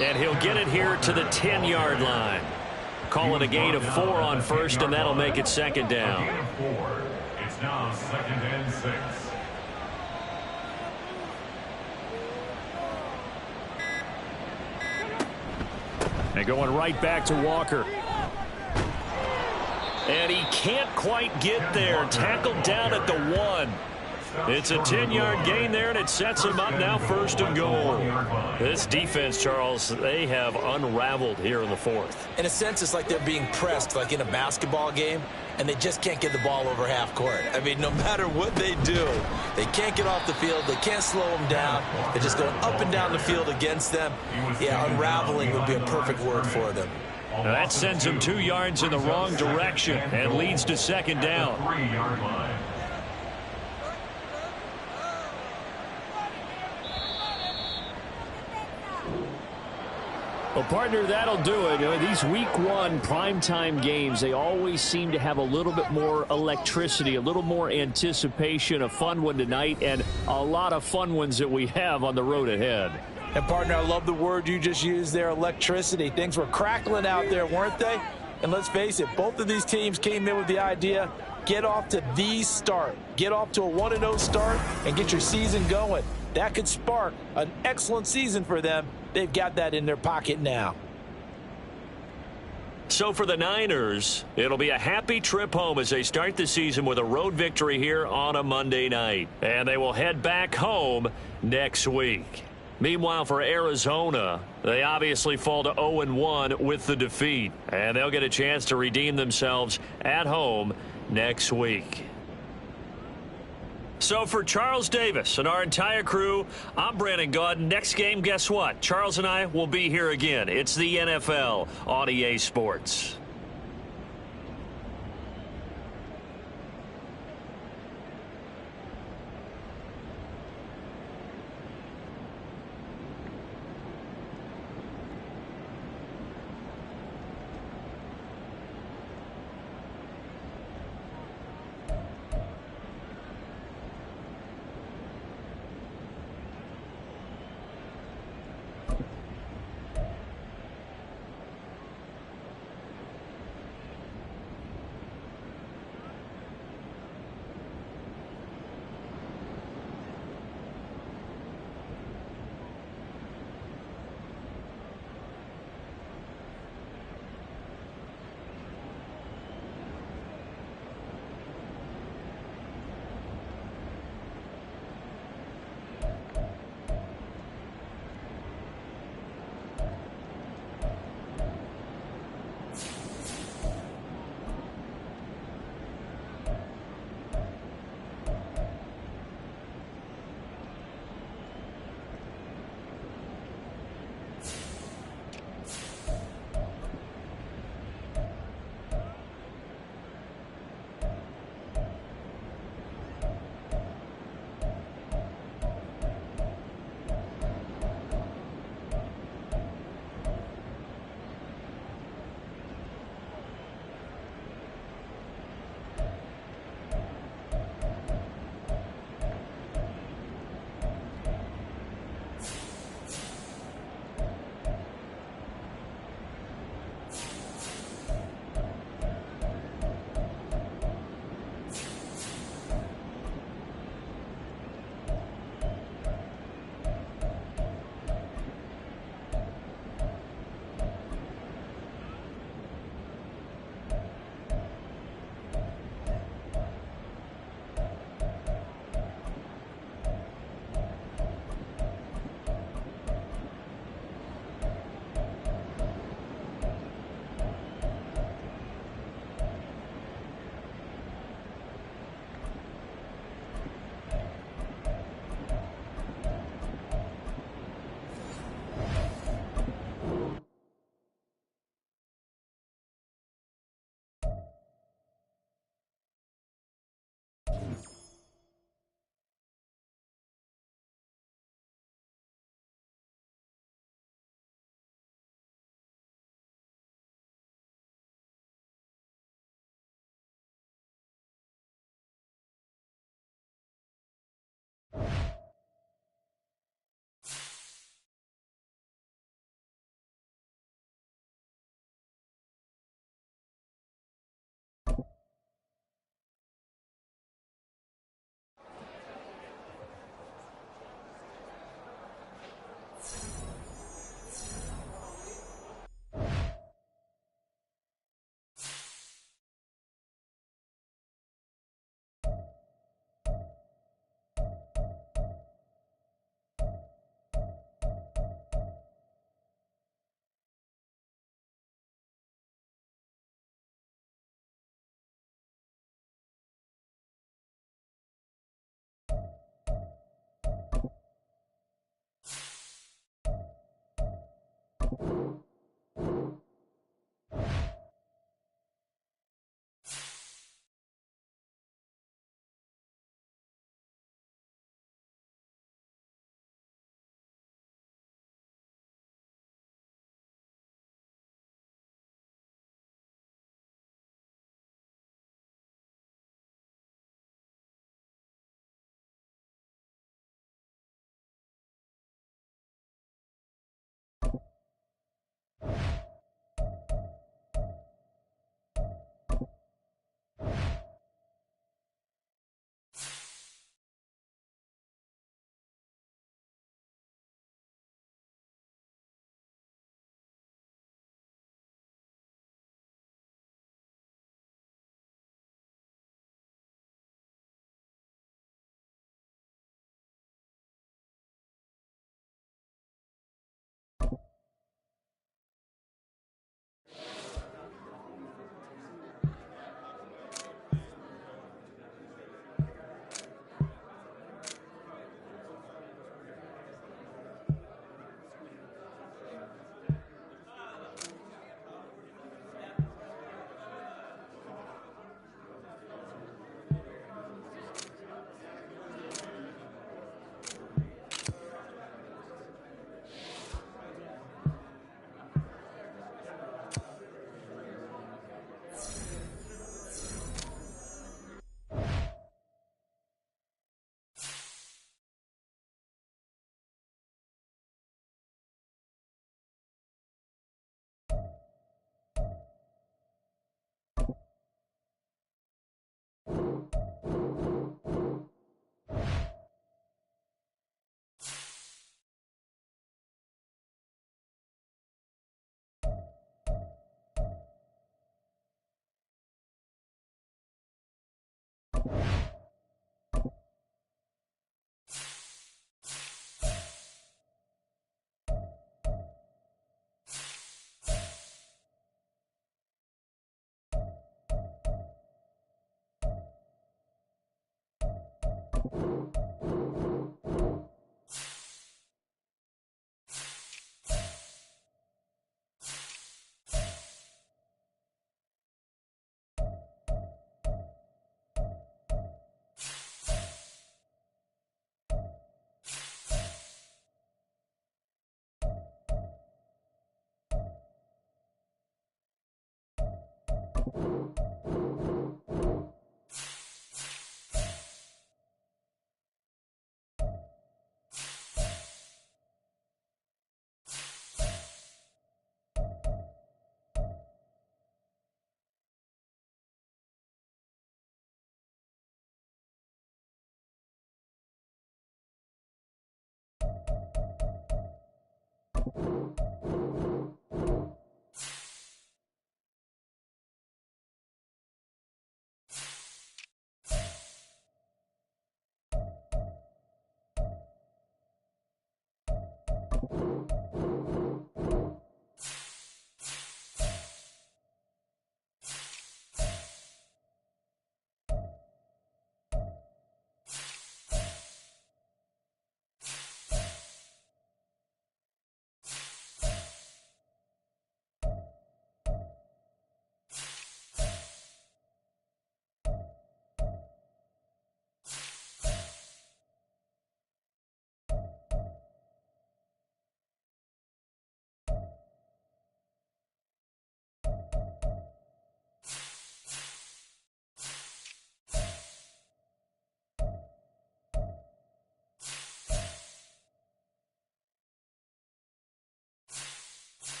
And he'll get it here to the 10-yard line. Call it a gain of 4 on first, and that'll make it second down. A gain of 4. It's now 2nd and 6. And going right back to Walker. And he can't quite get there. Tackled down at the 1. It's a 10-yard gain there, and it sets him up now 1st and goal. This defense, Charles, they have unraveled here in the 4th. In a sense, it's like they're being pressed like in a basketball game, and they just can't get the ball over half court. I mean, no matter what they do, they can't get off the field. They can't slow them down. They're just going up and down the field against them. Yeah, unraveling would be a perfect word for them. Now that sends him 2 yards in the wrong direction and leads to second down. 3-yard line. Well, partner, that'll do it. These week 1 primetime games, they always seem to have a little bit more electricity, a little more anticipation. A fun one tonight, and a lot of fun ones that we have on the road ahead. And, partner, I love the word you just used there, electricity. Things were crackling out there, weren't they? And let's face it, both of these teams came in with the idea, get off to the start. Get off to a 1-0 start and get your season going. That could spark an excellent season for them. They've got that in their pocket now. So for the Niners, it'll be a happy trip home as they start the season with a road victory here on a Monday night. And they will head back home next week. Meanwhile, for Arizona, they obviously fall to 0-1 with the defeat. And they'll get a chance to redeem themselves at home next week. So for Charles Davis and our entire crew, I'm Brandon Gaudin. Next game, guess what? Charles and I will be here again. It's the NFL on EA Sports.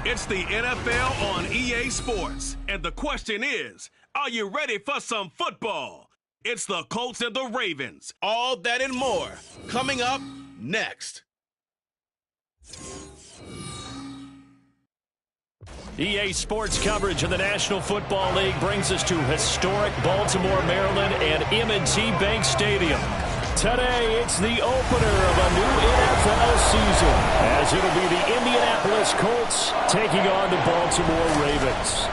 It's the NFL on EA Sports, and the question is, are you ready for some football? It's the Colts and the Ravens. All that and more coming up next. EA Sports coverage of the National Football League brings us to historic Baltimore, Maryland, and M&T Bank Stadium. Today, it's the opener of a new NFL season, as it'll be the Indianapolis Colts taking on the Baltimore Ravens.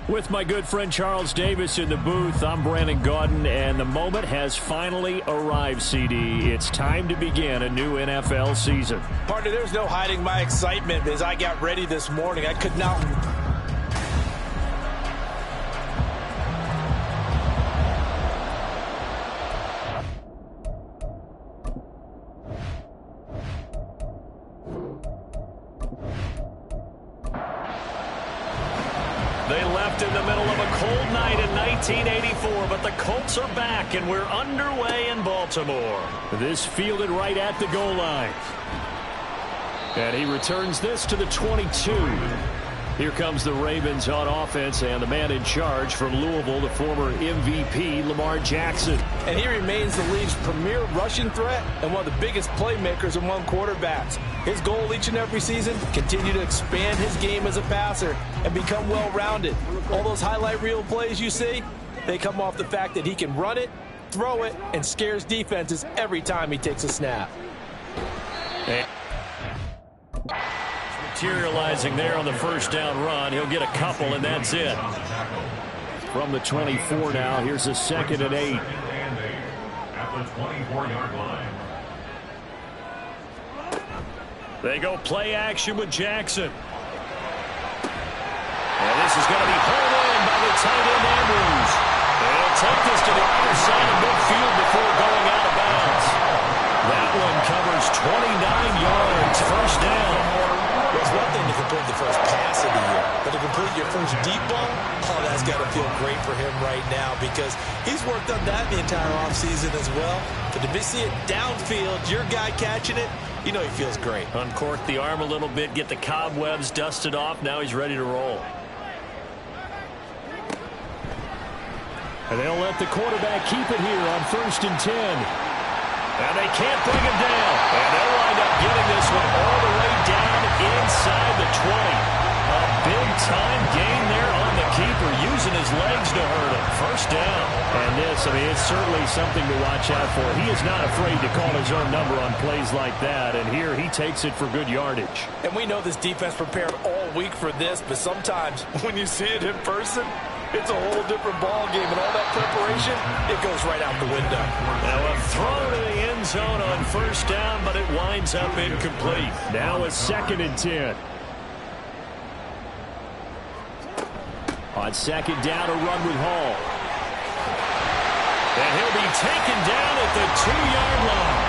With my good friend Charles Davis in the booth, I'm Brandon Gaudin, and the moment has finally arrived, CD. It's time to begin a new NFL season. Partner, there's no hiding my excitement as I got ready this morning. I could not... They left in the middle of a cold night in 1984, but the Colts are back, and we're underway in Baltimore. This fielded right at the goal line. And he returns this to the 22. Here comes the Ravens on offense, and the man in charge from Louisville, the former MVP, Lamar Jackson. And he remains the league's premier rushing threat and one of the biggest playmakers among quarterbacks. His goal each and every season, continue to expand his game as a passer and become well-rounded. All those highlight reel plays you see, they come off the fact that he can run it, throw it, and scares defenses every time he takes a snap. Materializing there on the first down run. He'll get a couple, and that's it. From the 24 now, here's a 2nd and 8. At the 24-yard line. They go play action with Jackson. And this is going to be hauled in by the tight end Andrews. And he'll take this to the other side of midfield before going out of bounds. That one covers 29 yards, first down. It's one thing to complete the first pass of the year, but to complete your first deep ball, oh, that's got to feel great for him right now because he's worked on that the entire offseason as well. But to see it downfield, your guy catching it, you know he feels great. Uncork the arm a little bit, get the cobwebs dusted off. Now he's ready to roll. And they'll let the quarterback keep it here on 1st and 10. And they can't bring him down. And they'll wind up getting this one all the way down inside the 20. A big-time gain there on the keeper, using his legs to hurt him. First down. And this, I mean, it's certainly something to watch out for. He is not afraid to call his own number on plays like that, and here he takes it for good yardage. And we know this defense prepared all week for this, but sometimes when you see it in person, it's a whole different ball game, and all that preparation, it goes right out the window. Now a throw to the end zone on first down, but it winds up incomplete. Now a 2nd and 10. On 2nd down, a run with Hall. And he'll be taken down at the 2-yard line.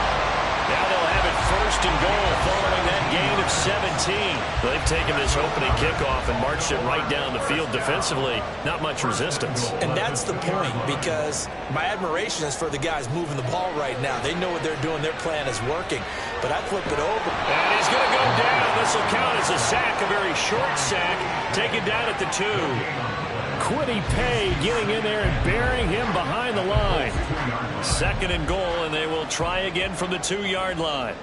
Now they'll have it 1st and goal following that gain of 17. They've taken this opening kickoff and marched it right down the field defensively. Not much resistance. And that's the point, because my admiration is for the guys moving the ball right now. They know what they're doing. Their plan is working. But I flip it over. And he's going to go down. This will count as a sack, a very short sack. Taken down at the 2. Quiddy Pay getting in there and burying him behind the line. 2nd and goal, and they will try again from the 2-yard line.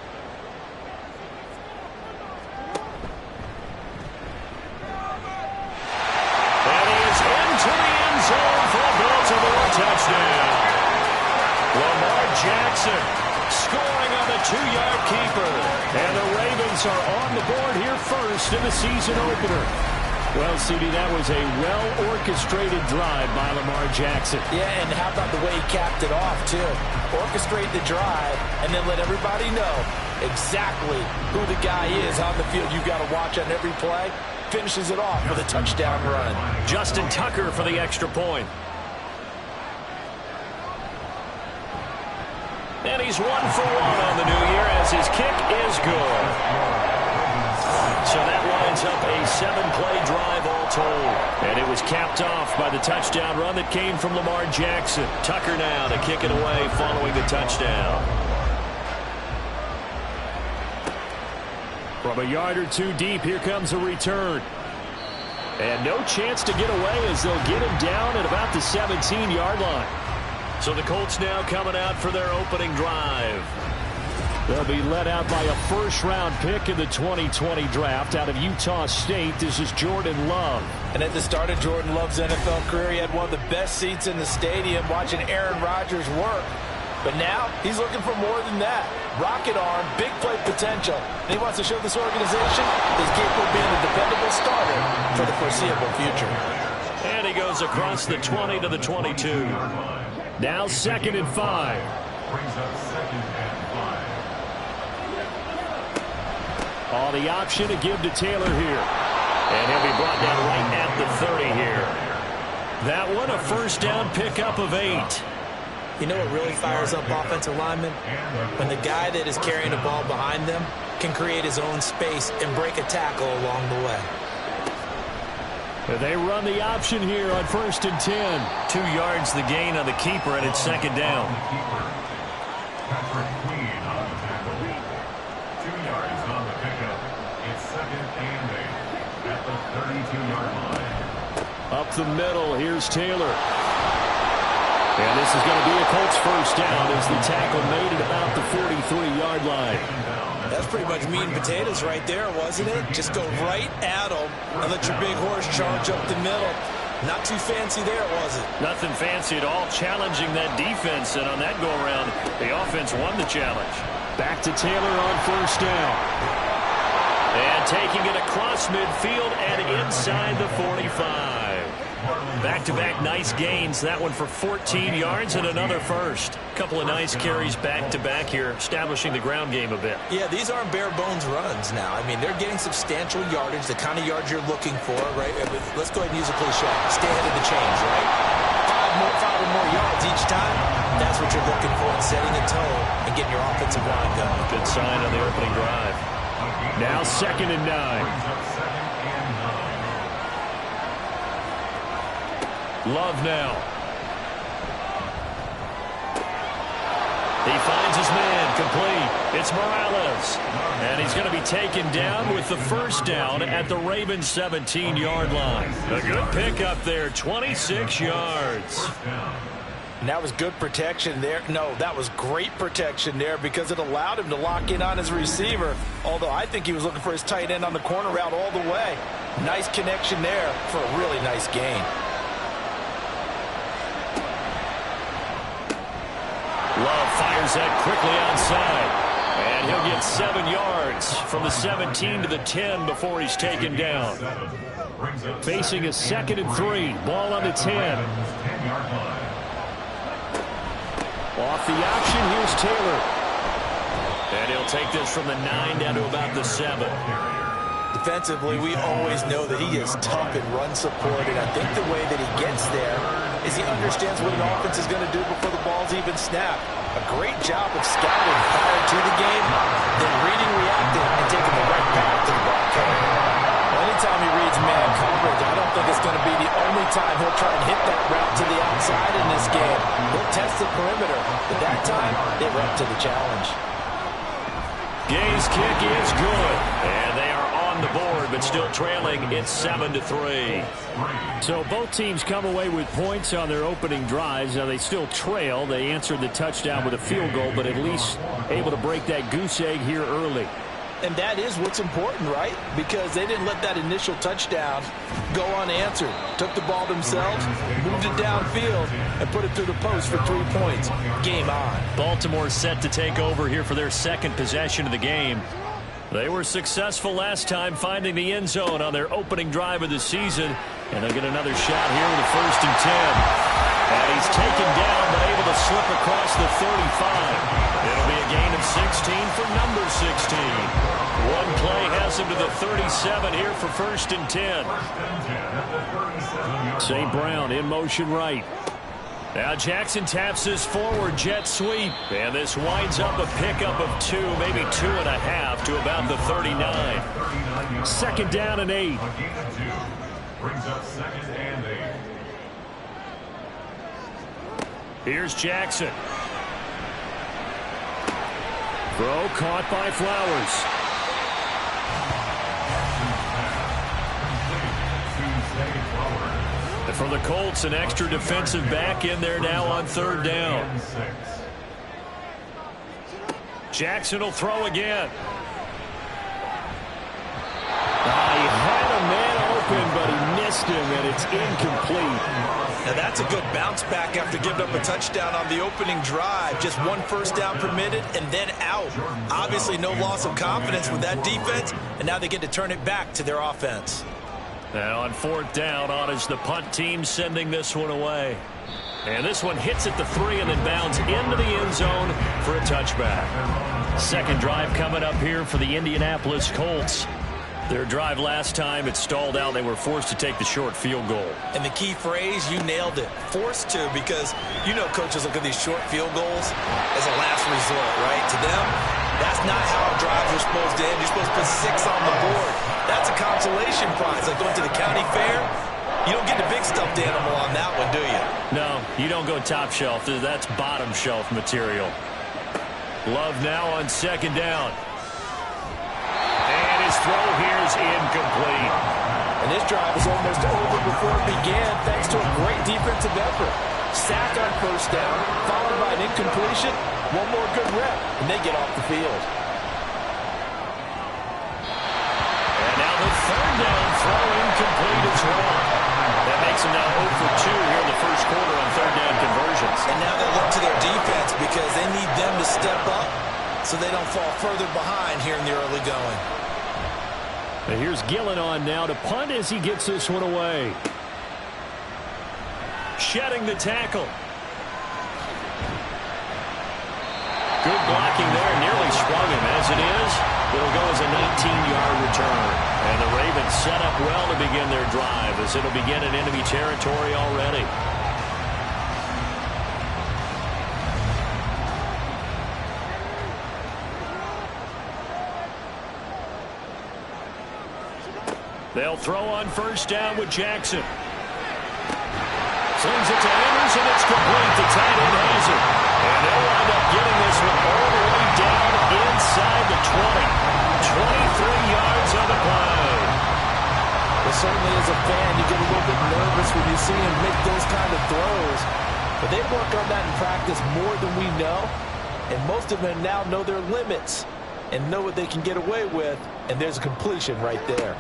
And he is into the end zone for a Baltimore touchdown. Lamar Jackson scoring on the 2-yard keeper. And the Ravens are on the board here first in the season opener. Well, CD, that was a well-orchestrated drive by Lamar Jackson. Yeah, and how about the way he capped it off, too? Orchestrate the drive and then let everybody know exactly who the guy is on the field you got to watch on every play. Finishes it off with a touchdown run. Justin Tucker for the extra point. And he's 1 for 1 on the new year as his kick is good. So that winds up a 7-play drive all told. And it was capped off by the touchdown run that came from Lamar Jackson. Tucker now to kick it away following the touchdown. From a yard or 2 deep, here comes a return. And no chance to get away as they'll get him down at about the 17-yard line. So the Colts now coming out for their opening drive. They'll be led out by a first-round pick in the 2020 draft out of Utah State. This is Jordan Love. And at the start of Jordan Love's NFL career, he had one of the best seats in the stadium watching Aaron Rodgers work. But now he's looking for more than that. Rocket arm, big play potential. And he wants to show this organization he's capable of being a dependable starter for the foreseeable future. And he goes across the 20 to the 22. Now 2nd and 5. Brings up 2nd and 5. On the option to give to Taylor here. And he'll be brought down right at the 30 here. That one a first down pickup of 8. You know what really fires up offensive linemen? When the guy that is carrying the ball behind them can create his own space and break a tackle along the way. They run the option here on 1st and 10. 2 yards the gain on the keeper, and it's 2nd down. Patrick Queen on the tackle. 2 yards on the pickup. It's 2nd and 8 at the 32-yard line. Up the middle, here's Taylor. And this is going to be a Colts first down as the tackle made at about the 43-yard line. That's pretty much meat and potatoes right there, wasn't it? Just go right at them and let your big horse charge up the middle. Not too fancy there, was it? Nothing fancy at all, challenging that defense, and on that go-around, the offense won the challenge. Back to Taylor on first down. And taking it across midfield and inside the 45. Back-to-back nice gains. That one for 14 yards and another first. Couple of nice carries back-to-back here, establishing the ground game a bit. Yeah, these aren't bare-bones runs now. I mean, they're getting substantial yardage, the kind of yards you're looking for, right? Let's go ahead and use a cliche. Stay ahead of the chains, right? Five or more yards each time. That's what you're looking for in setting a tone and getting your offensive line going. Good sign on the opening drive. Now 2nd and 9. Love now. He finds his man, complete. It's Morales. And he's going to be taken down with the first down at the Ravens' 17-yard line. A good pickup there, 26 yards. And that was good protection there. No, that was great protection there because it allowed him to lock in on his receiver, although I think he was looking for his tight end on the corner route all the way. Nice connection there for a really nice gain. Love fires that quickly outside. And he'll get 7 yards from the 17 to the 10 before he's taken down. Facing a 2nd and 3. Ball on the 10. Off the option, here's Taylor. And he'll take this from the 9 down to about the 7. Defensively, we always know that he is tough in run support, and I think the way that he gets there is he understands what an offense is going to do before the ball's even snapped. A great job of scouting prior to the game, then reading, reacting, and taking the right path to the ball carrier. Anytime he reads man coverage, I don't think it's going to be the only time he'll try and hit that route to the outside in this game. He'll test the perimeter, but that time, they were up to the challenge. Gay's kick is good, and they are on the board, but still trailing. It's 7-3. So both teams come away with points on their opening drives. Now they still trail. They answered the touchdown with a field goal, but at least able to break that goose egg here early. And that is what's important, right? Because they didn't let that initial touchdown go unanswered. Took the ball themselves, moved it downfield, and put it through the post for 3 points. Game on. Baltimore set to take over here for their second possession of the game. They were successful last time finding the end zone on their opening drive of the season. And they'll get another shot here with a 1st and 10. And he's taken down, but able to slip across the 35. It'll be a gain of 16 for number 16. One play has him to the 37 here for 1st and 10. St. Brown in motion right. Now Jackson taps this forward jet sweep. And this winds up a pickup of 2, maybe 2.5 to about the 39. 2nd down and 8. Brings up 2nd and 8. Here's Jackson. Throw caught by Flowers. And for the Colts, an extra defensive back in there now on 3rd down. Jackson will throw again. He had a man open, but he missed him, and it's incomplete. Now that's a good bounce back after giving up a touchdown on the opening drive. Just 1 first down permitted and then out. Obviously no loss of confidence with that defense, and now they get to turn it back to their offense. Now on 4th down, on is the punt team sending this one away. And this one hits at the 3 and then bounds into the end zone for a touchback. Second drive coming up here for the Indianapolis Colts. Their drive last time, it stalled out. They were forced to take the short field goal. And the key phrase, you nailed it. Forced to, because you know coaches look at these short field goals as a last resort, right? To them, that's not how drives are supposed to end. You're supposed to put 6 on the board. That's a consolation prize. Like going to the county fair, you don't get the big stuffed animal on that one, do you? No, you don't go top shelf. That's bottom shelf material. Love now on 2nd down. And his throw here is incomplete. And this drive was almost over before it began thanks to a great defensive effort. Sack on 1st down, followed by an incompletion. One more good rep, and they get off the field. And now the 3rd down throw incomplete as well. That makes them now 0 for 2 here in the first quarter on 3rd down conversions. And now they look to their defense because they need them to step up so they don't fall further behind here in the early going. And here's Gillen on now to punt as he gets this one away. Shedding the tackle. Good blocking there, nearly sprung him. As it is, it'll go as a 19-yard return. And the Ravens set up well to begin their drive as it'll begin in enemy territory already. They'll throw on 1st down with Jackson. Slings it to Anderson. It's complete. The tight end has it. And they'll wind up getting this one all the way down inside the 20. 23 yards on the play. Well, certainly as a fan, you get a little bit nervous when you see him make those kind of throws. But they work on that in practice more than we know, and most of them now know their limits and know what they can get away with, and there's a completion right there.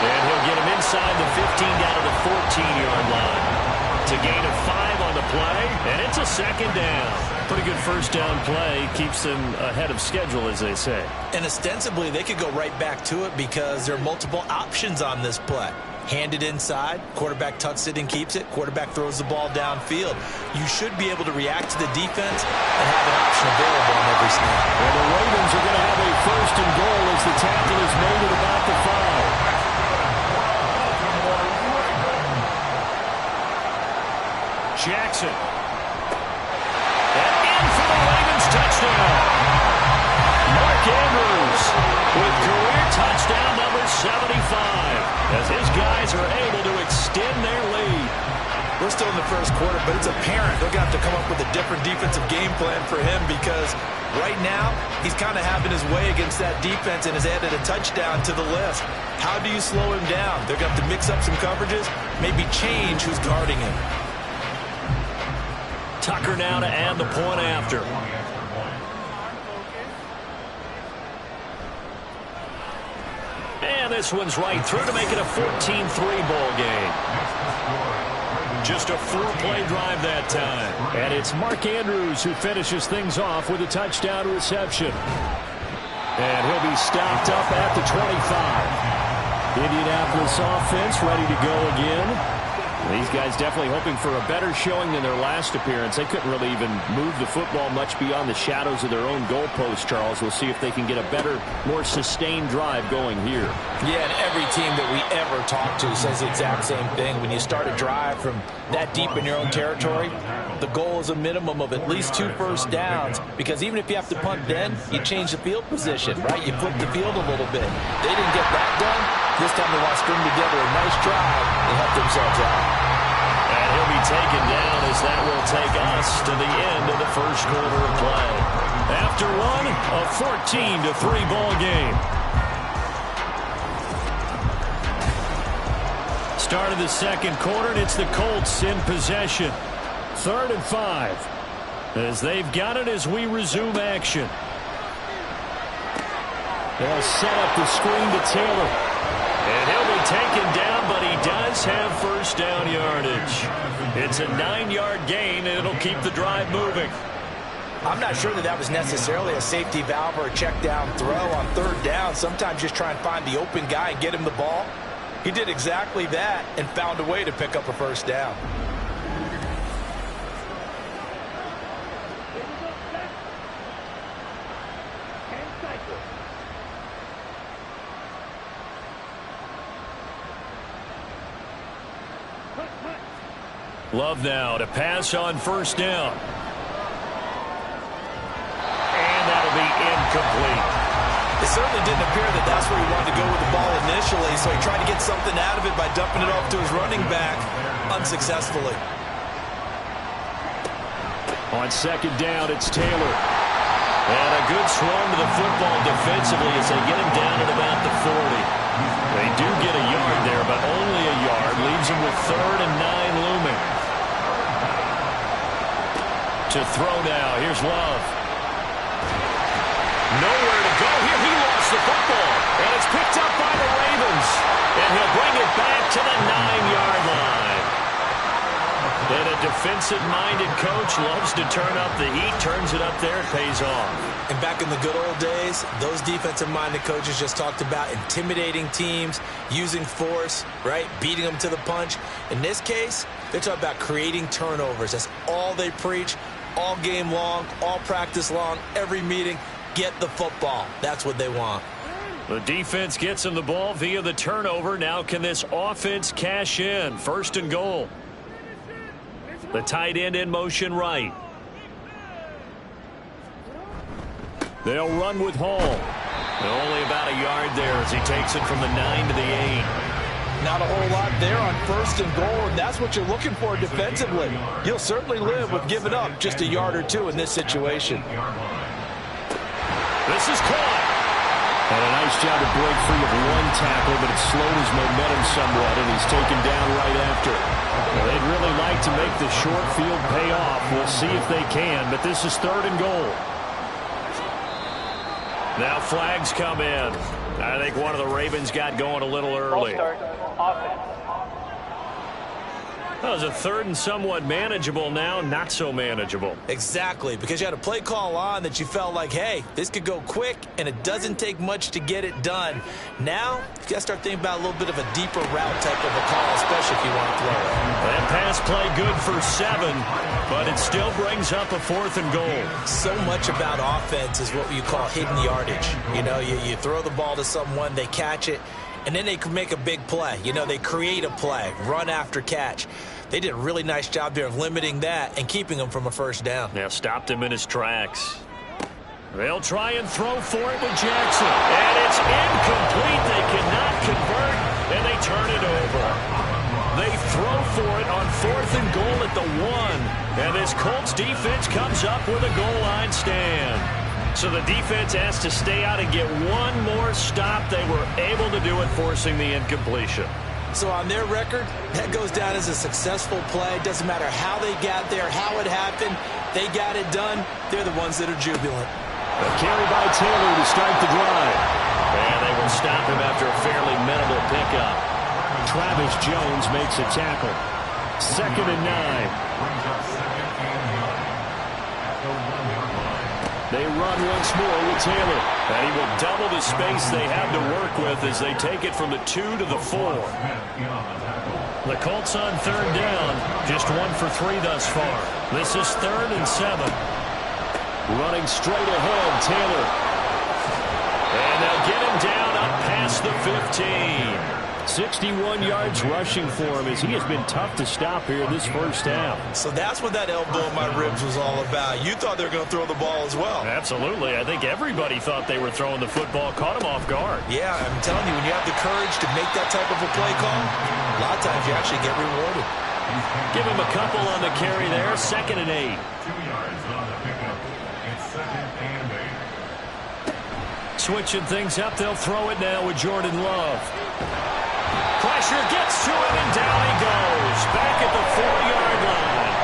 And he'll get him inside the 15 down to the 14-yard line. It's a gain of 5 on the play, and it's a second down. Pretty good first down play. Keeps them ahead of schedule, as they say. And ostensibly, they could go right back to it because there are multiple options on this play. Hand it inside, quarterback tucks it and keeps it, quarterback throws the ball downfield. You should be able to react to the defense and have an option available on every snap. Well, the Ravens are going to have a first and goal as the tackle is made at about the 5. Jackson. And in for the Ravens touchdown. Mark Andrews with career touchdown number 75 as his guys are able to extend their lead. We're still in the first quarter, but it's apparent they're going to have to come up with a different defensive game plan for him because right now he's kind of having his way against that defense and has added a touchdown to the list. How do you slow him down? They're going to have to mix up some coverages, maybe change who's guarding him. Tucker now to add the point after. And this one's right through to make it a 14-3 ball game. Just a 4-play drive that time. And it's Mark Andrews who finishes things off with a touchdown reception. And he'll be stopped up at the 25. Indianapolis offense ready to go again. These guys definitely hoping for a better showing than their last appearance. They couldn't really even move the football much beyond the shadows of their own goalpost, Charles. We'll see if they can get a better, more sustained drive going here. Yeah, and every team that we ever talk to says the exact same thing. When you start a drive from that deep in your own territory, the goal is a minimum of at least 2 first downs, because even if you have to punt then, you change the field position, right? You flip the field a little bit. They didn't get that done. This time they want to string together a nice drive and help themselves out. And he'll be taken down as that will take us to the end of the first quarter of play. After one, a 14-3 ball game. Start of the second quarter, and it's the Colts in possession. 3rd and 5 as they've got it as we resume action. They'll set up the screen to Taylor. And he'll be taken down, but he does have first down yardage. It's a 9-yard gain, and it'll keep the drive moving. I'm not sure that was necessarily a safety valve or a check down throw on 3rd down. Sometimes just try and find the open guy and get him the ball. He did exactly that and found a way to pick up a first down. Love now to pass on first down. And that'll be incomplete. It certainly didn't appear that that's where he wanted to go with the ball initially, so he tried to get something out of it by dumping it off to his running back unsuccessfully. On 2nd down, it's Taylor. And a good swarm to the football defensively as they get him down at about the 40. They do get a yard there, but only a yard. Leaves him with 3rd and 9 looming. To throw now. Here's Love. Nowhere to go here. He lost the football. And it's picked up by the Ravens. And he'll bring it back to the 9-yard line. And a defensive-minded coach loves to turn up the heat. Turns it up there. It pays off. And back in the good old days, those defensive-minded coaches just talked about intimidating teams, using force, right, beating them to the punch. In this case, they're talking about creating turnovers. That's all they preach all game long, all practice long, every meeting. Get the football. That's what they want. The defense gets him the ball via the turnover. Now can this offense cash in? 1st and goal. The tight end in motion right. They'll run with Hall. Only about a yard there as he takes it from the 9 to the 8. Not a whole lot there on 1st and goal, and that's what you're looking for defensively. You'll certainly live with giving up just a yard or 2 in this situation. This is caught. And a nice job to break free of one tackle, but it slowed his momentum somewhat, and he's taken down right after. Well, they'd really like to make the short field pay off. We'll see if they can, but this is 3rd and goal. Now flags come in. I think one of the Ravens got going a little early. That was a 3rd and somewhat manageable, now not so manageable. Exactly, because you had a play call on that you felt like, hey, this could go quick, and it doesn't take much to get it done. Now, you got to start thinking about a little bit of a deeper route type of a call, especially if you want to throw it. That pass play good for 7, but it still brings up a 4th and goal. So much about offense is what you call hidden yardage. You know, you throw the ball to someone, they catch it, and then they can make a big play. You know, they create a play, run after catch. They did a really nice job there of limiting that and keeping him from a first down. Now stopped him in his tracks. They'll try and throw for it with Jackson. And it's incomplete. They cannot convert, and they turn it over. They throw for it on 4th and goal at the 1. And this Colts defense comes up with a goal line stand. So the defense has to stay out and get one more stop. They were able to do it, forcing the incompletion. So on their record, that goes down as a successful play. Doesn't matter how they got there, how it happened. They got it done. They're the ones that are jubilant. A carry by Taylor to start the drive. And they will stop him after a fairly minimal pickup. Travis Jones makes a tackle. 2nd and 9. They run once more with Taylor. And he will double the space they have to work with as they take it from the 2 to the 4. The Colts on 3rd down. Just 1 for 3 thus far. This is 3rd and 7. Running straight ahead, Taylor. And they'll get him down up past the 15. 61 yards rushing for him as he has been tough to stop here this first half. So that's what that elbow in my ribs was all about. You thought they were going to throw the ball as well. Absolutely. I think everybody thought they were throwing the football, caught him off guard. Yeah, I'm telling you, when you have the courage to make that type of a play call, a lot of times you actually get rewarded. Give him a couple on the carry there. 2nd and 8. 2 yards on the pickup. It's 2nd and 8. Switching things up, they'll throw it now with Jordan Love. Pressure gets to him, and down he goes. Back at the 4-yard line.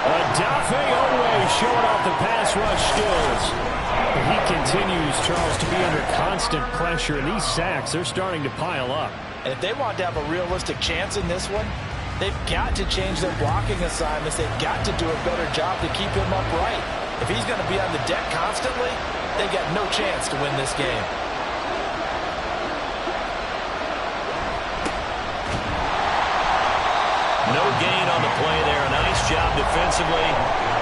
Adafe Owe showing off the pass rush skills. He continues, Charles, to be under constant pressure, and these sacks, they're starting to pile up. And if they want to have a realistic chance in this one, they've got to change their blocking assignments. They've got to do a better job to keep him upright. If he's going to be on the deck constantly, they got no chance to win this game. No gain on the play there. A nice job defensively.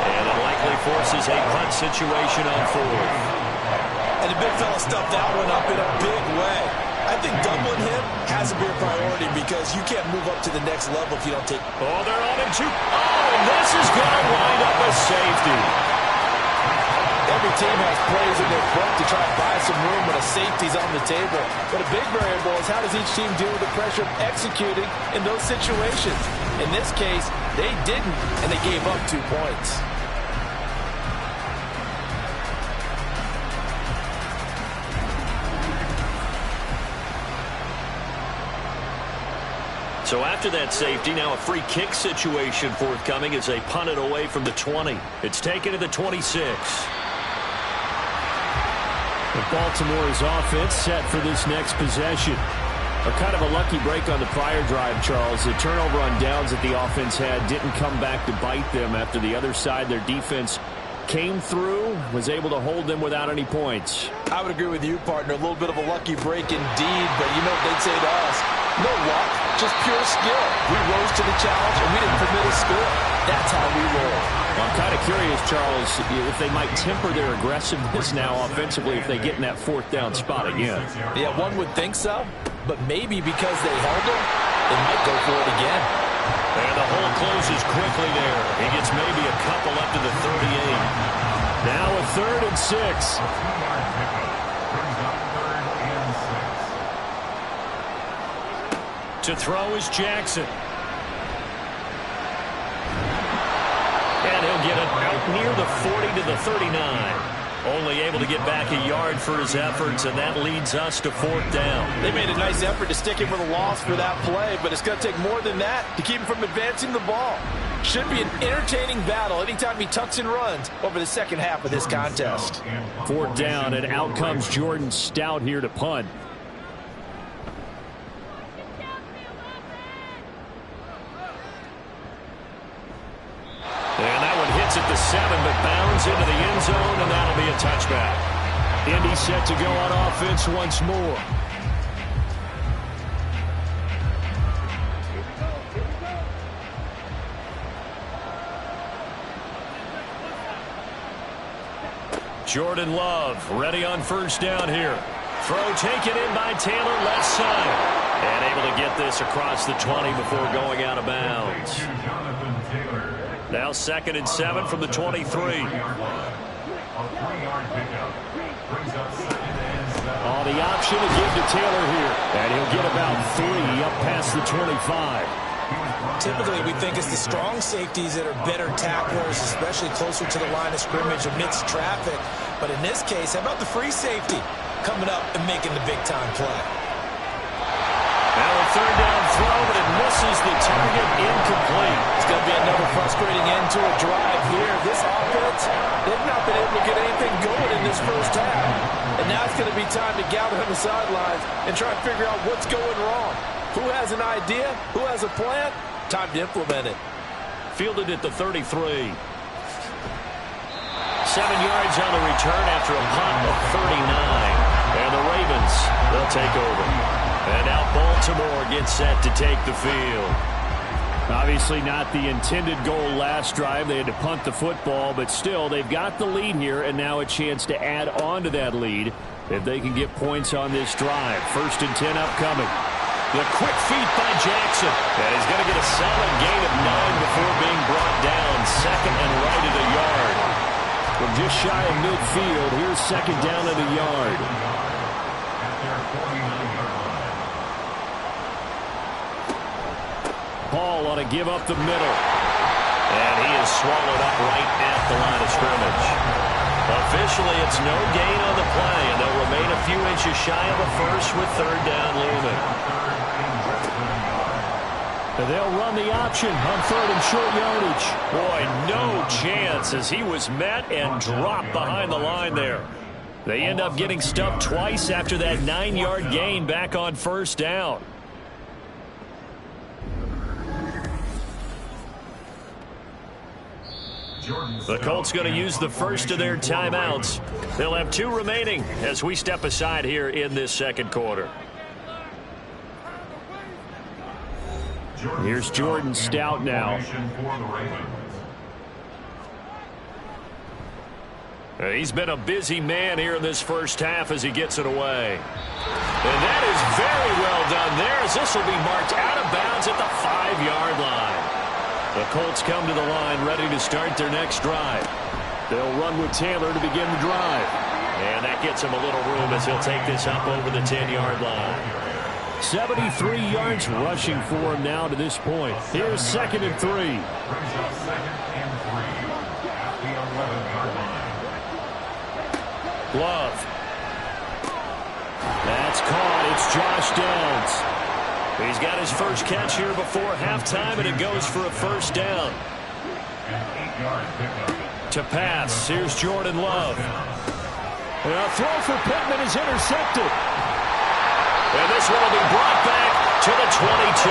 And it likely forces a punt situation on 4th. And the big fella stuffed that one up in a big way. I think doubling him has to be a priority because you can't move up to the next level if you don't take... Oh, they're on him too. Oh, and this is going to wind up a safety. Every team has plays in their book to try to buy some room when a safety's on the table. But a big variable is how does each team deal with the pressure of executing in those situations. In this case, they didn't, and they gave up 2 points. So after that safety, now a free kick situation forthcoming as they punt it away from the 20. It's taken to the 26. Baltimore's offense set for this next possession. A kind of a lucky break on the prior drive, Charles. The turnover on downs that the offense had didn't come back to bite them after the other side. Their defense came through, was able to hold them without any points. I would agree with you, partner. A little bit of a lucky break indeed, but you know what they'd say to us? No luck, just pure skill. We rose to the challenge, and we didn't permit a score. That's how we roll. Well, I'm kind of curious, Charles, if they might temper their aggressiveness now offensively if they get in that 4th down spot again. Yeah, one would think so, but maybe because they held him, they might go for it again. And the hole closes quickly there. He gets maybe a couple up to the 38. Now a 3rd and 6. To throw is Jackson. And he'll get it out near the 40 to the 39. only able to get back a yard for his efforts, and that leads us to 4th down. They made a nice effort to stick him with a loss for that play, but it's going to take more than that to keep him from advancing the ball. Should be an entertaining battle anytime he tucks and runs over the second half of this contest. 4th down, and out comes Jordan Stout here to punt. And that one hits at the 7, but bounds into the end zone, and that'll be a touchback. Indy set to go on offense once more. Jordan Love ready on 1st down here. Throw taken in by Taylor, left side. And able to get this across the 20 before going out of bounds. Now 2nd and 7 from the 23. Oh, the option to give to Taylor here. And he'll get about 3 up past the 25. Typically, we think it's the strong safeties that are better tacklers, especially closer to the line of scrimmage amidst traffic. But in this case, how about the free safety coming up and making the big-time play? Now a 3rd down throw, but it misses the target, incomplete. It's going to be another frustrating end to a drive here. This offense, they've not been able to get anything going in this first half. And now it's going to be time to gather on the sidelines and try and figure out what's going wrong. Who has an idea? Who has a plan? Time to implement it. Fielded at the 33. 7 yards on the return after a punt of 39. And the Ravens, they'll take over. And now Baltimore gets set to take the field. Obviously not the intended goal last drive. They had to punt the football, but still they've got the lead here, and now a chance to add on to that lead if they can get points on this drive. 1st and 10 upcoming. The quick feet by Jackson. And he's going to get a solid gain of 9 before being brought down. 2nd and right at a yard. From just shy of midfield, here's 2nd down at a yard. Ball on a give up the middle. And he is swallowed up right at the line of scrimmage. Officially, it's no gain on the play, and they'll remain a few inches shy of a first with 3rd down looming. They'll run the option on 3rd and short yardage. Boy, no chance as he was met and dropped behind the line there. They end up getting stuffed twice after that 9-yard gain back on 1st down. The Colts going to use the first of their timeouts. They'll have 2 remaining as we step aside here in this 2nd quarter. Here's Jordan Stout now. He's been a busy man here in this first half as he gets it away. And that is very well done there as this will be marked out of bounds at the 5-yard line. The Colts come to the line ready to start their next drive. They'll run with Taylor to begin the drive. And that gets him a little room as he'll take this up over the 10-yard line. 73 yards rushing for him now to this point. Here's 2nd and 3. Love. That's caught. It's Josh Downs. He's got his first catch here before halftime, and it goes for a 1st down. To pass, here's Jordan Love. And a throw for Pittman is intercepted. And this one will be brought back to the 22.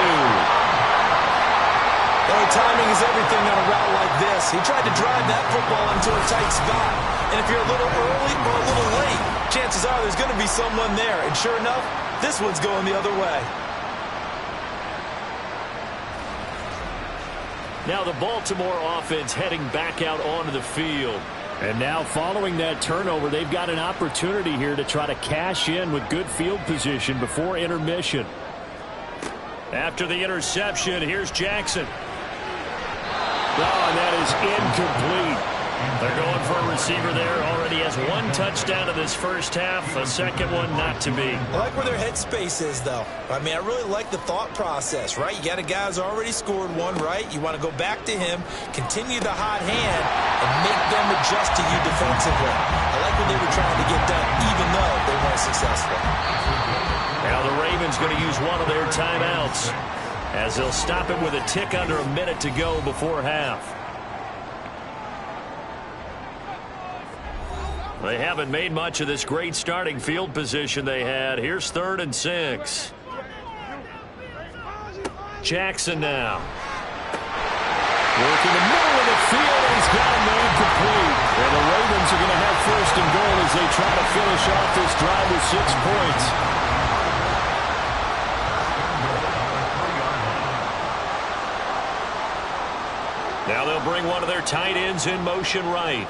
Timing is everything on a route like this. He tried to drive that football into a tight spot. And if you're a little early or a little late, chances are there's going to be someone there. And sure enough, this one's going the other way. Now the Baltimore offense heading back out onto the field. And now following that turnover, they've got an opportunity here to try to cash in with good field position before intermission. After the interception, here's Jackson. Oh, and that is incomplete. They're going for a receiver there. Already has one touchdown in this first half. A second one not to be. I like where their headspace is, though. I mean, I really like the thought process, right? You got a guy who's already scored one, right? You want to go back to him, continue the hot hand, and make them adjust to you defensively. I like what they were trying to get done, even though they weren't successful. Now the Ravens going to use one of their timeouts as they'll stop it with a tick under a minute to go before half. They haven't made much of this great starting field position they had. Here's 3rd and 6. Jackson now. Working the middle of the field, and he's got him made complete. And the Ravens are going to have 1st and goal as they try to finish off this drive with 6 points. Now they'll bring one of their tight ends in motion right.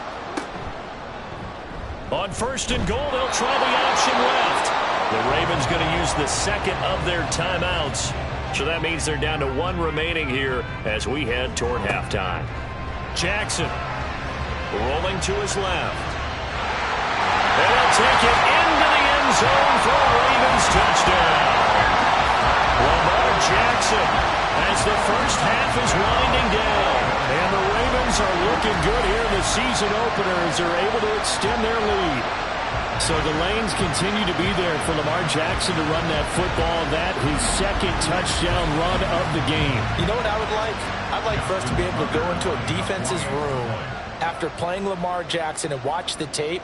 On 1st and goal, they'll try the option left. The Ravens going to use the second of their timeouts. So that means they're down to 1 remaining here as we head toward halftime. Jackson rolling to his left. And he'll take it into the end zone for a Ravens touchdown. Lamar Jackson as the first half is winding down. And the Ravens are looking good here in the season opener as they're able to extend their lead. So the lanes continue to be there for Lamar Jackson to run that football. That his 2nd touchdown run of the game. You know what I would like? I'd like for us to be able to go into a defense's room after playing Lamar Jackson and watch the tape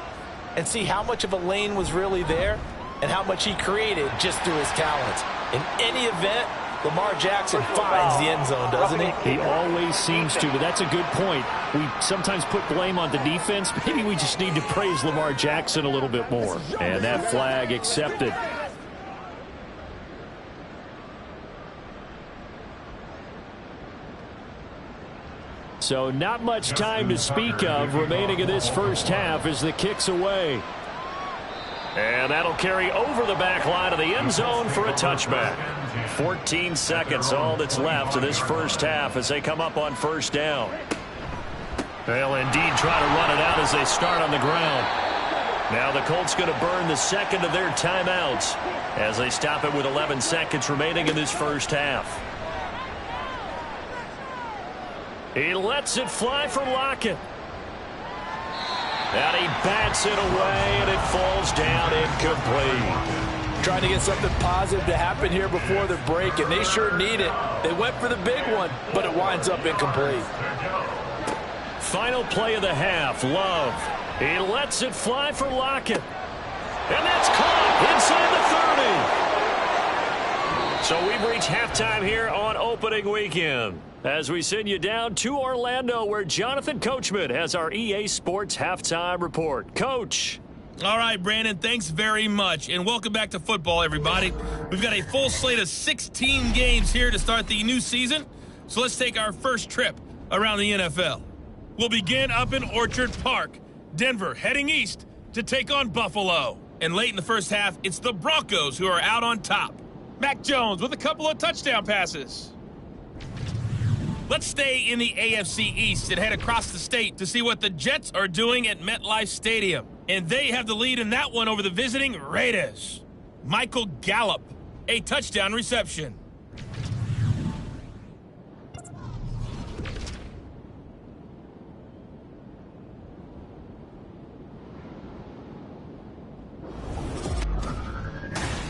and see how much of a lane was really there and how much he created just through his talents. In any event, Lamar Jackson finds the end zone, doesn't he? He always seems to, but that's a good point. We sometimes put blame on the defense. Maybe we just need to praise Lamar Jackson a little bit more. And that flag accepted. So not much time to speak of remaining in this first half as the kick's away. And that'll carry over the back line of the end zone for a touchback. 14 seconds, all that's left of this first half as they come up on 1st down. They'll indeed try to run it out as they start on the ground. Now the Colts going to burn the second of their timeouts as they stop it with 11 seconds remaining in this first half. He lets it fly for Lockett. And he bats it away, and it falls down incomplete. Trying to get something positive to happen here before the break, and they sure need it. They went for the big one, but it winds up incomplete. Final play of the half, Love. He lets it fly for Lockett. And that's caught inside the 30. So we've reached halftime here on opening weekend as we send you down to Orlando where Jonathan Coachman has our EA Sports Halftime Report. Coach. All right, Brandon, thanks very much. And welcome back to football, everybody. We've got a full slate of 16 games here to start the new season. So let's take our first trip around the NFL. We'll begin up in Orchard Park. Denver heading east to take on Buffalo. And late in the first half, it's the Broncos who are out on top. Mac Jones with a couple of touchdown passes. Let's stay in the AFC East and head across the state to see what the Jets are doing at MetLife Stadium. And they have the lead in that one over the visiting Raiders. Michael Gallup, a touchdown reception.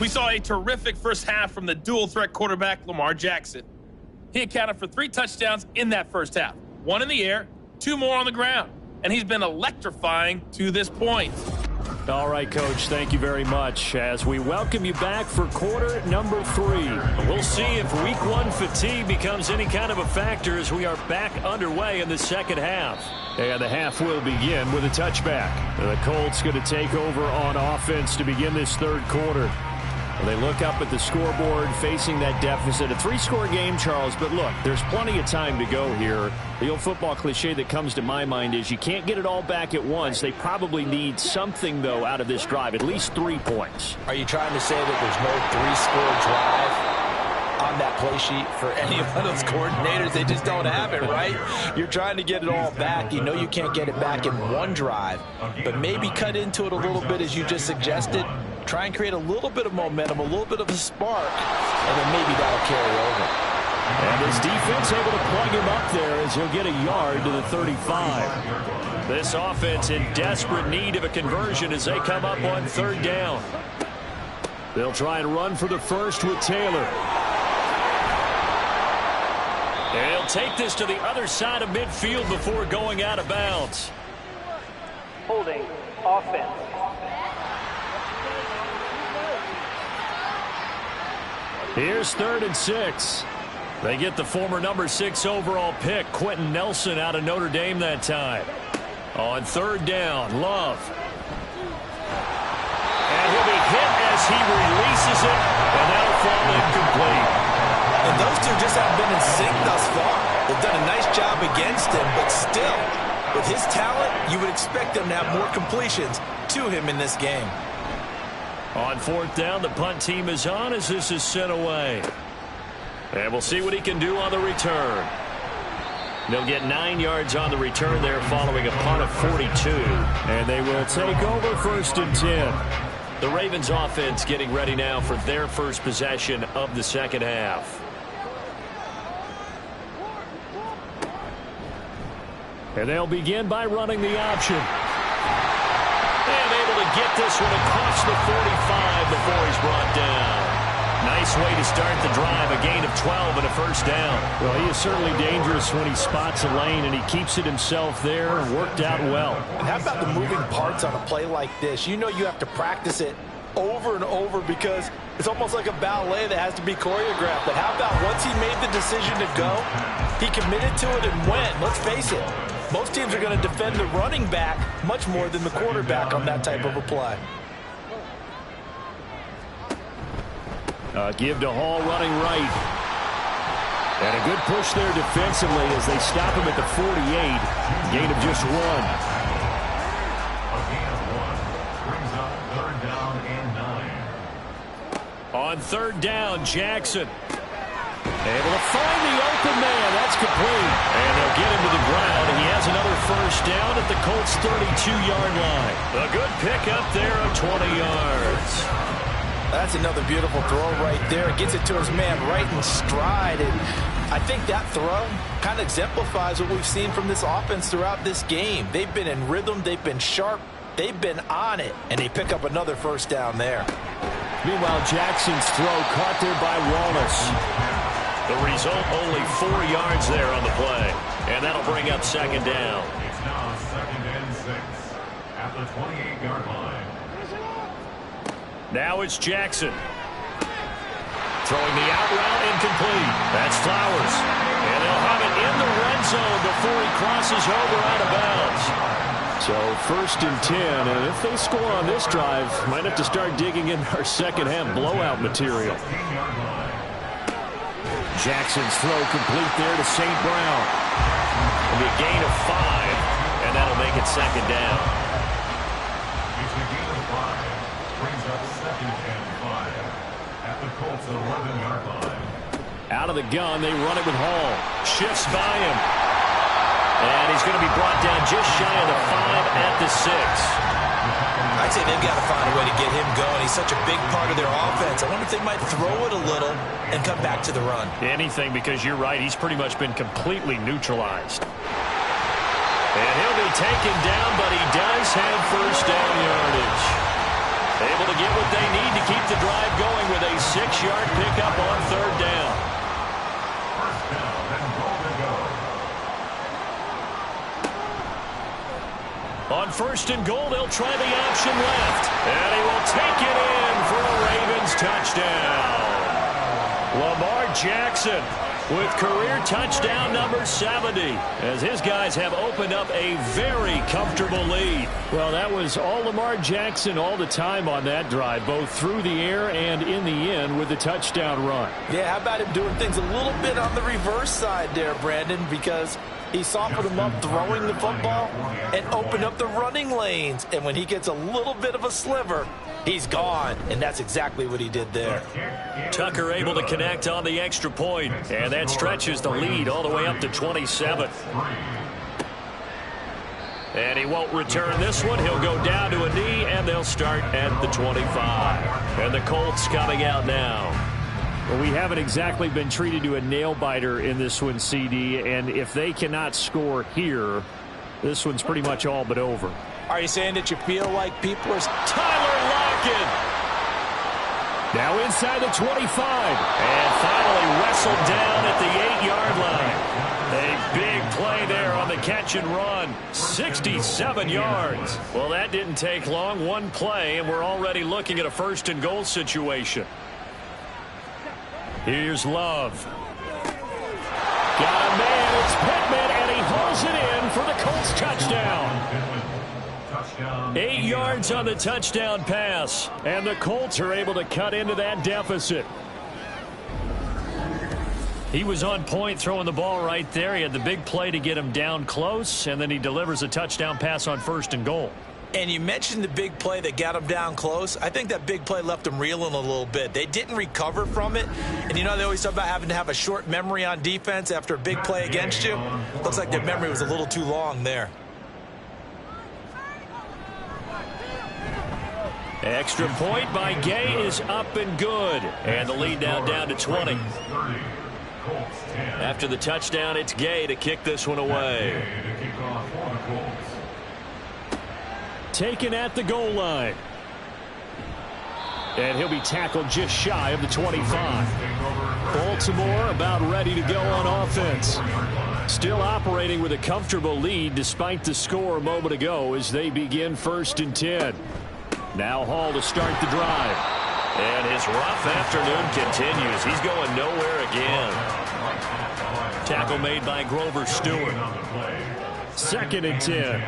We saw a terrific first half from the dual-threat quarterback Lamar Jackson. He accounted for 3 touchdowns in that first half. 1 in the air, 2 more on the ground. And he's been electrifying to this point. All right, Coach, thank you very much as we welcome you back for quarter number 3. We'll see if week 1 fatigue becomes any kind of a factor as we are back underway in the second half. And the half will begin with a touchback. The Colts going to take over on offense to begin this third quarter. They look up at the scoreboard facing that deficit. A 3-score game, Charles, but look, there's plenty of time to go here. The old football cliche that comes to my mind is you can't get it all back at once. They probably need something, though, out of this drive, at least 3 points. Are you trying to say that there's no 3-score drive? on that play sheet for any of those coordinators. They just don't have it, right? You're trying to get it all back. You know you can't get it back in one drive, but maybe cut into it a little bit as you just suggested. Try and create a little bit of momentum, a little bit of a spark, and then maybe that'll carry over. And his defense able to plug him up there as he'll get a yard to the 35. This offense in desperate need of a conversion as they come up on third down. They'll try and run for the first with Taylor. And he'll take this to the other side of midfield before going out of bounds. Holding offense. Here's 3rd and 6. They get the former number 6 overall pick, Quentin Nelson, out of Notre Dame that time. On third down, Love. And he'll be hit as he releases it, and that'll fall incomplete. And those two just haven't been in sync thus far. They've done a nice job against him, but still, with his talent, you would expect them to have more completions to him in this game. On fourth down, the punt team is on as this is sent away. And we'll see what he can do on the return. They'll get 9 yards on the return there following a punt of 42. And they will take over 1st and 10. The Ravens offense getting ready now for their first possession of the second half. And they'll begin by running the option. And able to get this one across the 45 before he's brought down. Nice way to start the drive, a gain of 12 and a first down. Well, he is certainly dangerous when he spots a lane, and he keeps it himself there. Worked out well. And how about the moving parts on a play like this? You know you have to practice it over and over because it's almost like a ballet that has to be choreographed. But how about once he made the decision to go, he committed to it and went. Let's face it, most teams are going to defend the running back much more than the quarterback on that type of a play. Give to Hall running right. And a good push there defensively as they stop him at the 48. Gain of just 1. A gain of 1 brings up 3rd down and 9. On 3rd down, Jackson. Able to find the open man. That's complete. And they'll get him to the ground. And he has another first down at the Colts' 32-yard line. A good pickup there of 20 yards. That's another beautiful throw right there. Gets it to his man right in stride. And I think that throw kind of exemplifies what we've seen from this offense throughout this game. They've been in rhythm. They've been sharp. They've been on it. And they pick up another first down there. Meanwhile, Jackson's throw caught there by Wallace. The result, only 4 yards there on the play. And that'll bring up 2nd down. It's now 2nd and 6 at the 28-yard line. Now it's Jackson. Throwing the out route incomplete. That's Flowers. And they'll have it in the red zone before he crosses over out of bounds. So 1st and 10. And if they score on this drive, might have to start digging in our second half blowout material. Jackson's throw complete there to St. Brown. It'll be a gain of 5. And that'll make it 2nd down. It's a gain of 5. Brings up 2nd and 5 at the Colts 11-yard line. Out of the gun, they run it with Hall. Shifts by him. And he's going to be brought down just shy of the 5 at the 6. I'd say they've got to find a way to get him going. He's such a big part of their offense. I wonder if they might throw it a little and come back to the run. Anything, because you're right. He's pretty much been completely neutralized. And he'll be taken down, but he does have first down yardage. Able to get what they need to keep the drive going with a 6-yard pickup on 3rd down. First down and goal to go. On 1st and goal, they'll try the option left. And he will take it in for a Ravens touchdown. Lamar Jackson with career touchdown number 70, as his guys have opened up a very comfortable lead. Well, that was all Lamar Jackson all the time on that drive, both through the air and in the end with the touchdown run. Yeah, how about him doing things a little bit on the reverse side there, Brandon, because He softened him up throwing the football and opened up the running lanes. And when he gets a little bit of a sliver, he's gone. And that's exactly what he did there. Tucker able to connect on the extra point, and that stretches the lead all the way up to 27. And he won't return this one. He'll go down to a knee, and they'll start at the 25. And the Colts coming out now. Well, we haven't exactly been treated to a nail-biter in this one, CD, and if they cannot score here, this one's pretty much all but over. Are you saying that you feel like people are... Tyler Lockett! Now inside the 25. And finally wrestled down at the 8-yard line. A big play there on the catch and run. 67 yards. Well, that didn't take long. One play, and we're already looking at a first and goal situation. Here's Love. Got a man. It's Pittman, and he hauls it in for the Colts touchdown. 8 yards on the touchdown pass, and the Colts are able to cut into that deficit. He was on point throwing the ball right there. He had the big play to get him down close, and then he delivers a touchdown pass on first and goal. And you mentioned the big play that got him down close. I think that big play left him reeling a little bit. They didn't recover from it. And, you know, they always talk about having to have a short memory on defense after a big play against you. Looks like their memory was a little too long there. Extra point by Gay is up and good. And the lead now down to 20. After the touchdown, it's Gay to kick this one away. Taken at the goal line. And he'll be tackled just shy of the 25. Baltimore about ready to go on offense. Still operating with a comfortable lead despite the score a moment ago as they begin 1st and 10. Now Hall to start the drive. And his rough afternoon continues. He's going nowhere again. Tackle made by Grover Stewart. 2nd and 10.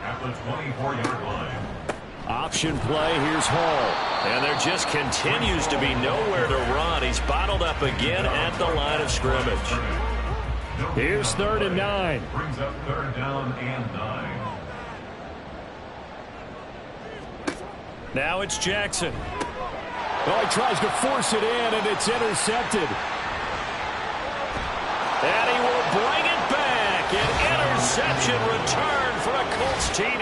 At the 24-yard line. Option play. Here's Hall. And there just continues to be nowhere to run. He's bottled up again at the line of scrimmage. Here's 3rd and 9. Brings up 3rd down and 9. Now it's Jackson. Oh, he tries to force it in, and it's intercepted. And he will bring it back. An interception return for a Colts TD.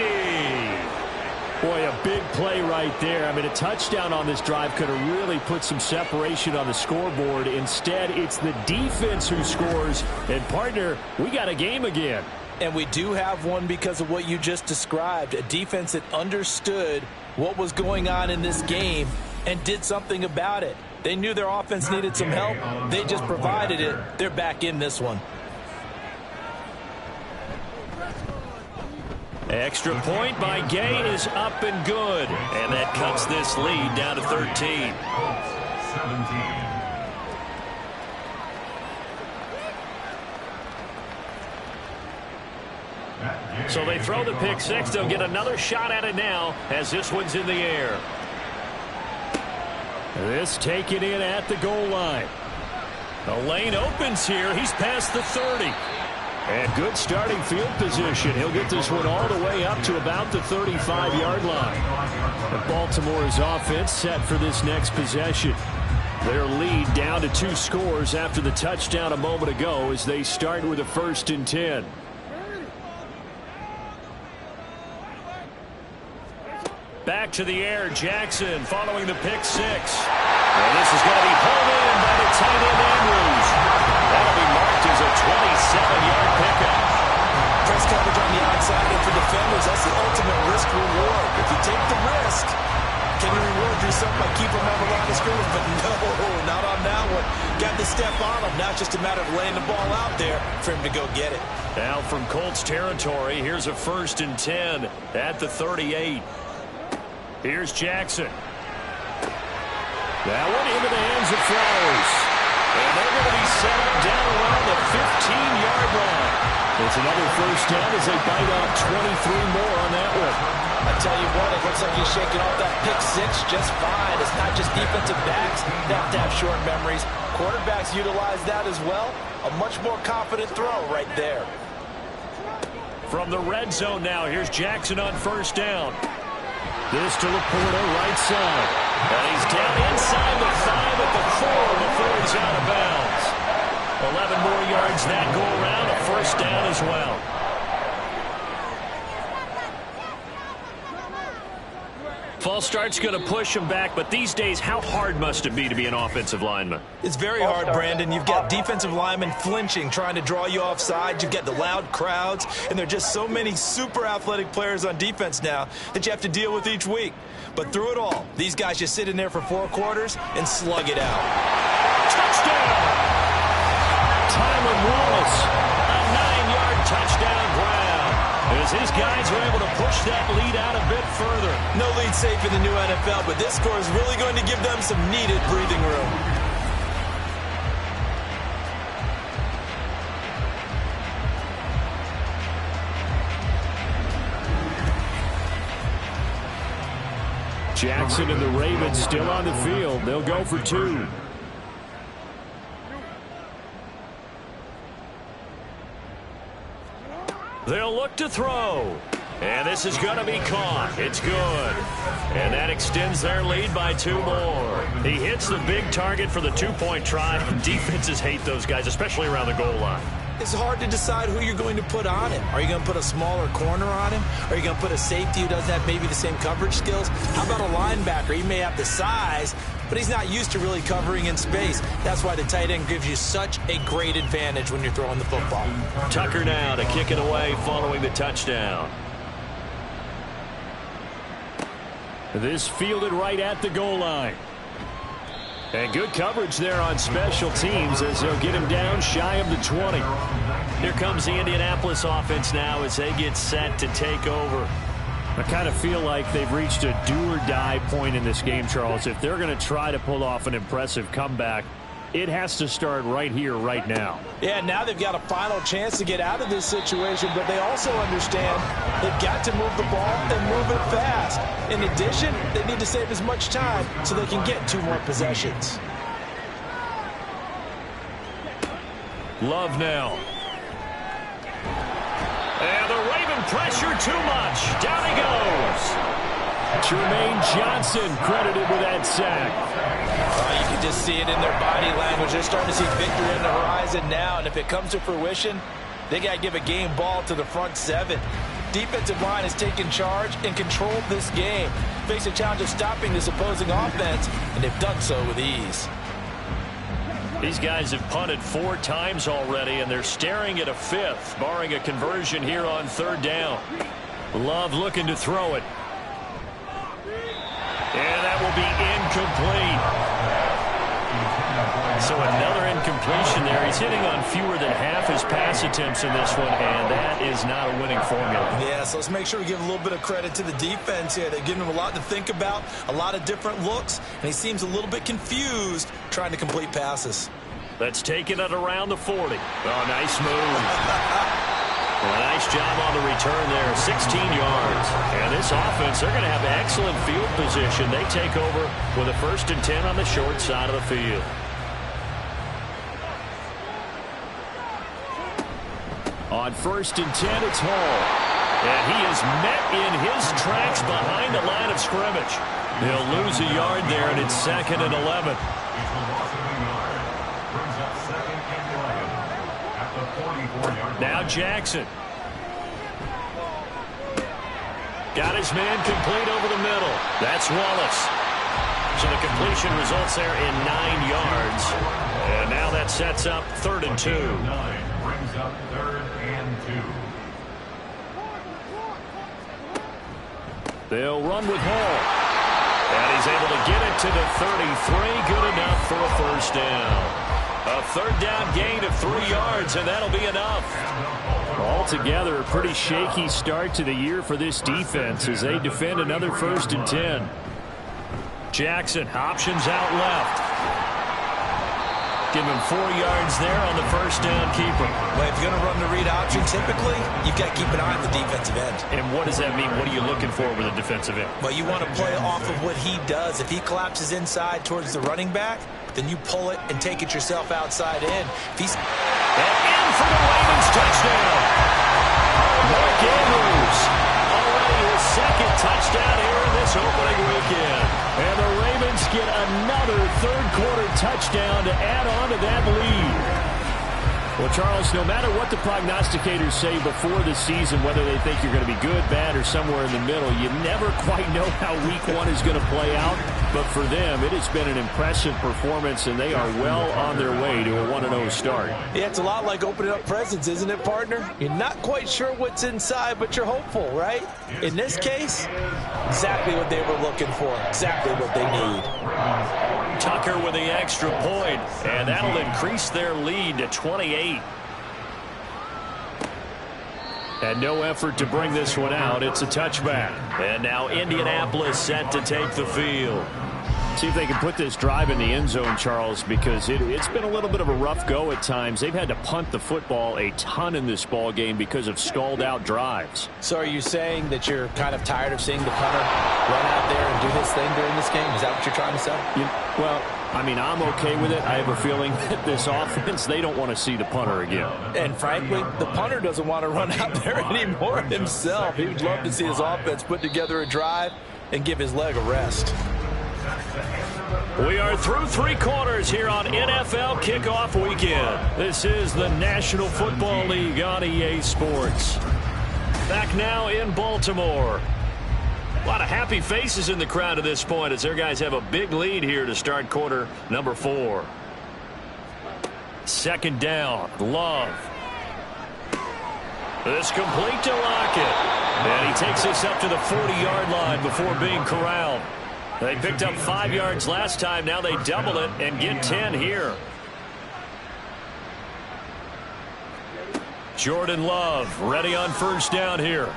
Boy, a big play right there. I mean, a touchdown on this drive could have really put some separation on the scoreboard. Instead, it's the defense who scores. And, partner, we got a game again. And we do have one because of what you just described. A defense that understood what was going on in this game and did something about it. They knew their offense needed some help. They just provided it. They're back in this one. Extra point by Gay is up and good. And that cuts this lead down to 13. 17. So they throw the pick six. They'll get another shot at it now as this one's in the air. This taken in at the goal line. The lane opens here. He's past the 30. And good starting field position. He'll get this one all the way up to about the 35-yard line. And Baltimore's offense set for this next possession. Their lead down to 2 scores after the touchdown a moment ago as they start with a 1st and 10. Back to the air, Jackson following the pick six. And this is going to be pulled in by the tight end Andrews. That'll be marked as a 27-yard pickup. Press coverage on the outside, and for defenders, that's the ultimate risk-reward. If you take the risk, can you reward yourself by keeping them on the line of scrimmage? But no, not on that one. Got to step on him. Now it's just a matter of laying the ball out there for him to go get it. Now from Colts territory, here's a 1st and 10 at the 38. Here's Jackson. That one into the hands of Flowers. And they're going to be set up down around the 15-yard line. It's another 1st down as they bite off 23 more on that one. I tell you what, it looks like he's shaking off that pick six just fine. It's not just defensive backs that have to have short memories. Quarterbacks utilize that as well. A much more confident throw right there. From the red zone now, here's Jackson on first down. This to Laporta, right side. And he's down inside the 5 at the 4 before he's out of bounds. 11 more yards that go around, a first down as well. False start's going to push him back, but these days, how hard must it be to be an offensive lineman? It's very hard, Brandon. You've got defensive linemen flinching, trying to draw you offside. You've got the loud crowds, and there are just so many super athletic players on defense now that you have to deal with each week. But through it all, these guys just sit in there for 4 quarters and slug it out. Touchdown! Tyler Wallace, a 9-yard touchdown grab. As his guys are able to push that lead out a bit further. No lead safe in the new NFL, but this score is really going to give them some needed breathing room. Jackson and the Ravens still on the field. They'll go for 2. They'll look to throw. And this is going to be caught. It's good. And that extends their lead by 2 more. He hits the big target for the 2-point try. Defenses hate those guys, especially around the goal line. It's hard to decide who you're going to put on him. Are you going to put a smaller corner on him? Are you going to put a safety who doesn't have maybe the same coverage skills? How about a linebacker? He may have the size, but he's not used to really covering in space. That's why the tight end gives you such a great advantage when you're throwing the football. Tucker now to kick it away following the touchdown. This fielded right at the goal line. And good coverage there on special teams as they'll get him down shy of the 20. Here comes the Indianapolis offense now as they get set to take over. I kind of feel like they've reached a do-or-die point in this game, Charles. If they're going to try to pull off an impressive comeback, it has to start right here, right now. Yeah, now they've got a final chance to get out of this situation, but they also understand they've got to move the ball and move it fast. In addition, they need to save as much time so they can get 2 more possessions. Love now. And the Raven pressure too much. Down he goes. Jermaine Johnson credited with that sack. You can just see it in their body language. They're starting to see victory on the horizon now, and if it comes to fruition, they got to give a game ball to the front 7. Defensive line has taken charge and controlled this game. Face a challenge of stopping this opposing offense, and they've done so with ease. These guys have punted 4 times already, and they're staring at a 5th, barring a conversion here on 3rd down. Love looking to throw it. And that will be incomplete. So another incompletion there. He's hitting on fewer than half his pass attempts in this one, and that is not a winning formula. Yeah, so let's make sure we give a little bit of credit to the defense here. They're giving him a lot to think about, a lot of different looks, and he seems a little bit confused trying to complete passes. Let's take it at around the 40. Oh, nice move. Well, nice job on the return there, 16 yards. And this offense, they're going to have excellent field position. They take over with a 1st and 10 on the short side of the field. On 1st and 10, it's Hall. And he is met in his tracks behind the line of scrimmage. He'll lose a yard there, and it's 2nd and 11. Now Jackson. Got his man complete over the middle. That's Wallace. So the completion results there in 9 yards. And now that sets up 3rd and 2. Brings up 3rd and 2. They'll run with Hall. And he's able to get it to the 33. Good enough for a 1st down. A 3rd down gain of 3 yards, and that'll be enough. Altogether, a pretty shaky start to the year for this defense as they defend another 1st and 10. Jackson, options out left. Give him 4 yards there on the 1st down keeper. Well, if you're going to run the read option, typically, you've got to keep an eye on the defensive end. And what does that mean? What are you looking for with a defensive end? Well, you want to play off of what he does. If he collapses inside towards the running back, then you pull it and take it yourself outside in. If he's... And in for the Ravens touchdown. Mark get another third-quarter touchdown to add on to that lead. Well, Charles, no matter what the prognosticators say before the season, whether they think you're going to be good, bad, or somewhere in the middle, you never quite know how week one is going to play out. But for them, it has been an impressive performance, and they are well on their way to a 1-0 start. Yeah, it's a lot like opening up presents, isn't it, partner? You're not quite sure what's inside, but you're hopeful, right? In this case, exactly what they were looking for, exactly what they need. Tucker with the extra point, and that'll increase their lead to 28. And no effort to bring this one out. It's a touchback. And now Indianapolis set to take the field. See if they can put this drive in the end zone, Charles, because it's been a little bit of a rough go at times. They've had to punt the football a ton in this ball game because of stalled-out drives. So are you saying that you're kind of tired of seeing the punter run out there and do his thing during this game? Is that what you're trying to say? Well, I mean, I'm okay with it. I have a feeling that this offense, they don't want to see the punter again. And frankly, the punter doesn't want to run out there anymore himself. He would love to see his offense put together a drive and give his leg a rest. We are through three quarters here on NFL Kickoff Weekend. This is the National Football League on EA Sports. Back now in Baltimore. A lot of happy faces in the crowd at this point as their guys have a big lead here to start quarter number 4. Second down, Love. This complete to Lockett. And he takes this up to the 40-yard line before being corralled. They picked up 5 yards last time. Now they double it and get 10 here. Jordan Love ready on first down here.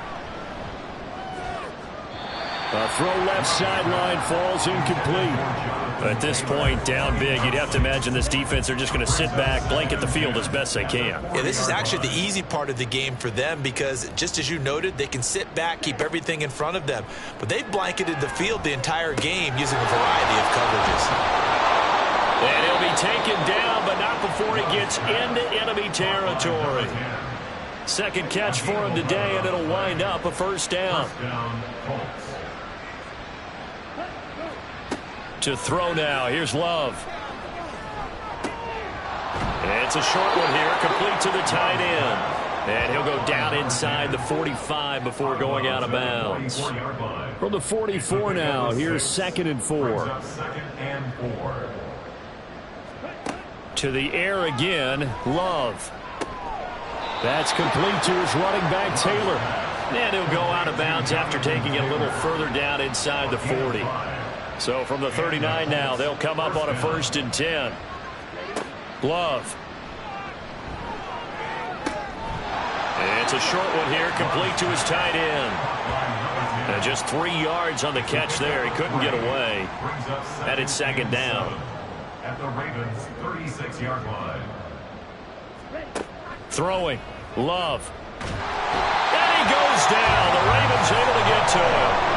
A throw left sideline falls incomplete. At this point, down big, you'd have to imagine this defense are just going to sit back, blanket the field as best they can. Yeah, this is actually the easy part of the game for them because, just as you noted, they can sit back, keep everything in front of them. But they've blanketed the field the entire game using a variety of coverages. And he'll be taken down, but not before he gets into enemy territory. Second catch for him today, and it'll wind up a first down. To throw now. Here's Love. And it's a short one here, complete to the tight end. And he'll go down inside the 45 before going out of bounds. From the 44 now, here's 2nd and 4. To the air again, Love. That's complete to his running back, Taylor. And he'll go out of bounds after taking it a little further down inside the 40. So from the 39 now, they'll come up on a 1st and 10. Love. And it's a short one here, complete to his tight end. And just 3 yards on the catch there. He couldn't get away. And it's 2nd down. At the Ravens' 36-yard line. Throwing. Love. And he goes down. The Ravens able to get to him.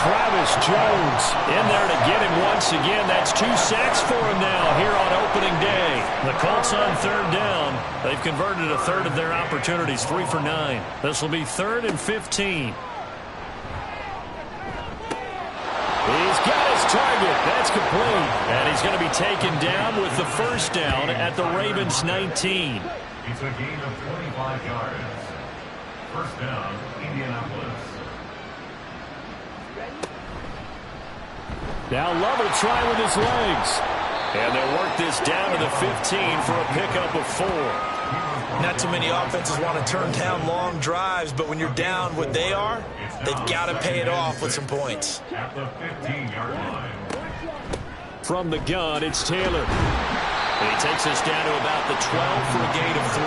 Travis Jones in there to get him once again. That's 2 sacks for him now here on opening day. The Colts on 3rd down. They've converted a third of their opportunities, 3 for 9. This will be 3rd and 15. He's got his target. That's complete. And he's going to be taken down with the first down at the Ravens 19. It's a gain of 25 yards. First down, Indianapolis. Now Love will try with his legs. And they'll work this down to the 15 for a pickup of 4. Not too many offenses want to turn down long drives, but when you're down what they are, they've got to pay it off with some points. At the 15-yard line. From the gun, it's Taylor. And he takes us down to about the 12 for a gain of 3.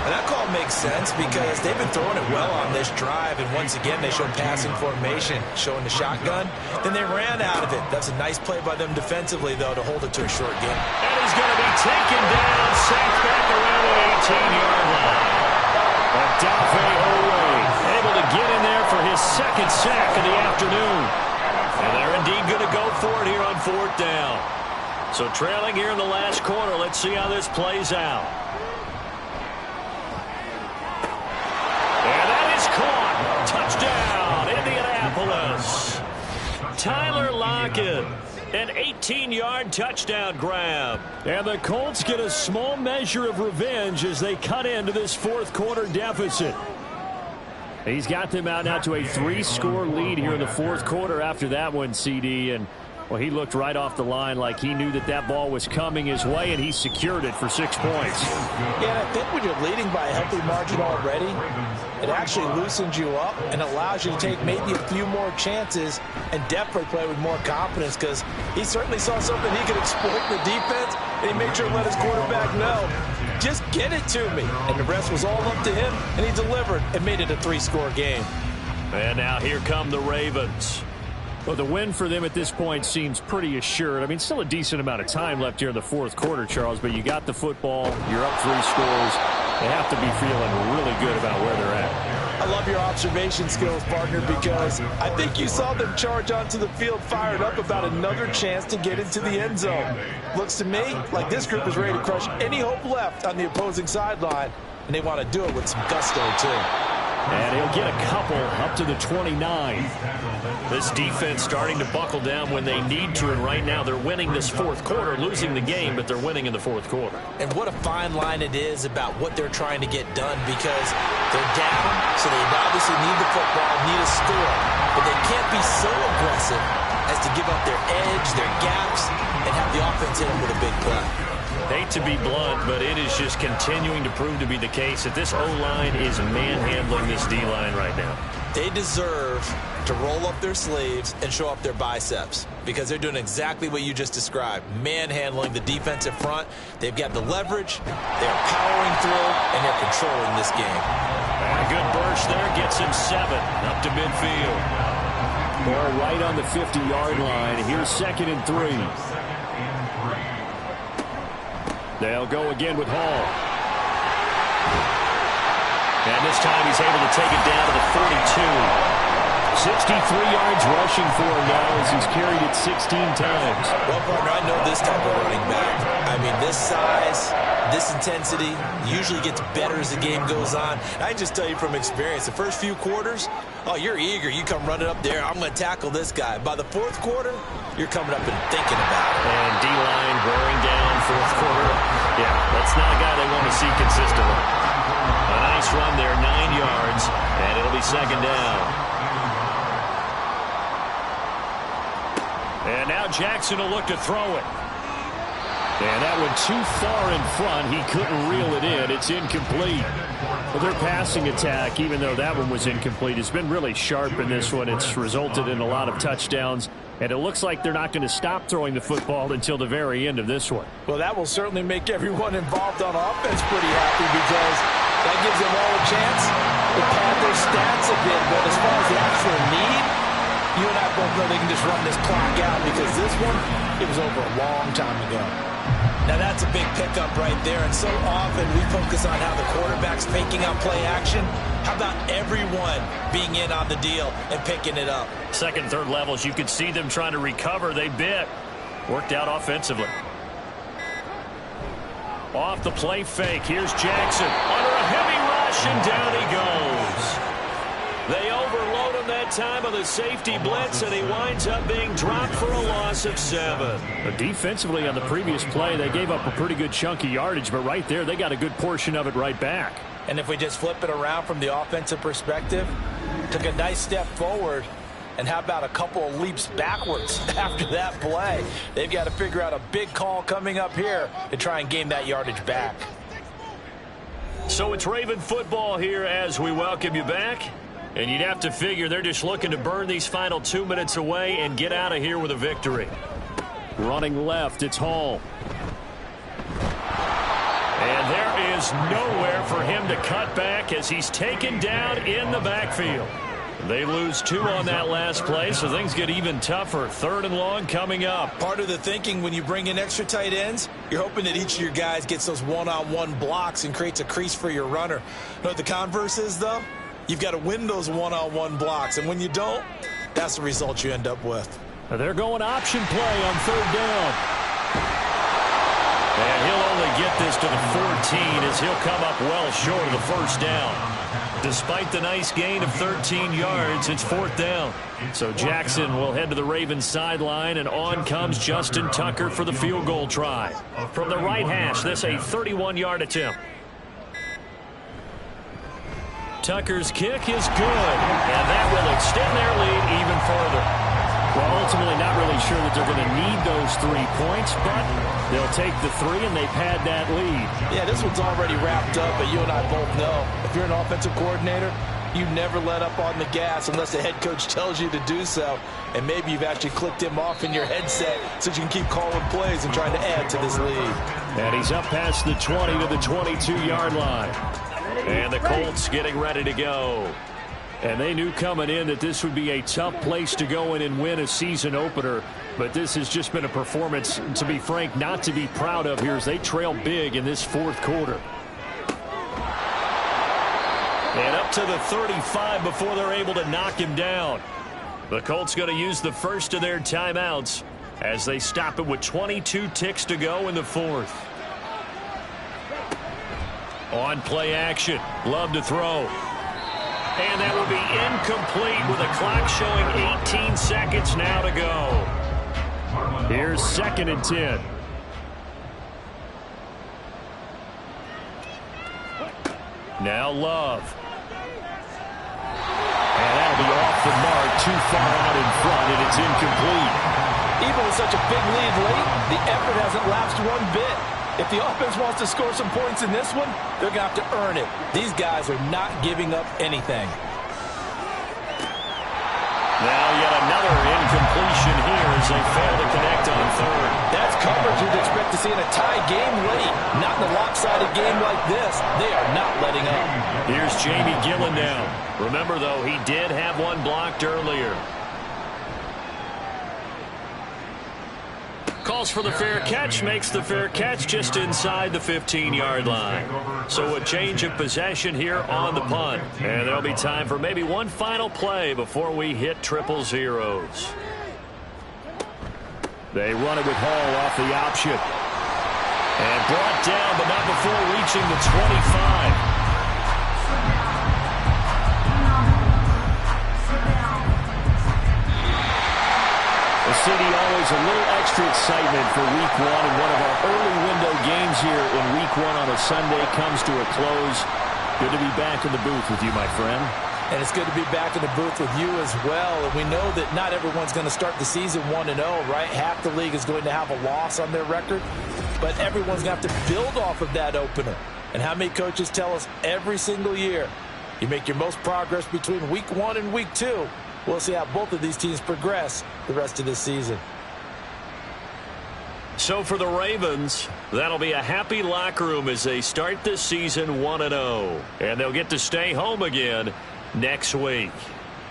And that call makes sense because they've been throwing it well on this drive, and once again they showed passing formation, showing the shotgun. Then they ran out of it. That's a nice play by them defensively, though, to hold it to a short game. And he's going to be taken down, sacked back around the 18-yard line. Odafe Oweh able to get in there for his 2nd sack of the afternoon. And they're indeed going to go for it here on 4th down. So trailing here in the last quarter, let's see how this plays out. Touchdown, Indianapolis. Tyler Lockett An 18-yard touchdown grab. And the Colts get a small measure of revenge as they cut into this fourth quarter deficit. He's got them out now to a 3-score lead here in the fourth quarter after that one, CD. And, well, he looked right off the line like he knew that that ball was coming his way, and he secured it for 6 points. Yeah, and I think when you're leading by a healthy margin already, it actually loosens you up and allows you to take maybe a few more chances and definitely play with more confidence, because he certainly saw something he could exploit in the defense, and he made sure to let his quarterback know, just get it to me. And the rest was all up to him, and he delivered and made it a 3-score game. And now here come the Ravens. Well, the win for them at this point seems pretty assured. I mean, still a decent amount of time left here in the fourth quarter, Charles, but you got the football, you're up 3 scores. They have to be feeling really good about where they're at. I love your observation skills, partner, because I think you saw them charge onto the field fired up about another chance to get into the end zone. Looks to me like this group is ready to crush any hope left on the opposing sideline, and they want to do it with some gusto, too. And he'll get a couple up to the 29. This defense starting to buckle down when they need to, and right now they're winning this fourth quarter, losing the game, but they're winning in the fourth quarter. And what a fine line it is about what they're trying to get done, because they're down, so they obviously need the football, need a score, but they can't be so aggressive as to give up their edge, their gaps, and have the offense hit them with a big play. Hate to be blunt, but it is just continuing to prove to be the case that this O-line is manhandling this D-line right now. They deserve to roll up their sleeves and show up their biceps, because they're doing exactly what you just described, manhandling the defensive front. They've got the leverage, they're powering through, and they're controlling this game. A good burst there gets him 7 up to midfield. Ball right on the 50-yard line. Here's 2nd and 3. They'll go again with Hall. And this time he's able to take it down to the 42. 63 yards rushing for him now as he's carried it 16 times. Well, partner, I know this type of running back. I mean, this size, this intensity usually gets better as the game goes on. I can just tell you from experience, the first few quarters, oh, you're eager. You come running up there, I'm going to tackle this guy. By the fourth quarter, you're coming up and thinking about it. And D-line wearing down fourth quarter. Yeah, that's not a guy they want to see consistently. A nice run there, 9 yards, and it'll be 2nd down. And now Jackson will look to throw it. And that one too far in front. He couldn't reel it in. It's incomplete. Well, their passing attack, even though that one was incomplete, has been really sharp in this one. It's resulted in a lot of touchdowns. And it looks like they're not going to stop throwing the football until the very end of this one. Well, that will certainly make everyone involved on offense pretty happy, because that gives them all a chance to pad their stats a bit. But as far as the actual need, you and I both know they can just run this clock out, because this one, it was over a long time ago. Now that's a big pickup right there, and so often we focus on how the quarterback's faking out play action. How about everyone being in on the deal and picking it up? Second, third levels, you could see them trying to recover. They bit. Worked out offensively. Off the play fake. Here's Jackson. Under a heavy rush, and down he goes. They overload him that time of the safety blitz, and he winds up being dropped for a loss of 7. But defensively on the previous play, they gave up a pretty good chunk of yardage, but right there, they got a good portion of it right back. And if we just flip it around from the offensive perspective, took a nice step forward, and how about a couple of leaps backwards after that play? They've got to figure out a big call coming up here to try and gain that yardage back. So it's Raven football here as we welcome you back. And you'd have to figure they're just looking to burn these final 2 minutes away and get out of here with a victory. Running left, it's Hall. And there is nowhere for him to cut back as he's taken down in the backfield. They lose 2 on that last play, so things get even tougher. 3rd and long coming up. Part of the thinking when you bring in extra tight ends, you're hoping that each of your guys gets those one-on-one blocks and creates a crease for your runner. You know what the converse is, though? You've got to win those one-on-one blocks, and when you don't, that's the result you end up with. They're going option play on 3rd down. And he'll only get this to the 14 as he'll come up well short of the 1st down. Despite the nice gain of 13 yards, it's 4th down. So Jackson will head to the Ravens sideline, and on comes Justin Tucker for the field goal try. From the right hash, this a 31-yard attempt. Tucker's kick is good, and that will extend their lead even further. Well, ultimately not really sure that they're going to need those 3 points, but they'll take the 3 and they've had that lead. Yeah, this one's already wrapped up, but you and I both know if you're an offensive coordinator, you never let up on the gas unless the head coach tells you to do so, and maybe you've actually clicked him off in your headset so you can keep calling plays and trying to add to this lead. And he's up past the 20 to the 22-yard line. And the Colts getting ready to go. And they knew coming in that this would be a tough place to go in and win a season opener. But this has just been a performance, to be frank, not to be proud of here as they trail big in this 4th quarter. And up to the 35 before they're able to knock him down. The Colts going to use the first of their timeouts as they stop it with 22 ticks to go in the 4th. On play action, Love to throw. And that will be incomplete with a clock showing 18 seconds now to go. Here's 2nd and 10. Now Love. And that'll be off the mark, too far out in front, and it's incomplete. Even with such a big lead late, the effort hasn't lapsed one bit. If the offense wants to score some points in this one, they're going to have to earn it. These guys are not giving up anything. Now yet another incompletion here as they fail to connect on 3rd. That's coverage you'd expect to see in a tie game late. Not in a lopsided game like this. They are not letting up. Here's Jamie Gillen now. Remember, though, he did have one blocked earlier. Calls for the fair catch, makes the fair catch just inside the 15-yard line. So a change of possession here on the punt. And there'll be time for maybe one final play before we hit 000. They run it with Hall off the option. And brought down, but not before reaching the 25. City, always a little extra excitement for Week 1, and one of our early window games here in Week 1 on a Sunday comes to a close. Good to be back in the booth with you, my friend. And it's good to be back in the booth with you as well. And we know that not everyone's going to start the season 1-0, right? Half the league is going to have a loss on their record, but everyone's going to have to build off of that opener. And how many coaches tell us every single year, you make your most progress between Week 1 and Week 2. We'll see how both of these teams progress the rest of this season. So for the Ravens, that'll be a happy locker room as they start this season 1-0. And they'll get to stay home again next week.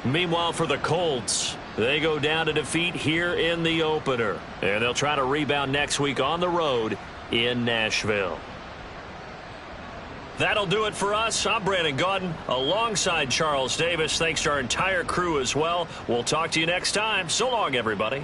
Meanwhile, for the Colts, they go down to defeat here in the opener. And they'll try to rebound next week on the road in Nashville. That'll do it for us. I'm Brandon Gaudin alongside Charles Davis. Thanks to our entire crew as well. We'll talk to you next time. So long, everybody.